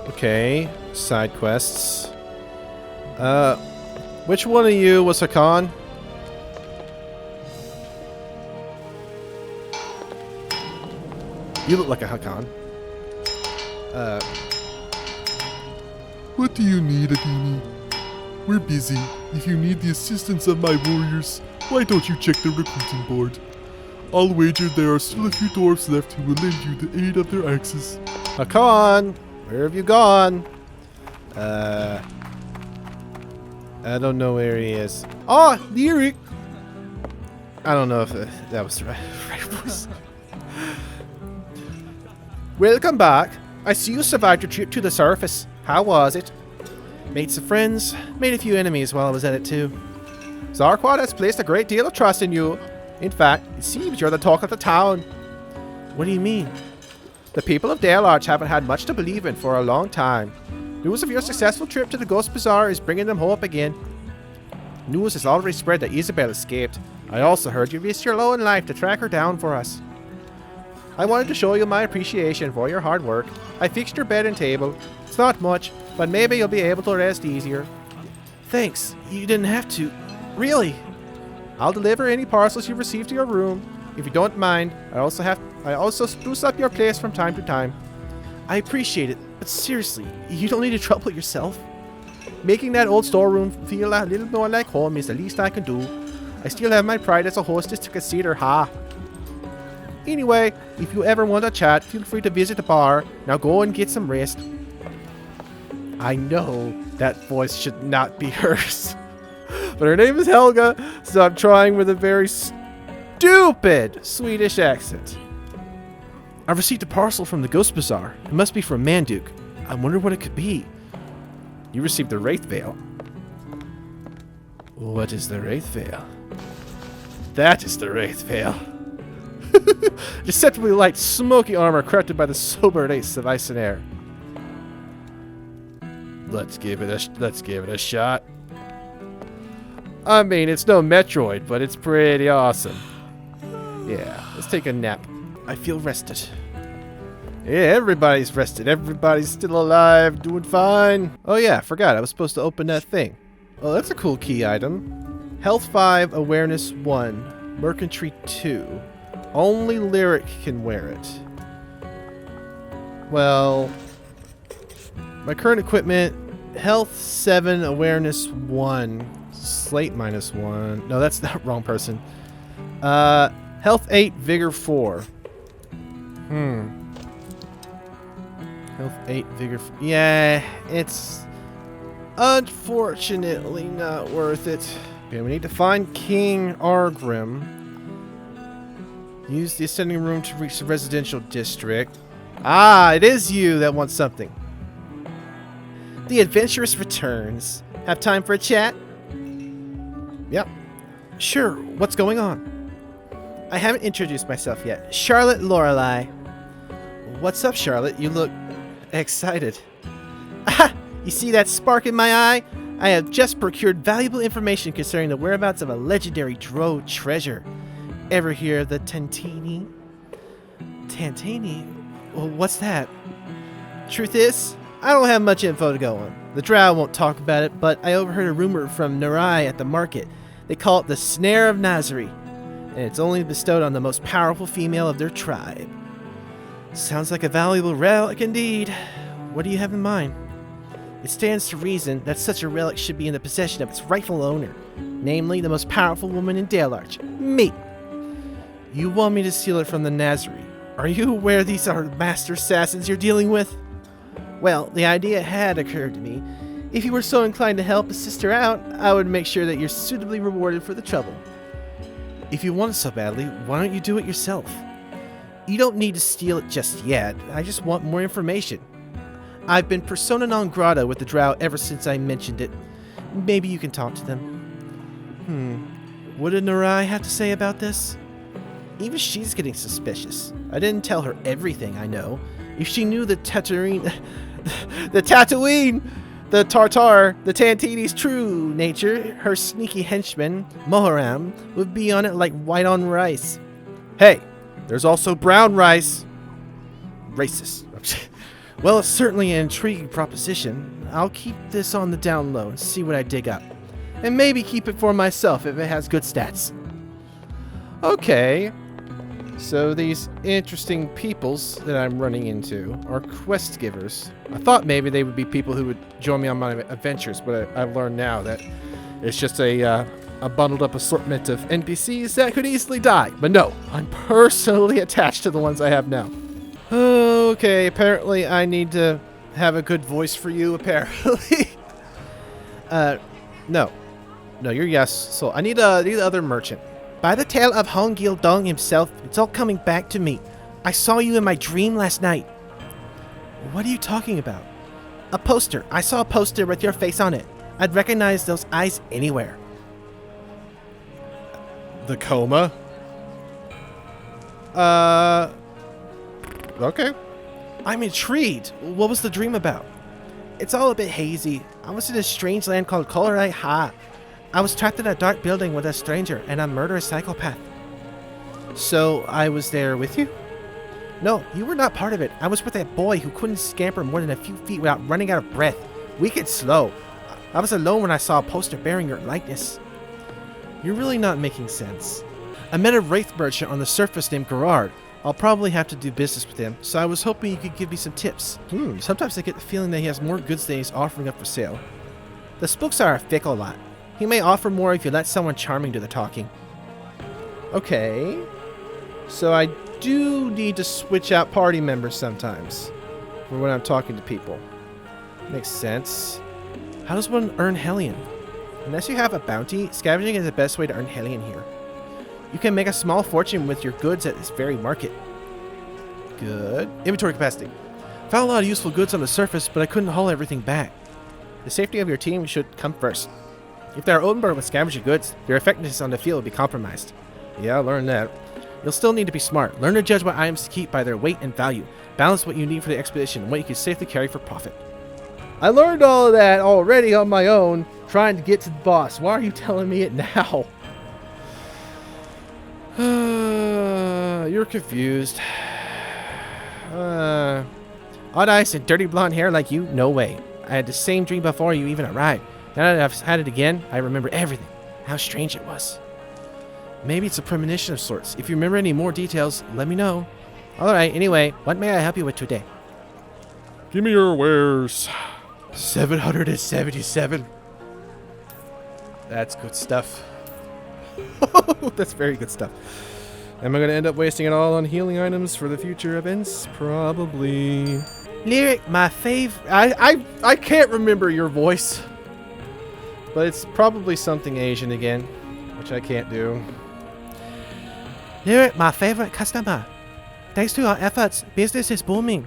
A: Okay, side quests. Which one of you was Hakan? You look like a Hakan.
F: What do you need, Adini? We're busy. If you need the assistance of my warriors, why don't you check the recruiting board? I'll wager there are still a few dwarves left who will lend you the aid of their axes.
A: Hakan, where have you gone? I don't know where he is. Oh, Lyric! I don't know if that was the right voice. Welcome back. I see you survived your trip to the surface. How was it? Made some friends, made a few enemies while I was at it too. Zarquad has placed a great deal of trust in you. In fact, it seems you're the talk of the town. What do you mean? The people of Dale Arch haven't had much to believe in for a long time. News of your successful trip to the Ghost Bazaar is bringing them hope again. News has already spread that Isabel escaped. I also heard you risked your lone life to track her down for us. I wanted to show you my appreciation for your hard work. I fixed your bed and table. It's not much, but maybe you'll be able to rest easier. Thanks. You didn't have to. Really? I'll deliver any parcels you receive to your room. If you don't mind, I also spruce up your place from time to time. I appreciate it, but seriously, you don't need to trouble yourself. Making that old storeroom feel a little more like home is the least I can do. I still have my pride as a hostess to consider, ha. Anyway, if you ever want to chat, feel free to visit the bar. Now go and get some rest. I know that voice should not be hers. But her name is Helga, so I'm trying with a very stupid Swedish accent. I've received a parcel from the Ghost Bazaar. It must be from Manduk. I wonder what it could be. You received the Wraith Veil. What is the Wraith Veil? That is the Wraith Veil. Deceptively light, smoky armor crafted by the sober race of ice and air. Let's give it a shot. I mean, it's no Metroid, but it's pretty awesome. Yeah, let's take a nap. I feel rested. Yeah, everybody's rested. Everybody's still alive, doing fine. Oh yeah, I forgot. I was supposed to open that thing. Oh, that's a cool key item. Health 5, Awareness 1, Mercantry 2. Only Lyric can wear it. Well, my current equipment, Health 7, Awareness 1, Slate -1. No, that's the wrong person. Health 8, Vigor 4. Health 8, Vigor 4. Yeah, it's unfortunately not worth it. Okay, we need to find King Argrim. Use the ascending room to reach the residential district. Ah, it is you that wants something. The adventurous returns. Have time for a chat? Yep. Sure, what's going on? I haven't introduced myself yet. Charlotte Lorelei. What's up, Charlotte? You look excited. Aha! You see that spark in my eye? I have just procured valuable information concerning the whereabouts of a legendary Drow treasure. Ever hear of the Tantini? Tantini? Well, what's that? Truth is, I don't have much info to go on. The Drow won't talk about it, but I overheard a rumor from Narai at the market. They call it the Snare of Nazari, and it's only bestowed on the most powerful female of their tribe. Sounds like a valuable relic indeed. What do you have in mind? It stands to reason that such a relic should be in the possession of its rightful owner, namely the most powerful woman in Dalarch, me. You want me to steal it from the Nazari. Are you aware these are master assassins you're dealing with? Well, the idea had occurred to me. If you were so inclined to help a sister out, I would make sure that you're suitably rewarded for the trouble. If you want it so badly, why don't you do it yourself? You don't need to steal it just yet. I just want more information. I've been persona non grata with the Drow ever since I mentioned it. Maybe you can talk to them. What did Narai have to say about this? Even she's getting suspicious. I didn't tell her everything I know. If she knew the Tatooine... the Tatooine! The Tartar, the Tantini's true nature, her sneaky henchman, Moharam, would be on it like white on rice. Hey, there's also brown rice. Racist. Well, it's certainly an intriguing proposition. I'll keep this on the down low and see what I dig up. And maybe keep it for myself if it has good stats. Okay. So these interesting peoples that I'm running into are quest givers. I thought maybe they would be people who would join me on my adventures, but I've learned now that it's just a bundled up assortment of NPCs that could easily die. But no, I'm personally attached to the ones I have now. Okay, apparently I need to have a good voice for you, apparently. No, you're yes. So I need the other merchant. By the tale of Hong Gil Dong himself, it's all coming back to me. I saw you in my dream last night. What are you talking about? A poster. I saw a poster with your face on it. I'd recognize those eyes anywhere. The coma? Okay. I'm intrigued. What was the dream about? It's all a bit hazy. I was in a strange land called Kolorai Ha. I was trapped in a dark building with a stranger and a murderous psychopath. So I was there with you? No, you were not part of it. I was with a boy who couldn't scamper more than a few feet without running out of breath. Weak and slow. I was alone when I saw a poster bearing your likeness. You're really not making sense. I met a wraith merchant on the surface named Gerard. I'll probably have to do business with him, so I was hoping you could give me some tips. Sometimes I get the feeling that he has more goods than he's offering up for sale. The spooks are a fickle lot. He may offer more if you let someone charming do the talking. Okay. So I do need to switch out party members sometimes for when I'm talking to people. Makes sense. How does one earn Hellion? Unless you have a bounty, scavenging is the best way to earn Hellion here. You can make a small fortune with your goods at this very market. Good. Inventory capacity. Found a lot of useful goods on the surface, but I couldn't haul everything back. The safety of your team should come first. If they are overburdened with scavenging goods, their effectiveness on the field will be compromised. Yeah, I learned that. You'll still need to be smart. Learn to judge what items to keep by their weight and value. Balance what you need for the expedition and what you can safely carry for profit. I learned all of that already on my own, trying to get to the boss. Why are you telling me it now? You're confused. Odd eyes and dirty blonde hair like you? No way. I had the same dream before you even arrived. Now that I've had it again, I remember everything. How strange it was. Maybe it's a premonition of sorts. If you remember any more details, let me know. Alright, anyway, what may I help you with today?
F: Give me your wares.
A: 777. That's good stuff. That's very good stuff. Am I going to end up wasting it all on healing items for the future events? Probably. Lyric, my favorite. I can't remember your voice. But it's probably something Asian again, which I can't do. Lyric, my favorite customer. Thanks to our efforts, business is booming.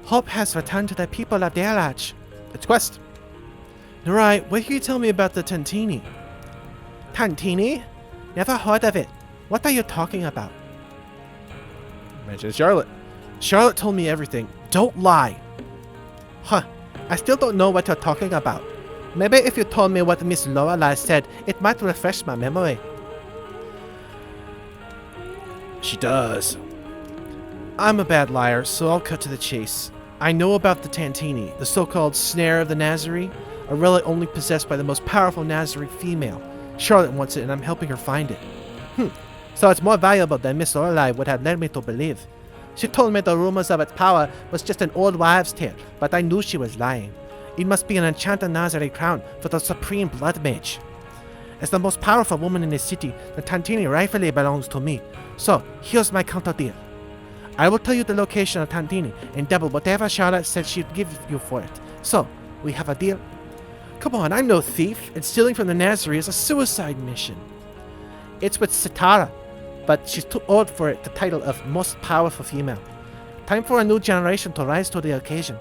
A: Hope has returned to the people of Derlach. It's Quest. Alright, what can you tell me about the Tantini? Tantini? Never heard of it. What are you talking about? Mention Charlotte. Charlotte told me everything. Don't lie. Huh. I still don't know what you're talking about. Maybe if you told me what Miss Lorelei said, it might refresh my memory. She does. I'm a bad liar, so I'll cut to the chase. I know about the Tantini, the so-called Snare of the Nazarene, a relic only possessed by the most powerful Nazarene female. Charlotte wants it, and I'm helping her find it. So it's more valuable than Miss Lorelei would have led me to believe. She told me the rumors of its power was just an old wives' tale, but I knew she was lying. It must be an enchanted Nazarene crown for the supreme blood mage. As the most powerful woman in the city, the Tantini rightfully belongs to me. So, here's my counter deal. I will tell you the location of Tantini and double whatever Charlotte said she'd give you for it. So, we have a deal? Come on, I'm no thief, and stealing from the Nazarene is a suicide mission. It's with Sitara.
C: but she's too old for it, the title of most powerful female. Time for a new generation to rise to the occasion.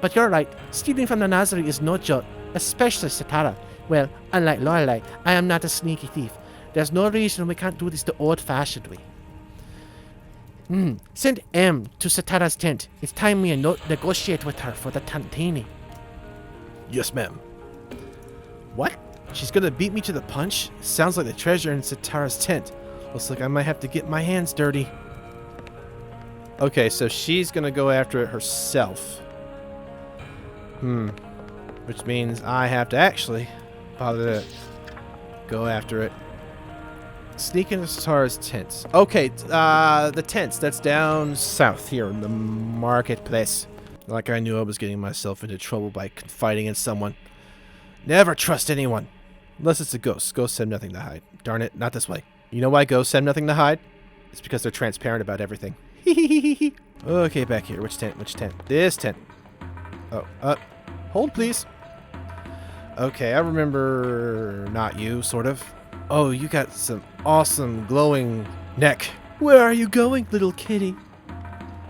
C: But you're right, stealing from the Nazari is no joke, especially Satara. Well, unlike Lorelei, I am not a sneaky thief. There's no reason we can't do this the old-fashioned way. Send M to Satara's tent. It's time we negotiate with her for the Tantini.
F: Yes, ma'am.
C: What? She's gonna beat me to the punch? Sounds like the treasure in Satara's tent. Looks like I might have to get my hands dirty.
A: Okay, so she's gonna go after it herself. Which means I have to actually bother to go after it. Sneak into Satara's tents. Okay, the tents, that's down south here in the marketplace. Like I knew I was getting myself into trouble by confiding in someone. Never trust anyone. Unless it's a ghost. Ghosts have nothing to hide. Darn it, not this way. You know why ghosts have nothing to hide? It's because they're transparent about everything. Okay, back here. Which tent? Which tent? This tent. Oh, hold please. Okay, I remember not you, sort of. Oh, you got some awesome glowing neck.
C: Where are you going, little kitty?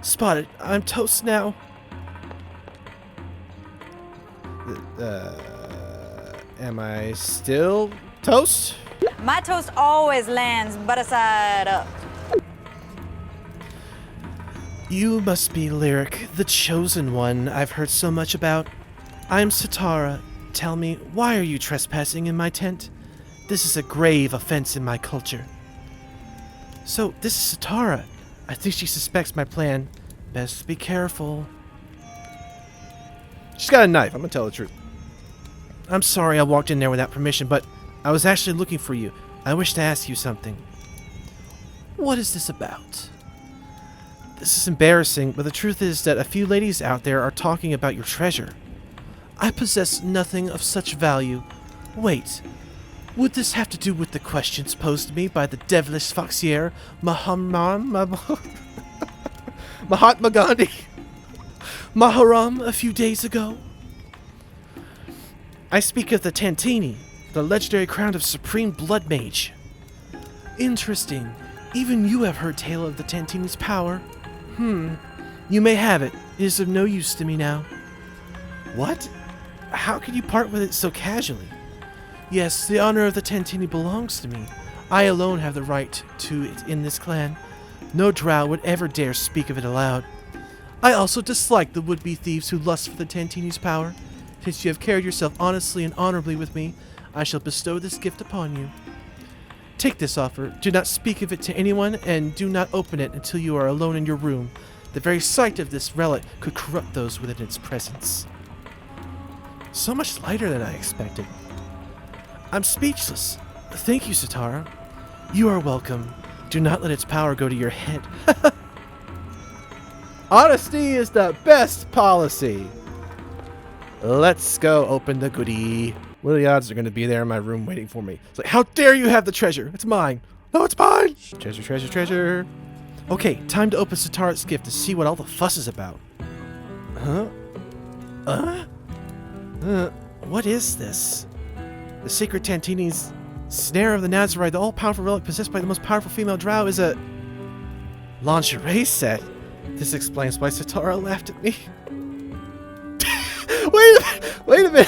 C: Spotted. I'm toast now.
A: Am I still toast?
G: My toast always lands butter side up.
C: You must be Lyric, the chosen one I've heard so much about. I'm Satara. Tell me, why are you trespassing in my tent? This is a grave offense in my culture. So, this is Satara. I think she suspects my plan. Best be careful.
A: She's got a knife. I'm gonna tell the truth.
C: I'm sorry I walked in there without permission, but I was actually looking for you. I wish to ask you something. What is this about? This is embarrassing, but the truth is that a few ladies out there are talking about your treasure. I possess nothing of such value. Wait, would this have to do with the questions posed to me by the devilish foxier Mahatma Gandhi Maharam a few days ago? I speak of the Tantini, the legendary crown of Supreme Blood Mage. Interesting. Even you have heard tale of the Tantini's power. You may have it. It is of no use to me now. What? How can you part with it so casually? Yes, the honor of the Tantini belongs to me. I alone have the right to it in this clan. No drow would ever dare speak of it aloud. I also dislike the would-be thieves who lust for the Tantini's power. Since you have carried yourself honestly and honorably with me, I shall bestow this gift upon you. Take this offer. Do not speak of it to anyone, and do not open it until you are alone in your room. The very sight of this relic could corrupt those within its presence. So much lighter than I expected. I'm speechless. Thank you, Satara. You are welcome. Do not let its power go to your head.
A: Honesty is the best policy. Let's go open the goodie. What are the odds they're going to be there in my room waiting for me? It's like, how dare you have the treasure? It's mine. No, it's mine. Treasure, treasure, treasure.
C: Okay, time to open Satara's gift to see what all the fuss is about. What is this? The Sacred Tantini's Snare of the Nazarite, the all-powerful relic possessed by the most powerful female drow, is a lingerie set. This explains why Satara laughed at me. Wait a minute!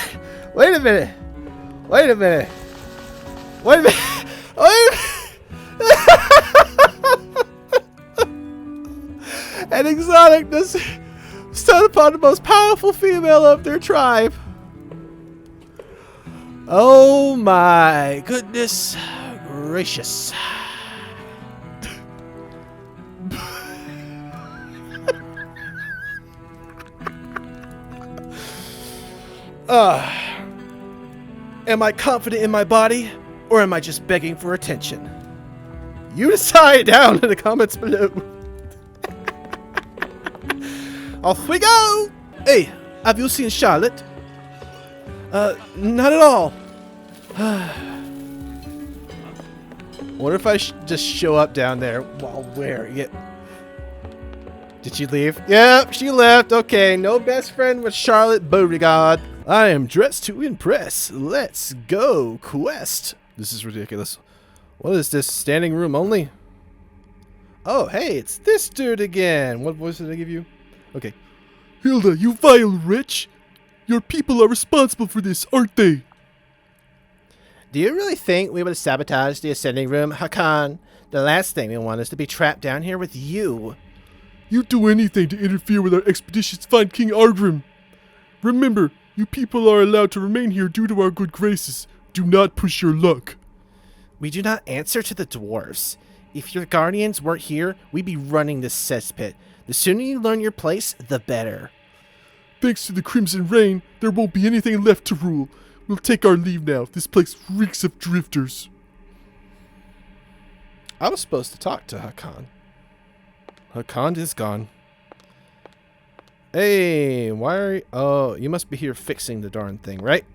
C: An exotic bestowed upon the most powerful female of their tribe. Oh my goodness gracious. Am I confident in my body, or am I just begging for attention? You decide down in the comments below. Off we go! Hey, have you seen Charlotte? Not at all. What if I just show up down there while wearing it? Did she leave? Yep, she left. Okay, no best friend with Charlotte Beauregard. I am dressed to impress. Let's go, quest. This is ridiculous. What is this? Standing room only?
A: Oh, hey, it's this dude again. What voice did I give you? Okay.
F: Hilda, you vile wretch! Your people are responsible for this, aren't they?
A: Do you really think we would have sabotaged the ascending room, Hakan? The last thing we want is to be trapped down here with you.
F: You'd do anything to interfere with our expedition to find King Argrim. Remember, you people are allowed to remain here due to our good graces. Do not push your luck.
A: We do not answer to the dwarves. If your guardians weren't here, we'd be running this cesspit. The sooner you learn your place, the better.
F: Thanks to the Crimson Rain, there won't be anything left to rule. We'll take our leave now. This place reeks of drifters.
A: I was supposed to talk to Hakan. Hakan is gone. Hey, why are you... Oh, you must be here fixing the darn thing, right?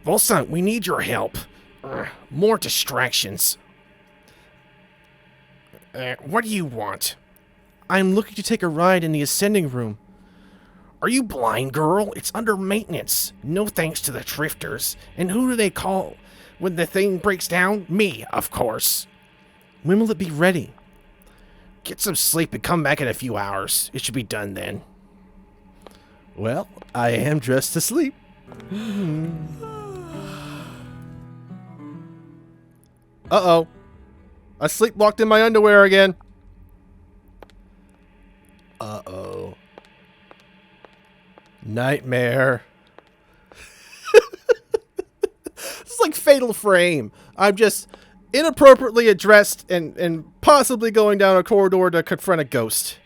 B: Volson, we need your help. More distractions. What do you want?
A: I'm looking to take a ride in the ascending room.
B: Are you blind, girl? It's under maintenance. No thanks to the drifters. And who do they call when the thing breaks down? Me, of course.
A: When will it be ready?
B: Get some sleep and come back in a few hours. It should be done then.
A: Well, I am dressed to sleep. Uh-oh. I sleepwalked in my underwear again. Uh-oh. Nightmare. It's like Fatal Frame. I'm just inappropriately addressed and possibly going down a corridor to confront a ghost.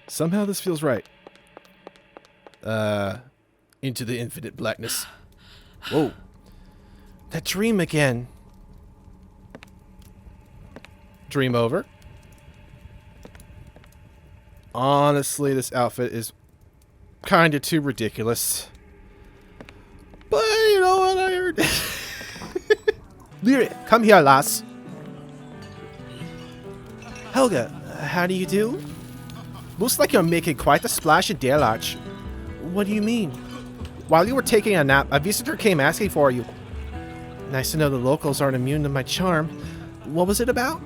A: Somehow this feels right. Into the infinite blackness. Whoa. That dream again. Dream over. Honestly, this outfit is kind of too ridiculous. But you know what I heard? Lyric, come here, lass. Helga, how do you do? Looks like you're making quite a splash in Dale Arch. What do you mean? While you were taking a nap, a visitor came asking for you. Nice to know the locals aren't immune to my charm. What was it about?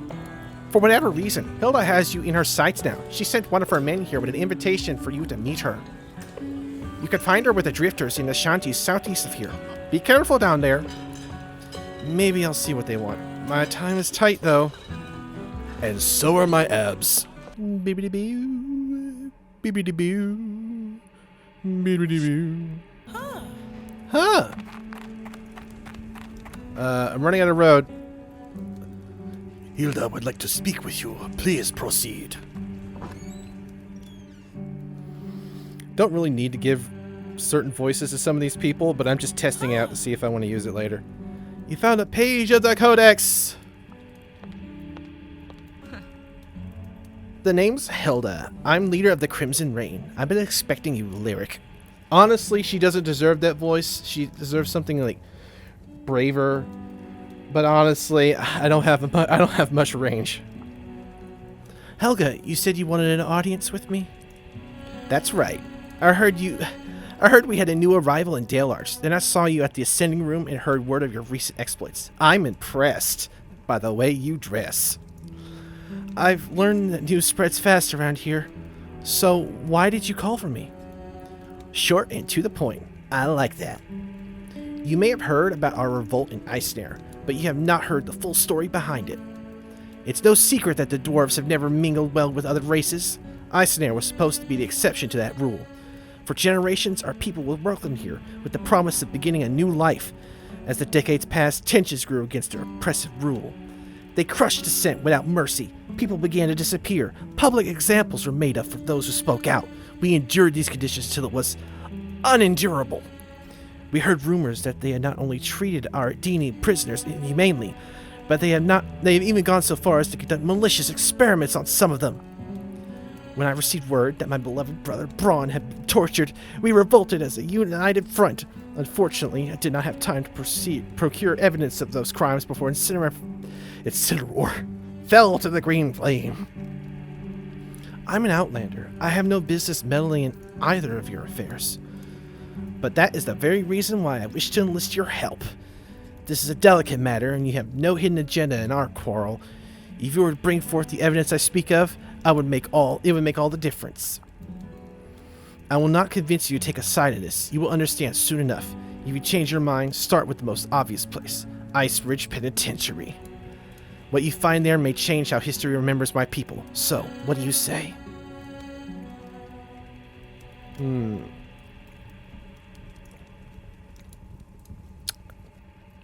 A: For whatever reason, Hilda has you in her sights now. She sent one of her men here with an invitation for you to meet her. You can find her with the drifters in the shanties southeast of here. Be careful down there. Maybe I'll see what they want. My time is tight, though.
F: And so are my abs.
A: Bibbidi-boo. Bibbidi-boo. Bibbidi-boo. Huh. I'm running out of road.
F: Hilda would like to speak with you. Please proceed.
A: Don't really need to give certain voices to some of these people, but I'm just testing out to see if I want to use it later. You found a page of the Codex! The name's Hilda. I'm leader of the Crimson Rain. I've been expecting you, Lyric. Honestly, she doesn't deserve that voice. She deserves something like braver. But honestly, I don't have much range. Helga, you said you wanted an audience with me? That's right. I heard we had a new arrival in Dale Arch. Then I saw you at the Ascending Room and heard word of your recent exploits. I'm impressed by the way you dress. I've learned that news spreads fast around here. So why did you call for me? Short and to the point. I like that. You may have heard about our revolt in Icesnare, but you have not heard the full story behind it. It's no secret that the dwarves have never mingled well with other races. Icesnare was supposed to be the exception to that rule. For generations, our people were welcomed here with the promise of beginning a new life. As the decades passed, tensions grew against their oppressive rule. They crushed dissent without mercy. People began to disappear. Public examples were made up for those who spoke out. We endured these conditions till it was unendurable. We heard rumors that they had not only treated our Dini prisoners inhumanely, but they have even gone so far as to conduct malicious experiments on some of them. When I received word that my beloved brother Braun had been tortured, we revolted as a united front. Unfortunately, I did not have time to procure evidence of those crimes before Incineroar fell to the green flame. I'm an outlander. I have no business meddling in either of your affairs. But that is the very reason why I wish to enlist your help. This is a delicate matter, and you have no hidden agenda in our quarrel. If you were to bring forth the evidence I speak of, it would make all the difference. I will not convince you to take a side in this. You will understand soon enough. If you change your mind, start with the most obvious place, Ice Ridge Penitentiary. What you find there may change how history remembers my people. So, what do you say?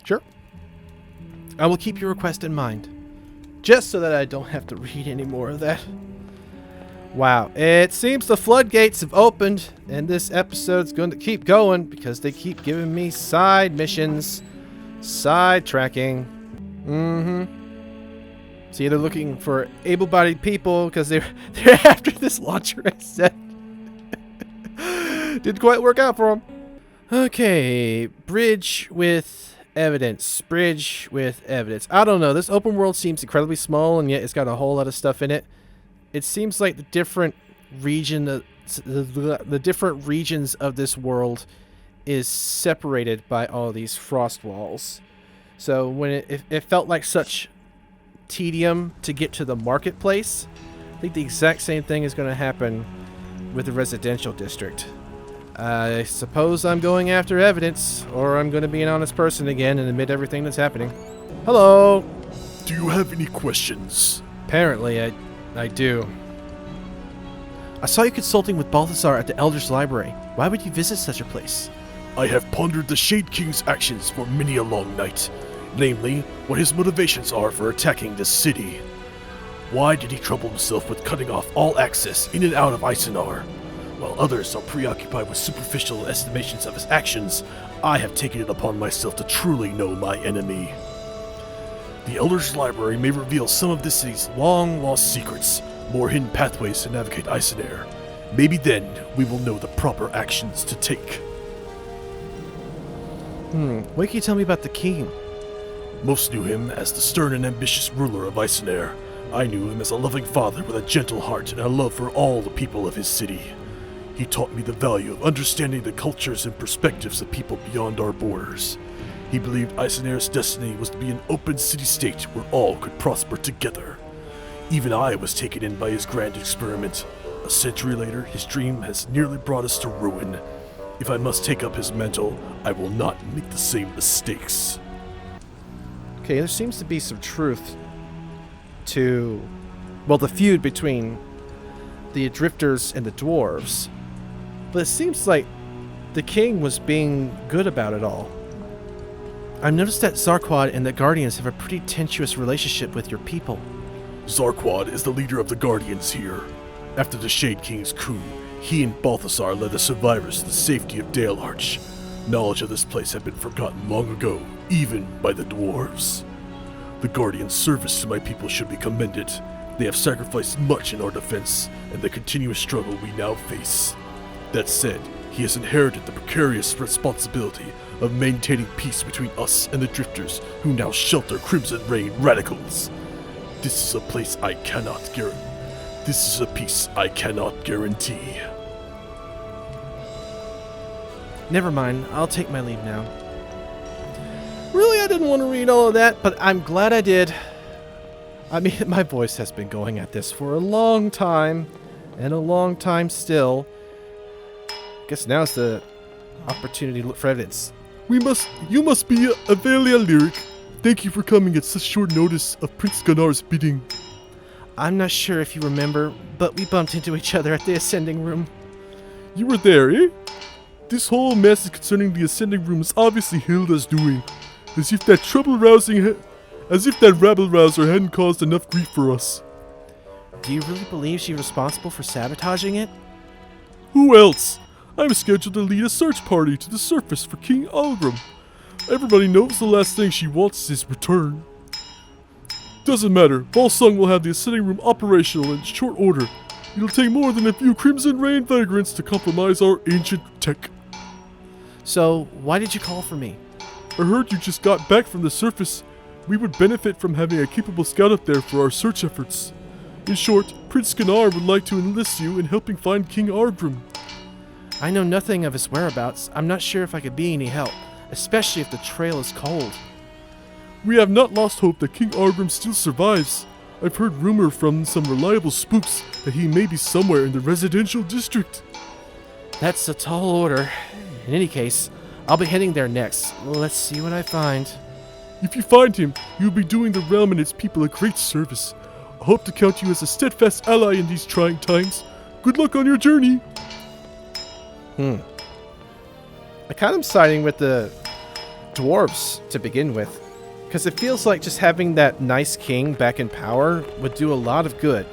A: Sure. I will keep your request in mind. Just so that I don't have to read any more of that. Wow. It seems the floodgates have opened, and this episode's going to keep going because they keep giving me side missions. Sidetracking. See, they're looking for able-bodied people because they're after this launcher, I said. Didn't quite work out for them. Okay, bridge with evidence. Bridge with evidence. I don't know. This open world seems incredibly small, and yet it's got a whole lot of stuff in it. It seems like the different region, the different regions of this world is separated by all these frost walls. So when it felt like such tedium to get to the marketplace, I think the exact same thing is going to happen with the residential district. I suppose I'm going after evidence, or I'm going to be an honest person again and admit everything that's happening. Hello!
F: Do you have any questions?
A: Apparently, I do. I saw you consulting with Balthazar at the Elder's Library. Why would you visit such a place?
F: I have pondered the Shade King's actions for many a long night. Namely, what his motivations are for attacking this city. Why did he trouble himself with cutting off all access in and out of Eisenar? While others are preoccupied with superficial estimations of his actions, I have taken it upon myself to truly know my enemy. The Elder's Library may reveal some of this city's long-lost secrets, more hidden pathways to navigate Eisenar. Maybe then we will know the proper actions to take.
A: What can you tell me about the king?
F: Most knew him as the stern and ambitious ruler of Eisenar. I knew him as a loving father with a gentle heart and a love for all the people of his city. He taught me the value of understanding the cultures and perspectives of people beyond our borders. He believed Eisenar's destiny was to be an open city-state where all could prosper together. Even I was taken in by his grand experiment. A century later, his dream has nearly brought us to ruin. If I must take up his mantle, I will not make the same mistakes.
A: Okay, there seems to be some truth to, well, the feud between the drifters and the dwarves. But it seems like the king was being good about it all. I've noticed that Zarquad and the Guardians have a pretty tenuous relationship with your people.
F: Zarquad is the leader of the Guardians here. After the Shade King's coup, he and Balthazar led the survivors to the safety of Dale Arch. Knowledge of this place had been forgotten long ago, even by the dwarves. The Guardians' service to my people should be commended. They have sacrificed much in our defense, and the continuous struggle we now face. That said, he has inherited the precarious responsibility of maintaining peace between us and the drifters who now shelter Crimson Rain radicals. This is a place I cannot guarantee. This is a peace I cannot guarantee.
A: Never mind, I'll take my leave now. Really, I didn't want to read all of that, but I'm glad I did. I mean, my voice has been going at this for a long time, and a long time still. Guess now's the opportunity to look for evidence.
F: You must be Avelia Lyric. Thank you for coming at such short notice of Prince Gunnar's bidding.
A: I'm not sure if you remember, but we bumped into each other at the Ascending Room.
F: You were there, eh? This whole mess concerning the Ascending Room is obviously Hilda's doing. As if that rabble-rouser hadn't caused enough grief for us.
A: Do you really believe she's responsible for sabotaging it?
F: Who else? I'm scheduled to lead a search party to the surface for King Algrim. Everybody knows the last thing she wants is his return. Doesn't matter, Volsung will have the Ascending Room operational in short order. It'll take more than a few Crimson Rain vagrants to compromise our ancient tech.
A: So, why did you call for me?
F: I heard you just got back from the surface. We would benefit from having a capable scout up there for our search efforts. In short, Prince Gunnar would like to enlist you in helping find King Argrim.
A: I know nothing of his whereabouts. I'm not sure if I could be any help, especially if the trail is cold.
F: We have not lost hope that King Argrim still survives. I've heard rumor from some reliable spooks that he may be somewhere in the residential district.
C: That's a tall order. In any case, I'll be heading there next. Let's see what I find.
F: If you find him, you'll be doing the realm and its people a great service. I hope to count you as a steadfast ally in these trying times. Good luck on your journey.
A: I kind of siding with the dwarves to begin with, because it feels like just having that nice king back in power would do a lot of good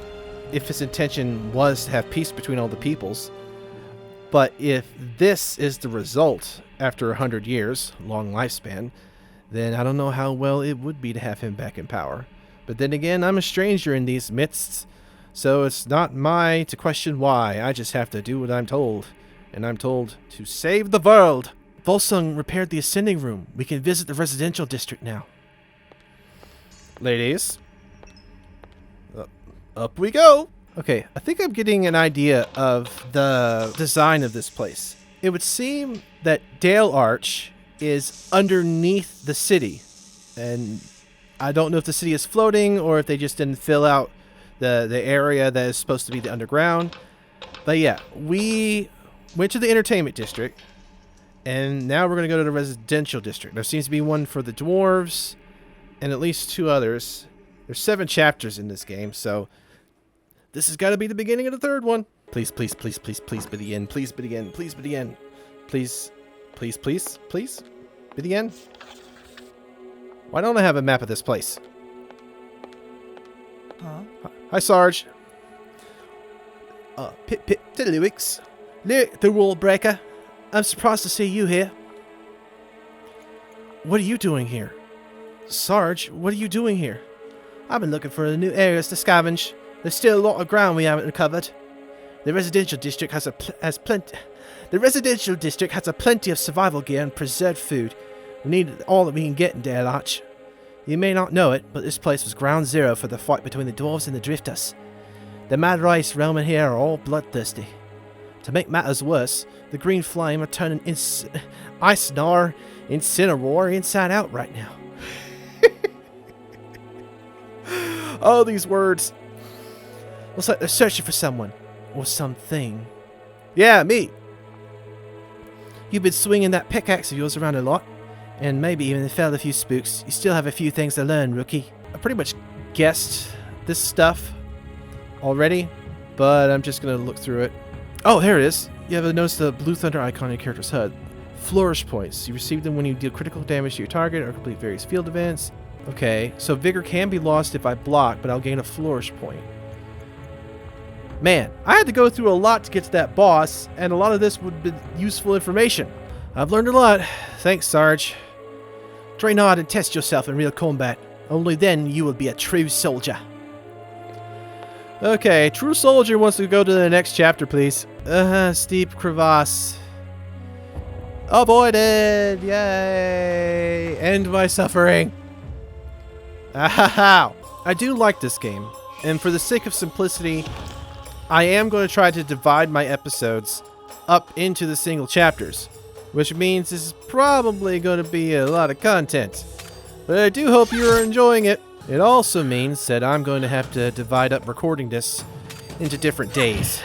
A: if his intention was to have peace between all the peoples. But if this is the result after 100 years, long lifespan, then I don't know how well it would be to have him back in power. But then again, I'm a stranger in these midsts, so it's not mine to question why. I just have to do what I'm told. And I'm told to save the world.
C: Volsung repaired the ascending room. We can visit the residential district now.
A: Ladies, up we go. Okay, I think I'm getting an idea of the design of this place. It would seem that Dale Arch is underneath the city, and I don't know if the city is floating or if they just didn't fill out the area that is supposed to be the underground. But yeah, we went to the entertainment district, and now we're going to go to the residential district. There seems to be one for the dwarves and at least 2 others. There's 7 chapters in this game, so this has got to be the beginning of the 3rd one. Please, please, please, please, please be the end. Please be the end. Please be the end. Please, please, please, please be the end. Why don't I have a map of this place?
D: Huh?
A: Hi, Sarge. Pip, Tiddlywicks. Lyric the rule breaker. I'm surprised to see you here.
C: What are you doing here? Sarge, what are you doing here?
A: I've been looking for new areas to scavenge. There's still a lot of ground we haven't covered. The residential district has plenty. The residential district has plenty of survival gear and preserved food. We need all that we can get in Dale Arch. You may not know it, but this place was ground zero for the fight between the dwarves and the drifters. The mad race roaming here are all bloodthirsty. To make matters worse, the green flame are turning Icenar Incineroar inside out right now. Oh, these words. Looks like they're searching for someone. Or something. Yeah, me. You've been swinging that pickaxe of yours around a lot. And maybe even felled a few spooks. You still have a few things to learn, rookie. I pretty much guessed this stuff already, but I'm just going to look through it. Oh, here it is. You ever notice the blue thunder icon on your character's HUD? Flourish points. You receive them when you deal critical damage to your target or complete various field events. Okay, so vigor can be lost if I block, but I'll gain a flourish point. Man, I had to go through a lot to get to that boss, and a lot of this would be useful information. I've learned a lot. Thanks, Sarge. Train hard and test yourself in real combat. Only then you will be a true soldier. Okay, true soldier wants to go to the next chapter, please. Steep crevasse. Avoided! Yay! End my suffering. Ahaha! I do like this game, and for the sake of simplicity, I am going to try to divide my episodes up into the single chapters, which means this is probably going to be a lot of content. But I do hope you're enjoying it. It also means that I'm going to have to divide up recording this into different days,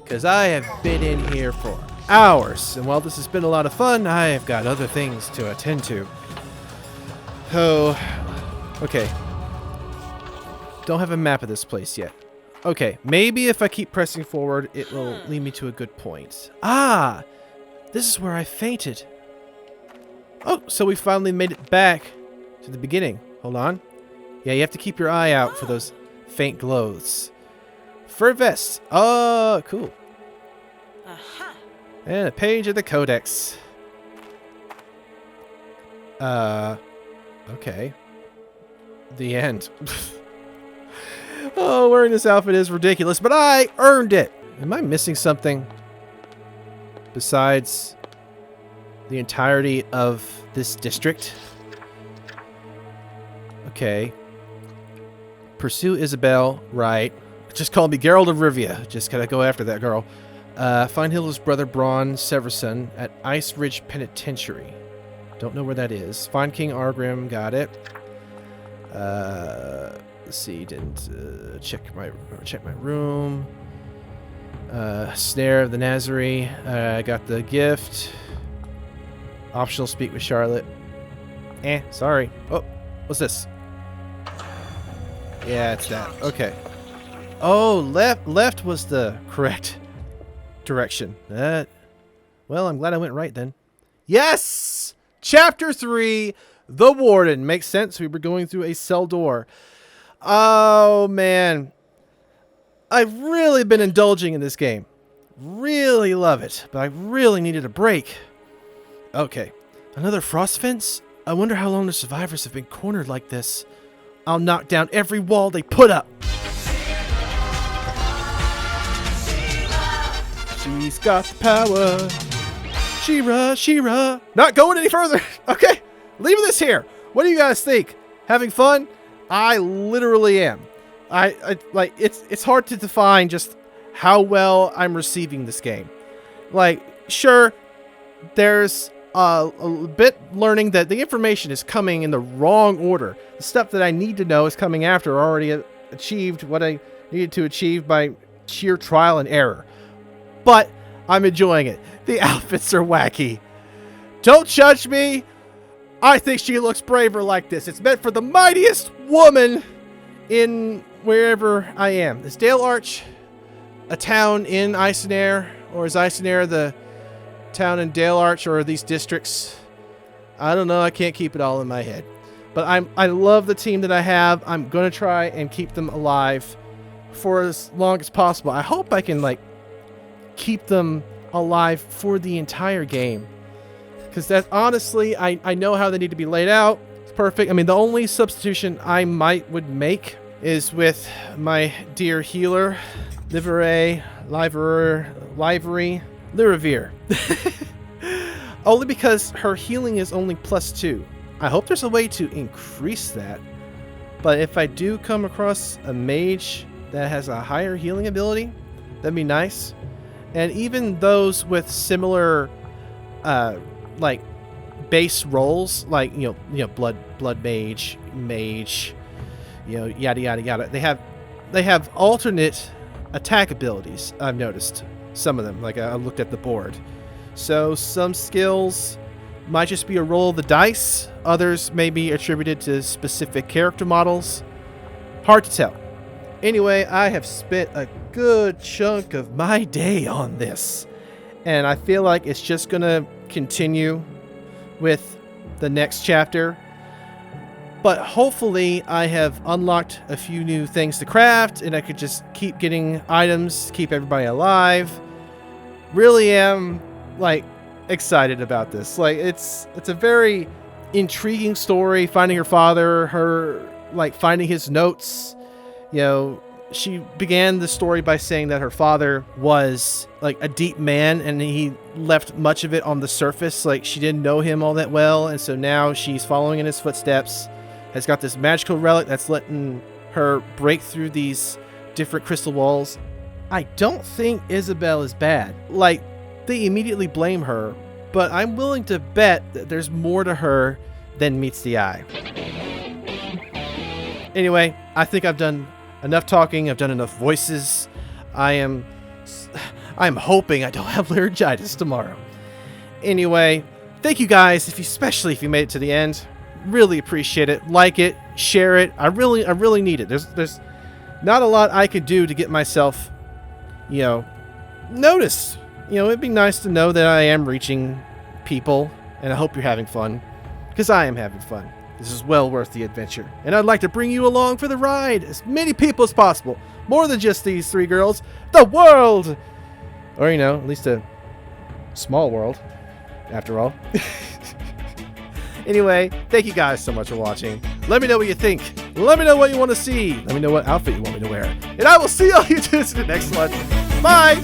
A: because I have been in here for hours, and while this has been a lot of fun, I have got other things to attend to. So, okay. Don't have a map of this place yet. Okay, maybe if I keep pressing forward, it will lead me to a good point. Ah! This is where I fainted. Oh, so we finally made it back to the beginning. Hold on. Yeah, you have to keep your eye out for those faint glows. Fur vest. Oh, cool.
D: Aha.
A: And a page of the codex. Okay. The end. Oh, wearing this outfit is ridiculous, but I earned it. Am I missing something besides the entirety of this district? Okay. Pursue Isabel, right. Just call me Geralt of Rivia. Just gotta go after that girl. Find Hilda's brother Braun Severson at Ice Ridge Penitentiary. Don't know where that is. Find King Argrim, got it. let's see. Didn't check my room. Snare of the Nazarene. I got the gift. Optional speak with Charlotte. Sorry. Oh, what's this? Yeah, it's that. Okay. Oh, left was the correct direction. Well, I'm glad I went right then. Yes! Chapter 3, The Warden. Makes sense. We were going through a cell door. Oh, man. I've really been indulging in this game. Really love it, but I really needed a break. Okay. Another frost fence? I wonder how long the survivors have been cornered like this. I'll knock down every wall they put up. She's got the power. She-Ra. Not going any further. Okay. Leaving this here. What do you guys think? Having fun? I literally am. I like it's hard to define just how well I'm receiving this game. Like, sure, there's a bit learning that the information is coming in the wrong order. The stuff that I need to know is coming after I already achieved what I needed to achieve by sheer trial and error. But I'm enjoying it. The outfits are wacky. Don't judge me. I think she looks braver like this. It's meant for the mightiest woman in wherever I am. Is Dale Arch a town in Icenair? Or is Icenair the town in Dale Arch? Or are these districts? I don't know. I can't keep it all in my head. But I love the team that I have. I'm going to try and keep them alive for as long as possible. I hope I can, like, keep them alive for the entire game. Because that, honestly, I know how they need to be laid out. It's perfect. I mean, the only substitution I would make is with my dear healer, Livery. Only because her healing is only +2. I hope there's a way to increase that. But if I do come across a mage that has a higher healing ability, that'd be nice. And even those with similar, like, base roles, like, you know, blood mage, you know, yada yada yada. They have alternate attack abilities. I've noticed some of them. Like, I looked at the board. So some skills might just be a roll of the dice. Others may be attributed to specific character models. Hard to tell. Anyway, I have spent a good chunk of my day on this, and I feel like it's just gonna continue with the next chapter. But hopefully I have unlocked a few new things to craft, and I could just keep getting items to keep everybody alive. Really am, like, excited about this. Like, it's a very intriguing story, finding her father, her, like, finding his notes. You know, she began the story by saying that her father was, like, a deep man, and he left much of it on the surface. Like, she didn't know him all that well, and so now she's following in his footsteps, has got this magical relic that's letting her break through these different crystal walls. I don't think Isabel is bad. Like, they immediately blame her, but I'm willing to bet that there's more to her than meets the eye. Anyway, I think I've done enough talking. I've done enough voices. I'm hoping I don't have laryngitis tomorrow. Anyway, thank you guys, especially if you made it to the end. Really appreciate it. Like it, share it. I really need it. There's not a lot I could do to get myself, you know, noticed. You know, it'd be nice to know that I am reaching people, and I hope you're having fun, because I am having fun. This is well worth the adventure, and I'd like to bring you along for the ride. As many people as possible. More than just these 3 girls. The world! Or, you know, at least a small world, after all. Anyway, thank you guys so much for watching. Let me know what you think. Let me know what you want to see. Let me know what outfit you want me to wear. And I will see all you dudes in the next one. Bye!